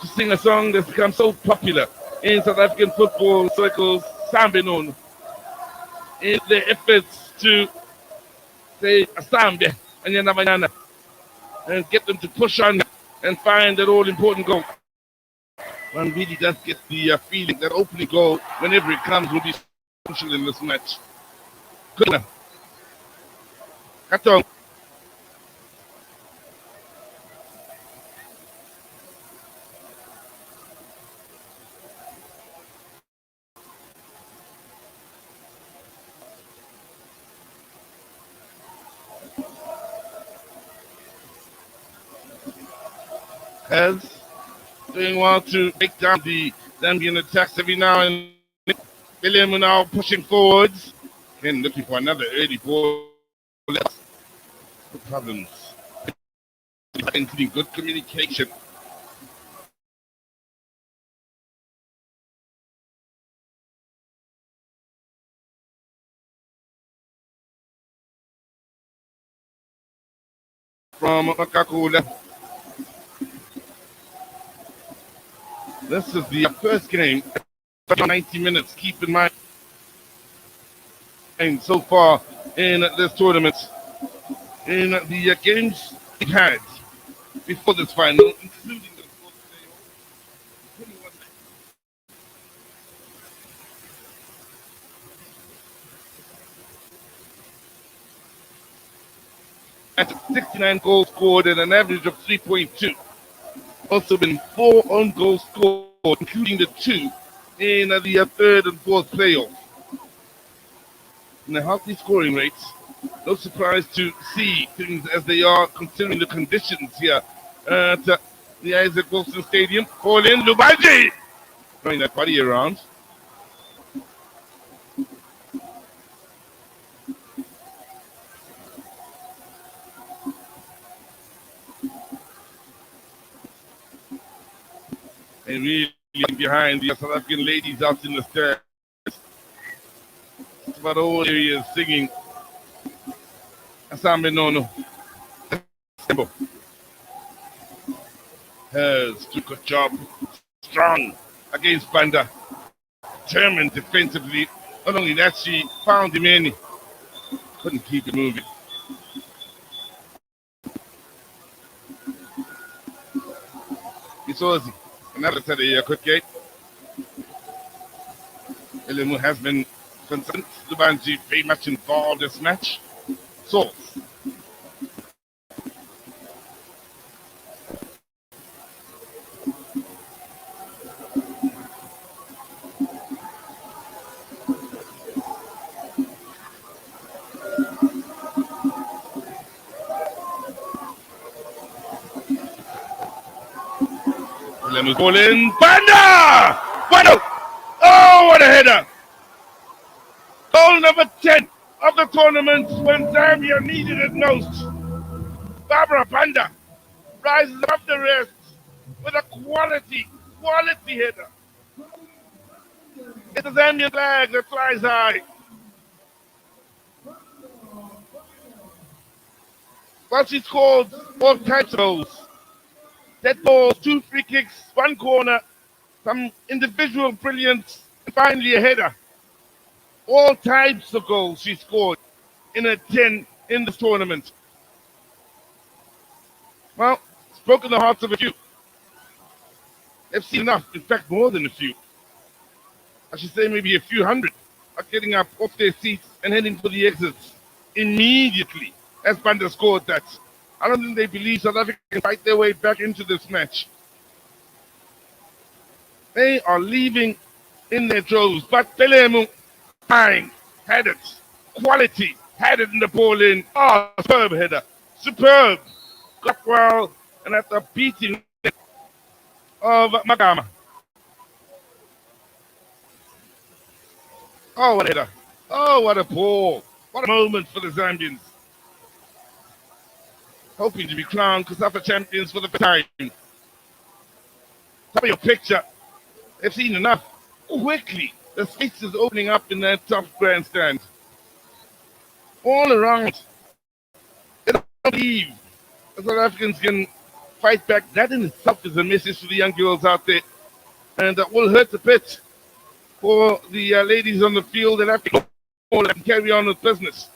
to sing a song that's become so popular in South African football circles, Zambia, in their efforts to say Zambia and get them to push on and find that all-important goal. One really does get the feeling that opening goal, whenever it comes, will be crucial in this match. Good one. Katong. Has doing well to take down the Zambian attacks every now and then. William now pushing forwards and looking for another early ball. Good problems, including good communication. From Makakula. This is the first game, 90 minutes, keep in mind. And so far in this tournament, in the games we've had before this final, including the fourth playoff, at 69 goals scored and an average of 3.2. Also been 4 own goals scored, including the 2 in the third and fourth playoff. And the healthy scoring rates, no surprise to see things as they are considering the conditions here at the Isaac Wilson Stadium. Call in Lubaji! Throwing that body around. And really behind the South African ladies out in the stands. It's about all areas singing Asambe Nono. Has done a good job. Strong against Banda. Determined defensively. Not only that, she found him in. Couldn't keep it moving. It's Ozzy. Another set of quick gate. Elimu has been consistent. Lubanji very much involved this match. So, Elimu ball in. Banda! Bueno! Oh! header. Goal number 10 of the tournament when Zambia needed it most. Barbara Panda rises above the rest with a quality header. It's a Zambian flag that flies high. Well, she scored all types of goals. Dead balls, 2 free kicks, 1 corner, some individual brilliance, and finally a header. All types of goals she scored in a 10 in this tournament. Well, it's broken the hearts of a few. They've seen enough, in fact, more than a few. I should say maybe a few hundred are getting up off their seats and heading for the exits immediately as Banda scored that. I don't think they believe South Africa can fight their way back into this match. They are leaving in their droves, but Pelemu, fine, had it. Quality, had it in the ball in. Oh, superb header. Superb. Got well, and at the beating of Magama. Oh, what a header. Oh, what a ball. What a moment for the Zambians. Hoping to be crowned COSAFA champions for the first time. Top of your picture. They've seen enough. Quickly, the space is opening up in that tough grandstand. All around. They don't believe the South Africans can fight back. That in itself is a message to the young girls out there. And that will hurt a bit for the ladies on the field that have to go and carry on with business.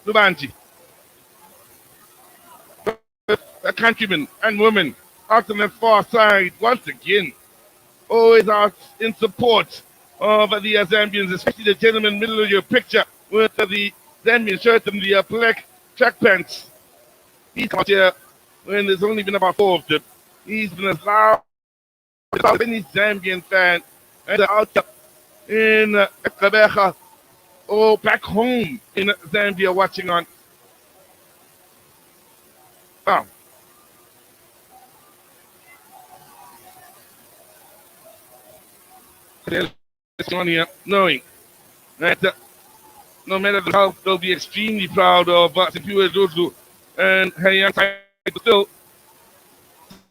Lubanji. A countrymen and women out on the far side once again. Always out in support of the Zambians, especially the gentleman middle of your picture with the Zambian shirt and the black track pants. He's out here when there's only been about 4 of them. He's been as loud as any Zambian fan and out in Kabeja or back home in Zambia watching on. Wow. Knowing that no matter how they'll be extremely proud of Sipiwe Zuzu and her young side, but still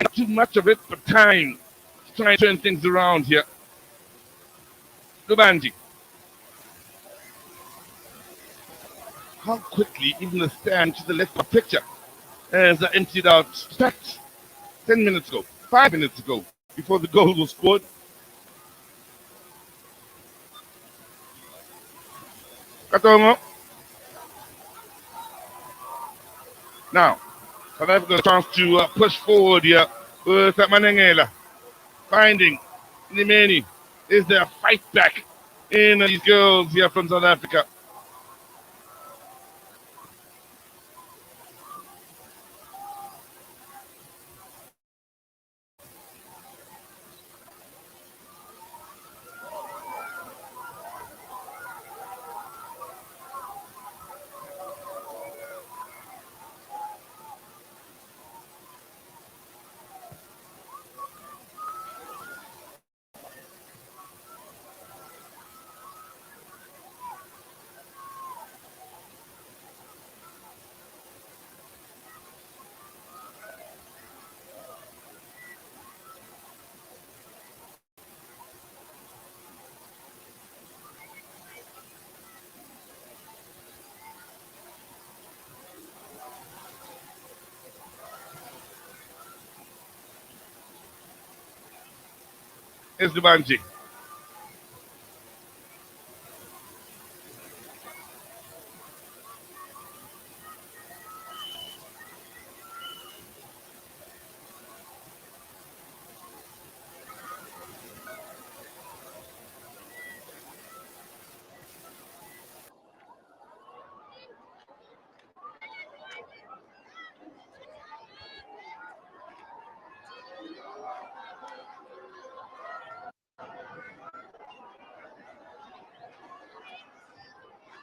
not too much of it for time to try and turn things around here. Lubanji. How quickly even the stand to the left of the picture has emptied out stats 10 minutes ago, 5 minutes ago, before the goal was scored. Katongo. Now, South Africa has a chance to push forward here with Manengela. Finding Nimeni. Is there a fight back in these girls here from South Africa? Is Lubanji.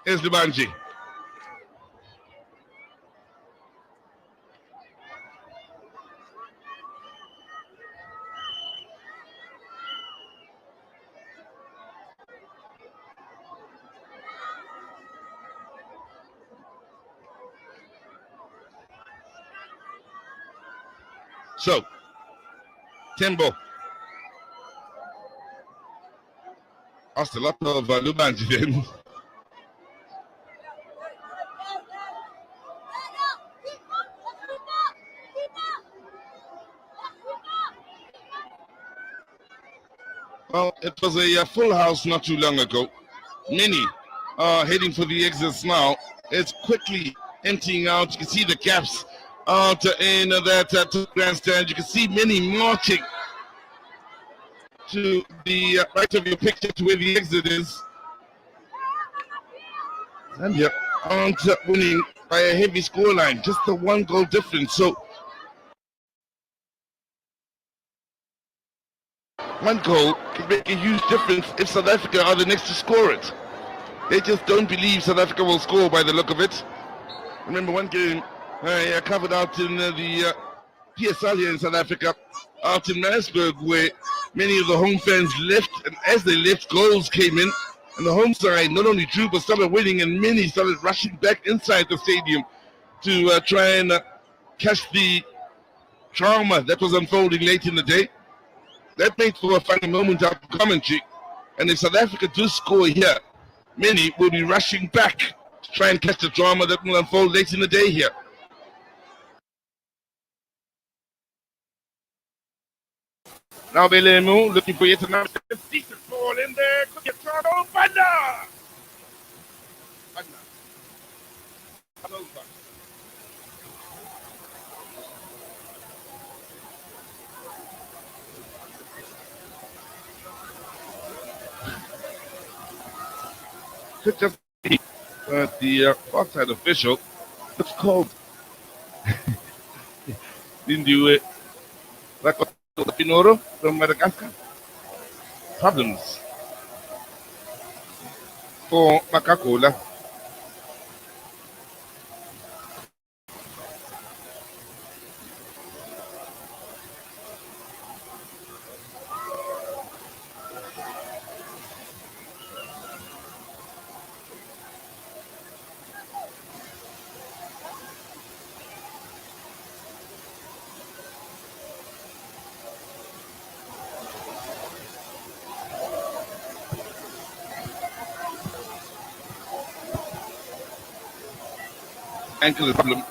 Is Lubanji. So, Tembo. Asked a lot of Lubanji then. Well, it was a full house not too long ago. Many are heading for the exits now. It's quickly emptying out. You can see the gaps out in that grandstand. You can see many marching to the right of your picture to where the exit is. Zambia aren't winning by a heavy scoreline, just the 1 goal difference. So 1 goal can make a huge difference if South Africa are the next to score it. They just don't believe South Africa will score by the look of it. Remember one game I covered out in the PSL here in South Africa, out in Mansburg, where many of the home fans left, and as they left, goals came in, and the home side not only drew but started winning, and many started rushing back inside the stadium to try and catch the drama that was unfolding late in the day. That made for a funny moment out of commentary, and if South Africa do score here, many will be rushing back to try and catch the drama that will unfold late in the day here. Now Belemu looking for yet another decent ball in there. Could get thrown over. Banda! Over. Could just be the outside official looks cold. Didn't do it. Like Pinoro from Madagascar. Problems for Macacola. Ankle is a problem.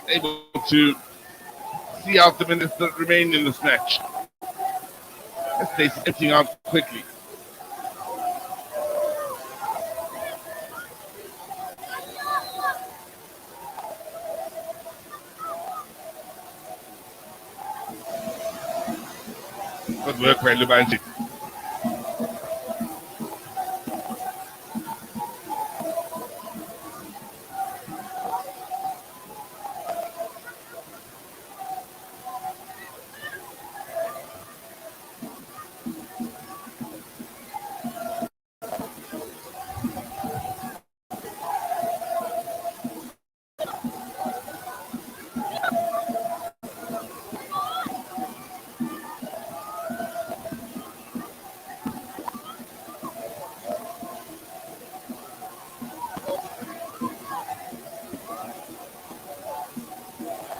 Able to see out the minutes that remain in this match. Let's say it's emptying out quickly. Good work by Lubanji.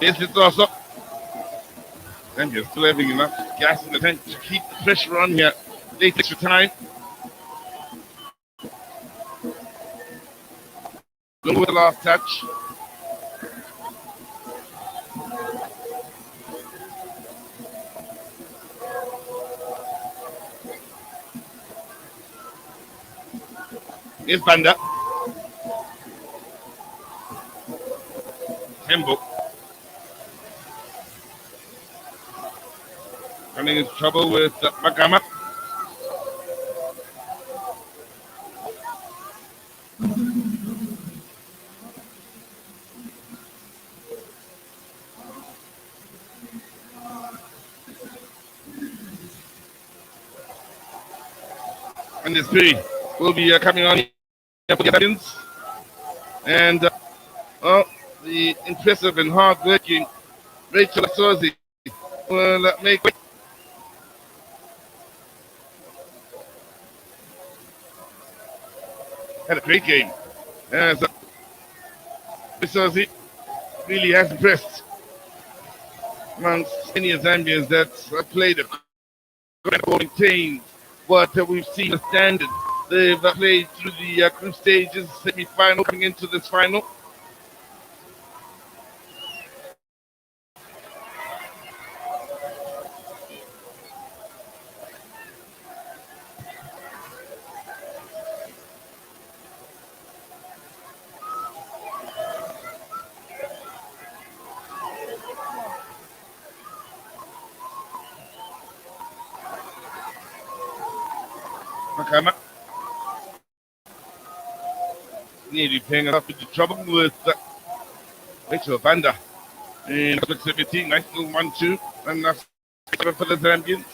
Yes, it's also. And you're still having enough gas in the tank to keep the pressure on here. Late extra time. Look with the last touch. Here's Banda. Tembo. Running into trouble with Makama. And this three will be coming on here for the Italians. And the impressive and hard-working Rachel Sozi will make way. Had a great game. As because it really has impressed amongst many Zambians that played a good maintained what we've seen the standard. They've played through the group stages, semi-final, coming into this final. Makama nearly paying us up into trouble with Rachel Banda in proximity, nice little 1-2, and that's for the Zambians.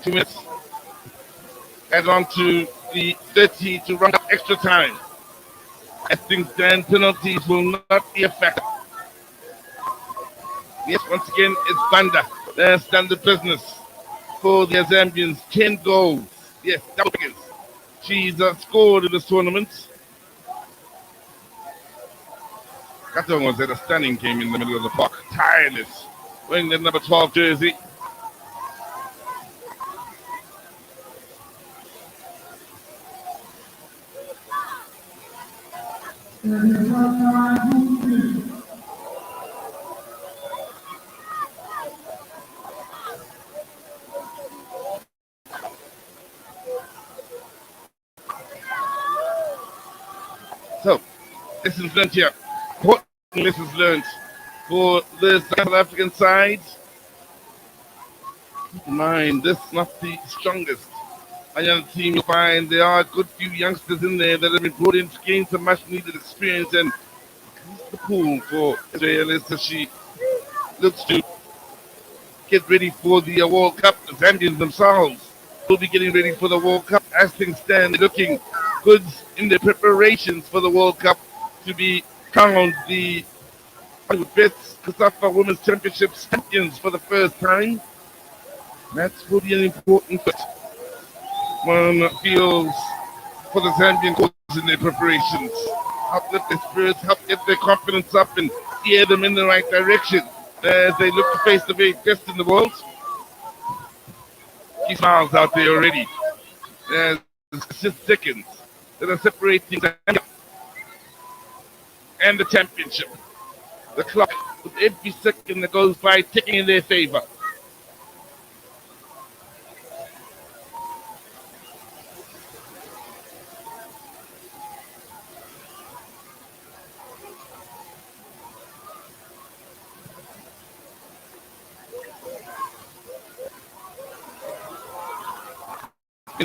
Two minutes. Add on to the 30 to run up extra time. As things stand, penalties will not be a factor. Yes, once again, it's Banda. That's done the business for the Zambians. 10 goals. Yes, double figures. She's scored in this tournament. Katon was at a stunning game in the middle of the park. Tireless. Wearing the number 12 jersey. So, lessons learned here. Important lessons learned for the South African side. Keep in mind, this is not the strongest young team. You'll find there are a good few youngsters in there that have been brought in to gain some much needed experience, and the pool for Israel as she looks to get ready for the World Cup. The Zambians themselves will be getting ready for the World Cup as things stand, looking good in their preparations for the World Cup to be crowned the HOLLYWOODBETS COSAFA Women's Championship champions for the first time. That's really an important fit. One feels for the Zambian coaches in their preparations. Help lift their spirits, help get their confidence up and steer them in the right direction as they look to face the very best in the world. He smiles out there already. There's just seconds that are separating Zambia and the championship. The clock, with every second that goes by, ticking in their favor.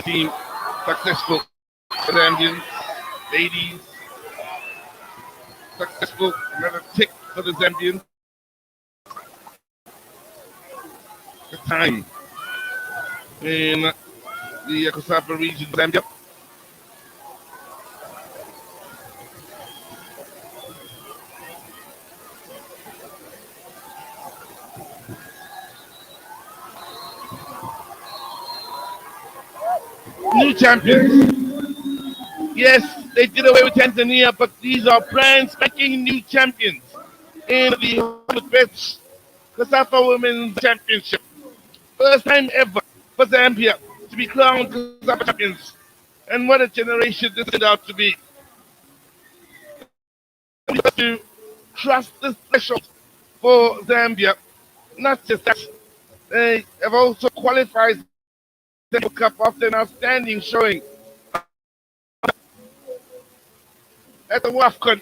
Team successful for the Zambians. Ladies successful. Another tick for the Zambians. The time in the COSAFA region, Zambia. New champions. Yes, they did away with Tanzania, but these are brand spanking new champions in the HOLLYWOODBETS COSAFA Women's Championship. First time ever for Zambia to be crowned COSAFA champions. And what a generation this turned out to be. We have to trust this threshold for Zambia. Not just that, they have also qualified the World Cup after an outstanding showing at the WAFCON.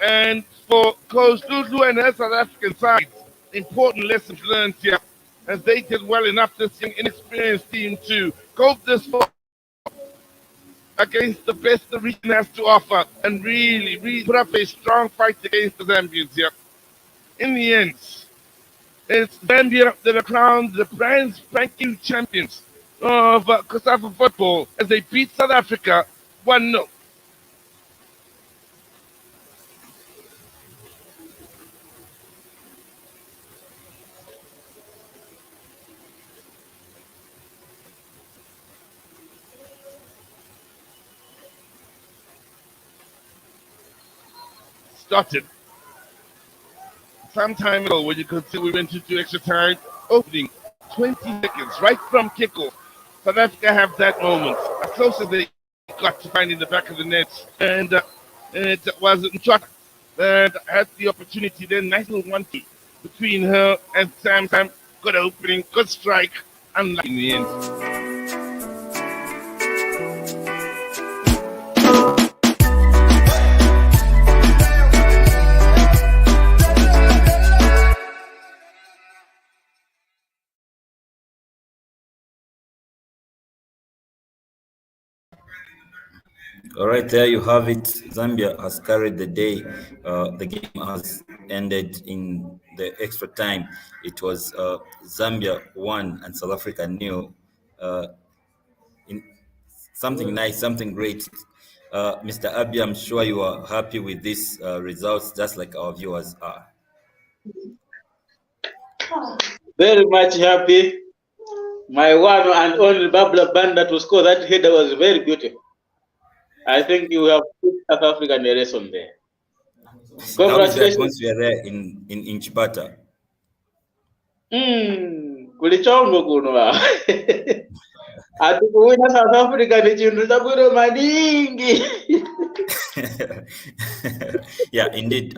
And for Coach Lulu and her South African side, important lessons learned here, as they did well enough, this young, inexperienced team, to go this far against the best the region has to offer, and really put up a strong fight against the Zambians here. In the end, it's Zambia that are crowned the brand spanking champions of COSAFA football as they beat South Africa 1-0. started some time ago when you could see we went into extra time opening 20 seconds right from kickoff. South Africa have that moment as close as they got to find in the back of the net, and it was Nchota that had the opportunity. Then nice little 1-2 between her and Sam. Good opening, good strike, and in the end. All right, there you have it. Zambia has carried the day. The game has ended in the extra time. It was Zambia 1 and South Africa 0. In something nice, something great. Mr. Abi, I'm sure you are happy with these results, just like our viewers are. Very much happy. My one and only Babla Banda to score that header was very beautiful. I think you have put South Africa in the lesson there. Congratulations. Once we are there in Chipata. Kulichongo kuno. Atukuwina South Africa ni chintu chabwino maningi. Yeah, indeed.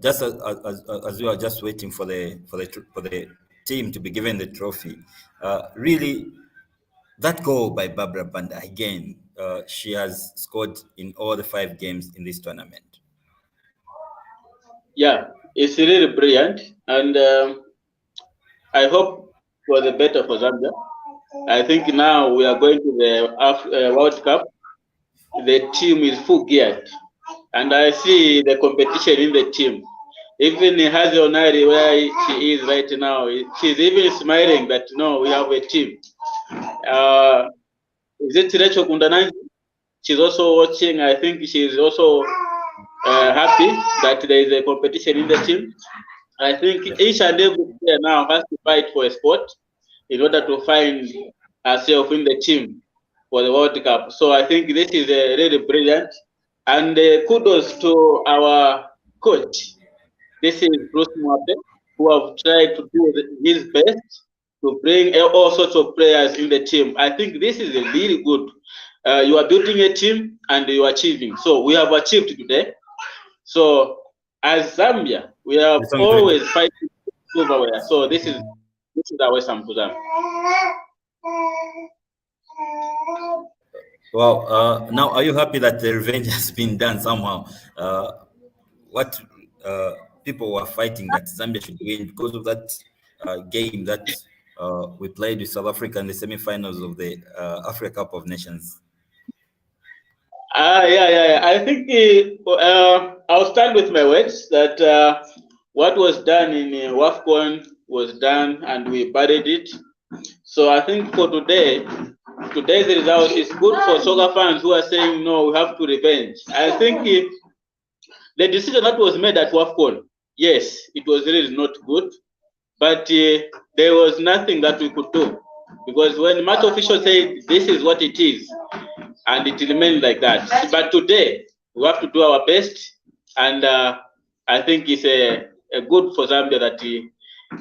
Just as we are just waiting for the team to be given the trophy, really, that goal by Barbara Banda again, she has scored in all the 5 games in this tournament. Yeah, it's really brilliant, and I hope for the better for Zambia. I think now we are going to the World Cup. The team is full geared, and I see the competition in the team. Even Hazi Onari, where she is right now, she's even smiling that no, we have a team. Is it Rachel Kundananji? She's also watching. I think she's also happy that there is a competition in the team. I think each and every player now has to fight for a spot in order to find herself in the team for the World Cup. So I think this is really brilliant. And kudos to our coach. This is Bruce Mwape, who have tried to do his best to bring all sorts of players in the team. I think this is really good. You are building a team and you are achieving. So we have achieved today. So as Zambia, we have always fighting silverware. So this is our Sam to them. Well, now are you happy that the revenge has been done somehow? What people were fighting that Zambia should win because of that game that we played with South Africa in the semi-finals of the Africa Cup of Nations. Yeah. I think I'll stand with my words that what was done in WAFCON was done and we buried it. So I think for today's result is good for soccer fans who are saying, no, we have to revenge. I think the decision that was made at WAFCON, yes, it was really not good, but there was nothing that we could do. Because when match officials say this is what it is, and it remained like that. But today, we have to do our best, and I think it's a good for Zambia that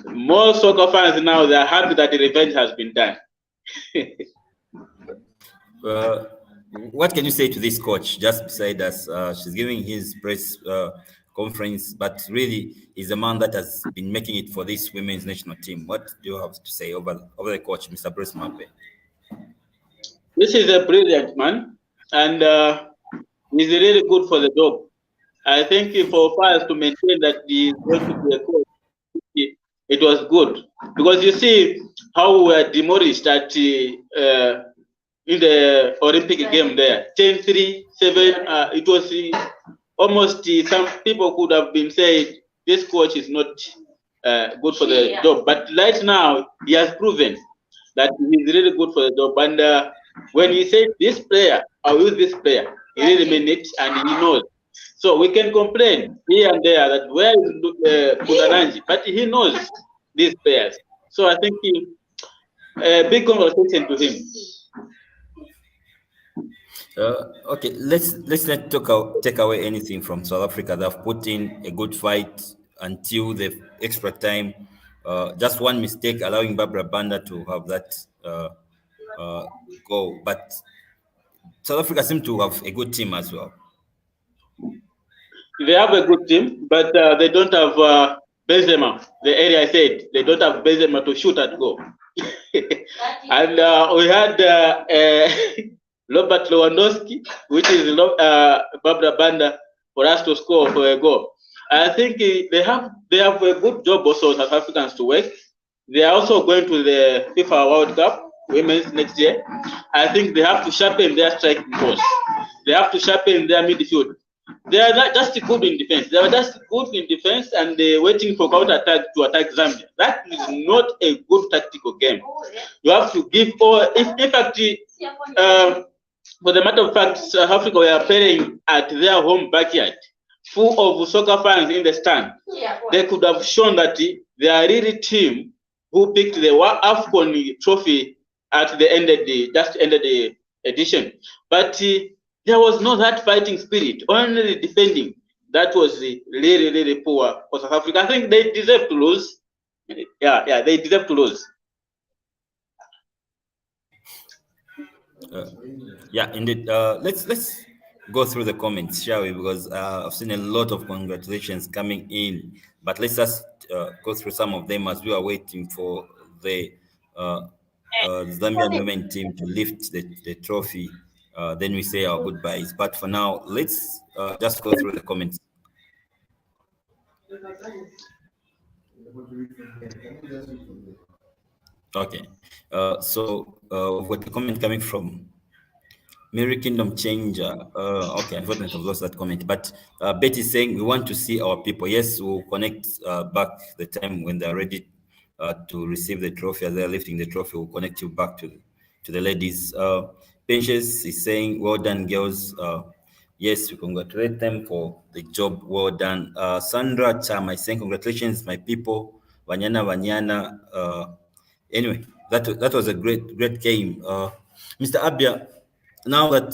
more soccer fans now, they are happy that the revenge has been done. What can you say to this coach just beside us? She's giving his press conference, but really is a man that has been making it for this women's national team. What do you have to say over the coach, Mr. Bruce Mwape? This is a brilliant man, and he's really good for the job. I think for us to maintain that he's going to be a coach, it was good. Because you see how we were demolished at in the Olympic game there. 10-3, 7, it was almost some people could have been saying this coach is not good for the job. But right now, he has proven that he's really good for the job. And when he said this player, I'll use this player, he really meant it and he knows. So we can complain here and there that where is Kudananji, but he knows these players. So I think big congratulations to him. Okay, let's not take away anything from South Africa. They've put in a good fight until the extra time. Just one mistake allowing Barbara Banda to have that goal. But South Africa seem to have a good team as well. They have a good team, but they don't have Benzema. The area I said they don't have Benzema to shoot at goal. And we had Robert Lewandowski, which is Barbara Banda, for us to score for a goal. I think they have a good job also, South Africans, to work. They are also going to the FIFA World Cup Women's next year. I think they have to sharpen their striking force. They have to sharpen their midfield. They are not just good in defense. They are just good in defense and they're waiting for counter attack to attack Zambia. That is not a good tactical game. You have to give all. In fact, for the matter of fact, South Africa were playing at their home backyard, full of soccer fans in the stand. They could have shown that they are really team who picked the AFCON trophy at the end of the edition. But there was no that fighting spirit, only defending. That was really, really poor for South Africa. I think they deserve to lose. Yeah, they deserve to lose. Yeah, indeed. Let's go through the comments, shall we? Because I've seen a lot of congratulations coming in, but let's just go through some of them as we are waiting for the Zambian women team to lift the trophy. Then we say our goodbyes. But for now, let's just go through the comments. Okay. So we've got a comment coming from Mary Kingdom Changer. Okay, unfortunately, I've lost that comment. But Betty is saying we want to see our people. Yes, we'll connect back the time when they're ready to receive the trophy. As they're lifting the trophy, we'll connect you back to the ladies. Patience is saying, well done, girls. Yes, we congratulate them for the job. Well done. Sandra Cham is saying, congratulations, my people. Vanyana. Anyway, that was a great game. Mr. Abia, now that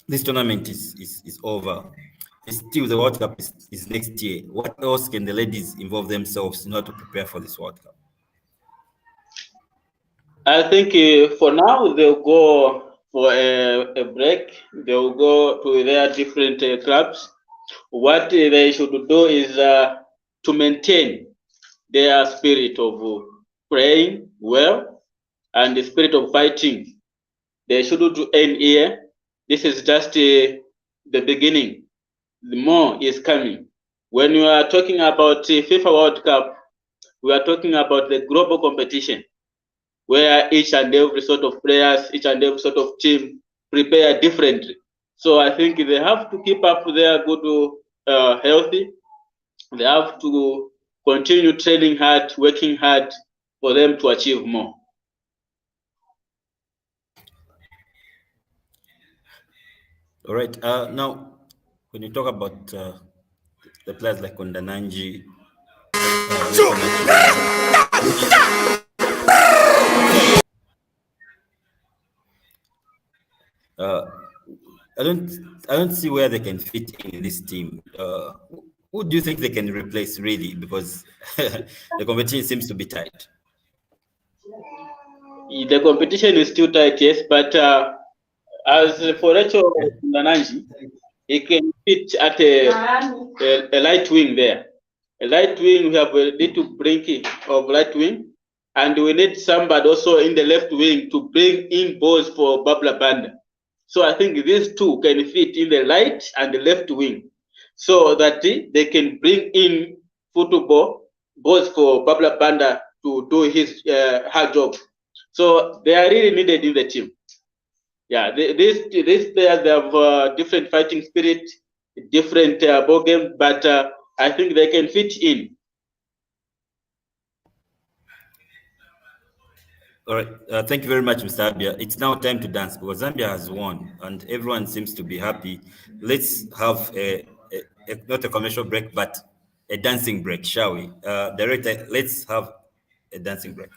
this tournament is over, still the World Cup is next year. What else can the ladies involve themselves in order to prepare for this World Cup? I think for now they'll go for a break. They'll go to their different clubs. What they should do is to maintain their spirit of playing well and the spirit of fighting. They shouldn't end here. This is just the beginning. The more is coming. When we are talking about FIFA World Cup, we are talking about the global competition, where each and every sort of players, each and every sort of team prepare differently. So I think they have to keep up their good healthy. They have to continue training hard, working hard for them to achieve more. All right. Now, when you talk about the players like Kondananji, I don't see where they can fit in this team. Who do you think they can replace, really? Because the competition seems to be tight. The competition is still tight, yes, but as for Rachel Nananji, he can fit at a light wing there. A light wing, we have a little blinking of right wing, and we need somebody also in the left wing to bring in balls for Babla Banda. So I think these two can fit in the right and the left wing, so that they can bring in football balls for Babla Banda to do his hard job. So they are really needed in the team. Yeah, these players, they have different fighting spirit, different ball game, but I think they can fit in. All right. Thank you very much, Mr. Abia. It's now time to dance because Zambia has won and everyone seems to be happy. Let's have not a commercial break, but a dancing break, shall we? Director, let's have a dancing break.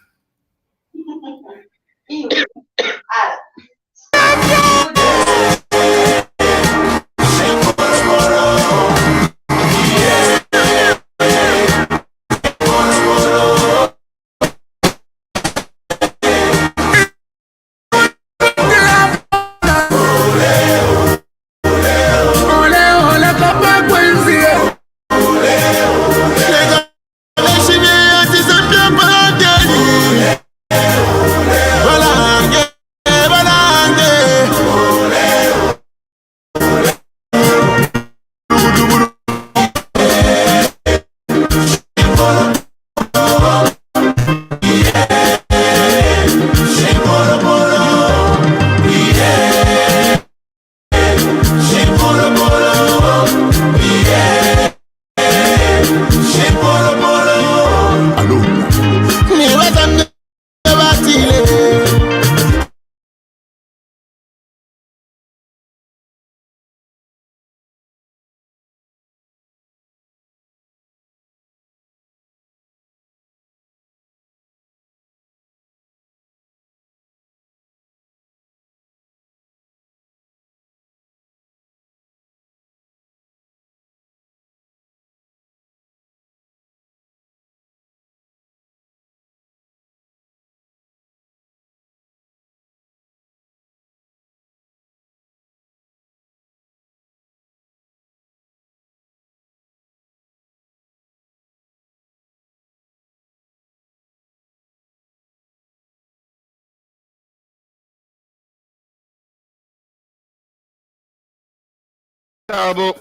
Tabo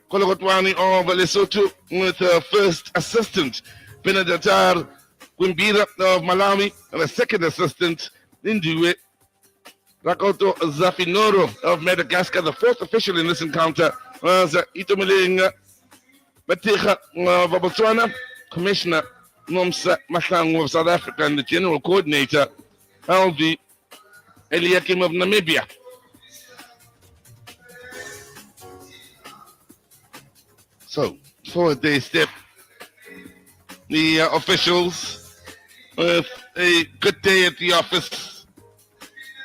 Kolokotwani of Lesotho with first assistant Benadatar Wimbira of Malawi and a second assistant Lindiwe Rakoto Zafinoro of Madagascar. The fourth official in this encounter was Itomeling Bateja of Botswana, Commissioner Nomsa Mahlangu of South Africa, and the General Coordinator Alvi Eliakim of Namibia. So, forward they step. The officials with a good day at the office.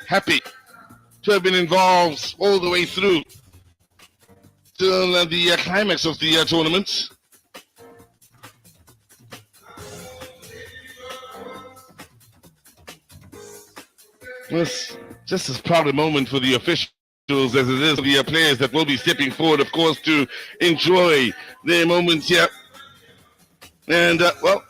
Happy to have been involved all the way through to the climax of the tournament. It's just as proud a moment for the officials as it is for the players that will be stepping forward, of course, to enjoy their moments here. And, well,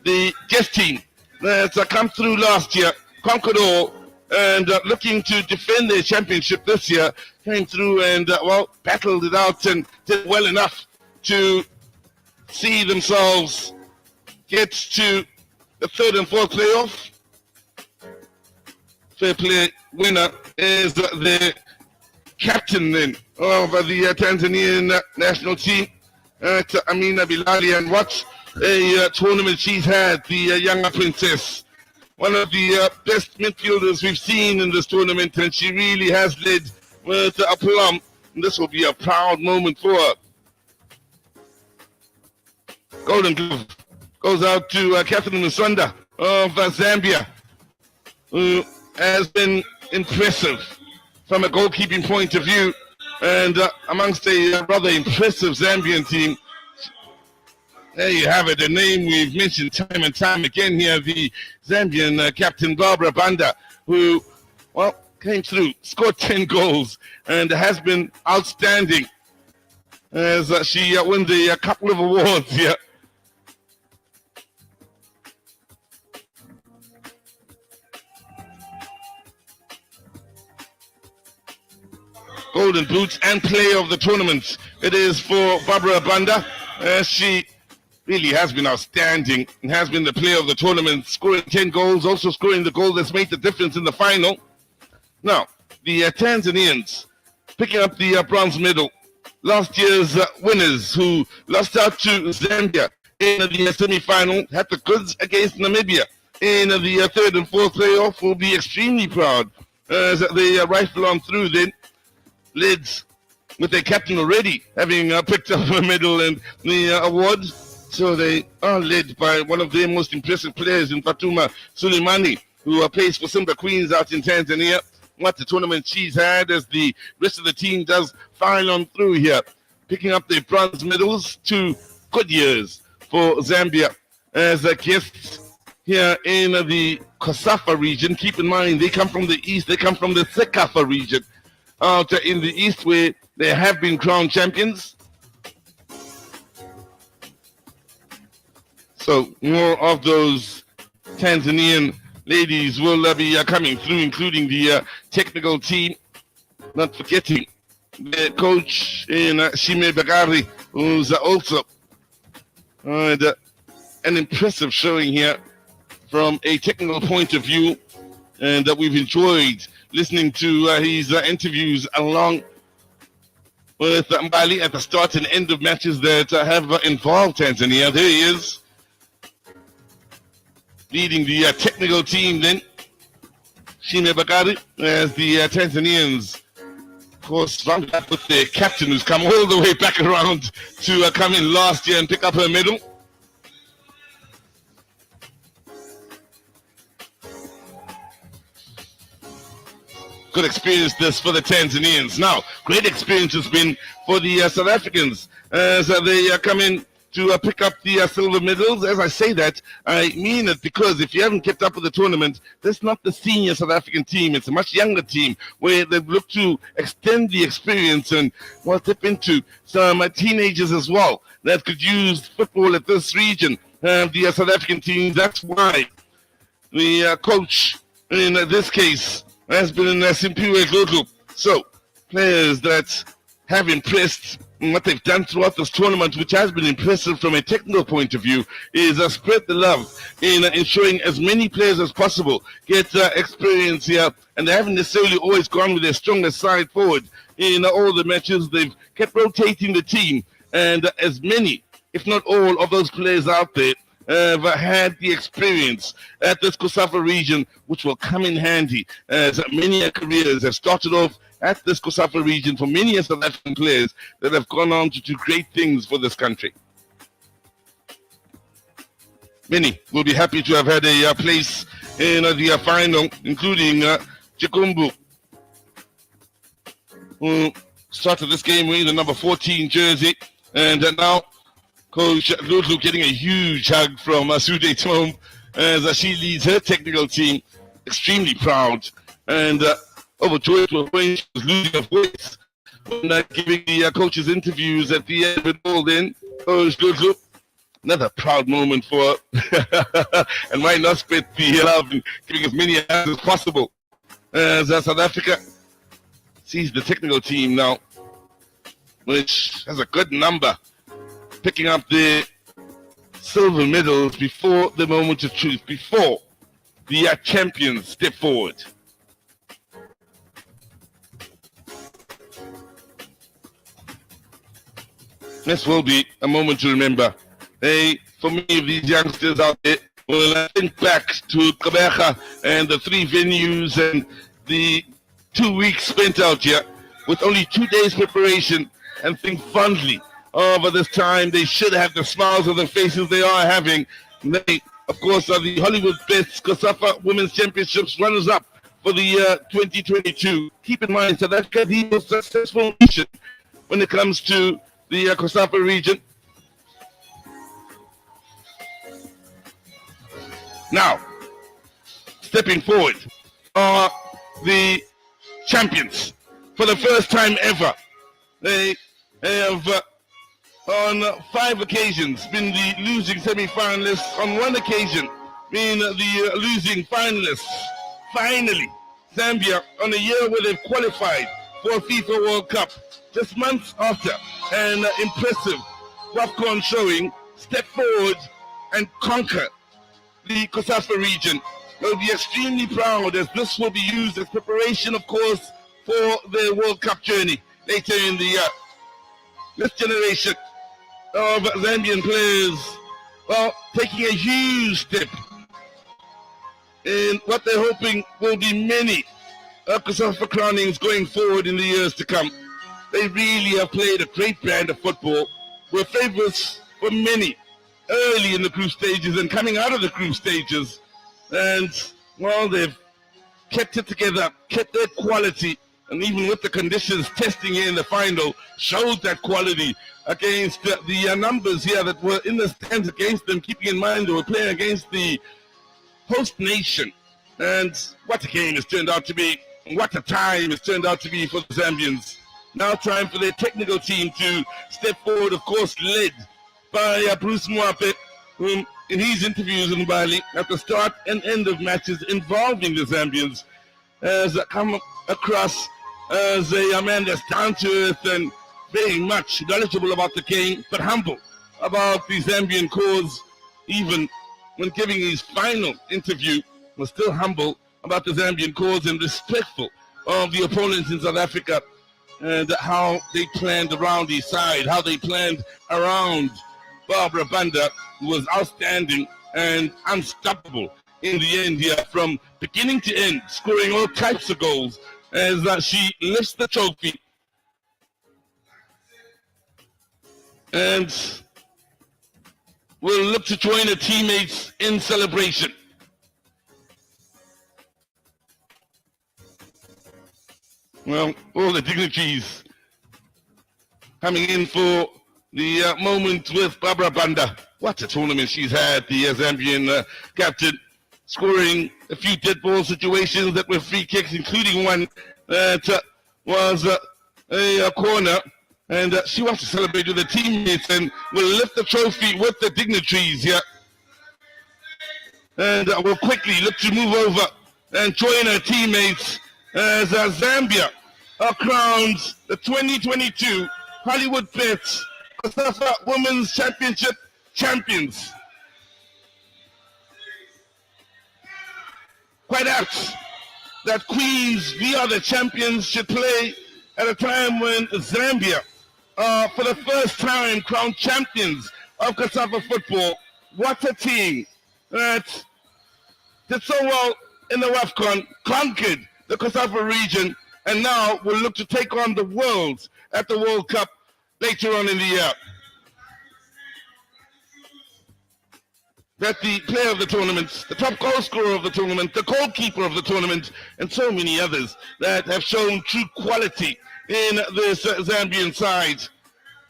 the guest team that's come through last year, conquered all, and looking to defend their championship this year, came through and, well, battled it out and did well enough to see themselves get to the third and fourth playoff. Fair play winner is the captain then of the Tanzanian national team, Amina Bilali, and what a tournament she's had, the younger princess. One of the best midfielders we've seen in this tournament, and she really has led with aplomb. And this will be a proud moment for her. Golden glove goes out to Catherine Musonda of Zambia, who has been impressive from a goalkeeping point of view, and amongst a rather impressive Zambian team. There you have it, a name we've mentioned time and time again here, the Zambian captain Barbara Banda, who, well, came through, scored 10 goals, and has been outstanding as she wins a couple of awards here. Golden Boots and Player of the Tournament. It is for Barbara Banda. She really has been outstanding and has been the player of the tournament, scoring 10 goals, also scoring the goal that's made the difference in the final. Now, the Tanzanians picking up the bronze medal. Last year's winners who lost out to Zambia in the semi-final, had the goods against Namibia in the third and fourth playoff, will be extremely proud as they rifle on through then. Led with their captain already having picked up a medal and the award. So they are led by one of their most impressive players in Fatuma Suleimani, who plays for Simba Queens out in Tanzania. What the tournament she's had as the rest of the team does file on through here. Picking up their bronze medals, 2 good years for Zambia as guests here in the COSAFA region. Keep in mind, they come from the east, they come from the Sekafa region. Out in the east where they have been crowned champions. So more of those Tanzanian ladies will be coming through, including the technical team. Not forgetting the coach in Shime Bagari, who's also an impressive showing here from a technical point of view, and that we've enjoyed listening to his interviews along with Mbali at the start and end of matches that have involved Tanzania. There he is, leading the technical team then, Shime Bakari, as the Tanzanians, of course, rounded up with their captain who's come all the way back around to come in last year and pick up her medal. Good experience this for the Tanzanians. Now, great experience has been for the South Africans as they come in to pick up the silver medals. As I say that, I mean it because if you haven't kept up with the tournament, that's not the senior South African team. It's a much younger team where they look to extend the experience and, well, tip into some teenagers as well that could use football at this region. The South African team, that's why the coach in this case has been in Simpiwe Gugu. So, players that have impressed. What they've done throughout this tournament, which has been impressive from a technical point of view, is spread the love in ensuring as many players as possible get experience here, and they haven't necessarily always gone with their strongest side forward in all the matches. They've kept rotating the team, and as many, if not all, of those players out there have had the experience at this COSAFA region, which will come in handy as many careers have started off at this COSAFA region for many South African players that have gone on to do great things for this country. Many will be happy to have had a place in the final, including Chikumbu, who started this game wearing the number 14 jersey, and now Coach Lulu getting a huge hug from Sude Tom as she leads her technical team. Extremely proud and overjoyed to a point she was losing her voice when giving the coaches interviews at the end of it all. Then Coach Lulu, another proud moment for her. And why not spread the love and giving as many hands as possible as South Africa sees the technical team now, which has a good number, picking up the silver medals before the moment of truth, before the champions step forward. This will be a moment to remember. For many of these youngsters out there, will think back to Kabeja and the 3 venues and the 2 weeks spent out here with only 2 days preparation, and think fondly over this time. They should have the smiles on their faces they are having. They, of course, are the HOLLYWOODBETS COSAFA Women's Championships runners-up for the year 2022. Keep in mind, South Africa is the most successful nation when it comes to the COSAFA region. Now, stepping forward are the champions. For the first time ever, they have on 5 occasions been the losing semi-finalists, on 1 occasion been the losing finalists. Finally, Zambia, on a year where they've qualified for a FIFA World Cup, just months after an impressive WAFCON showing, step forward and conquer the COSAFA region. They'll be extremely proud, as this will be used as preparation, of course, for their World Cup journey later in the year. This generation of Zambian players, well, taking a huge step in what they're hoping will be many COSAFA crownings going forward in the years to come. They really have played a great brand of football, were favourites for many early in the group stages and coming out of the group stages. And, well, they've kept it together, kept their quality, and even with the conditions testing in the final, showed that quality against the numbers here that were in the stands against them, keeping in mind they were playing against the host nation. And what a game it's turned out to be, and what a time it's turned out to be for the Zambians. Now time for their technical team to step forward, of course, led by Bruce Mwape, whom in his interviews in Bali at the start and end of matches involving the Zambians has come across as a man that's down to earth and very much knowledgeable about the game, but humble about the Zambian cause. Even when giving his final interview, was still humble about the Zambian cause and respectful of the opponents in South Africa and how they planned around his side, how they planned around Barbara Banda, who was outstanding and unstoppable in the end here from beginning to end, scoring all types of goals as she lifts the trophy and will look to join her teammates in celebration. Well, all the dignitaries coming in for the moment with Barbara Banda. What a tournament she's had, the Zambian captain, scoring a few dead ball situations that were free kicks, including one that was a corner. And she wants to celebrate with her teammates and will lift the trophy with the dignitaries here. And will quickly look to move over and join her teammates as Zambia are crowned the 2022 Hollywood Bets COSAFA Women's Championship champions. Quite apt that Queens, we are the champions, should play at a time when Zambia are for the first time crowned champions of COSAFA football. What a team that did so well in the WAFCON, conquered the COSAFA region, and now will look to take on the world at the World Cup later on in the year. That the player of the tournament, the top goal scorer of the tournament, the goalkeeper of the tournament, and so many others that have shown true quality in this Zambian side.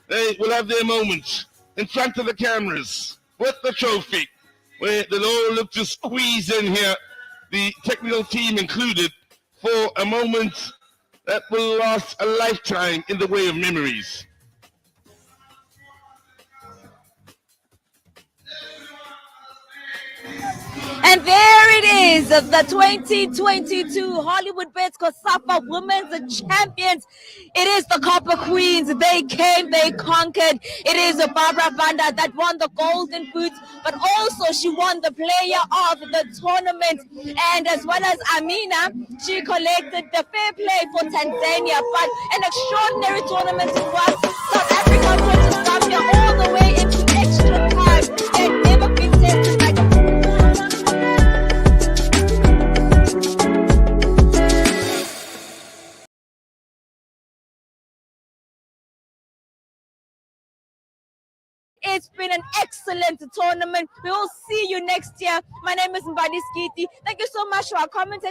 They will have their moment in front of the cameras with the trophy, where they'll all look to squeeze in here, the technical team included, for a moment that will last a lifetime in the way of memories. And there it is, the 2022 Hollywood Bets COSAFA Women's Champions. It is the Copper Queens. They came, they conquered. It is Barbara Banda that won the Golden Boots, but also she won the Player of the Tournament. And as well as Amina, she collected the Fair Play for Tanzania. But an extraordinary tournament it was. South Africa went to Zambia all the way into extra time. They had never been tested like It's been an excellent tournament. We will see you next year. My name is Mbadi Skiti. Thank you so much for our comments.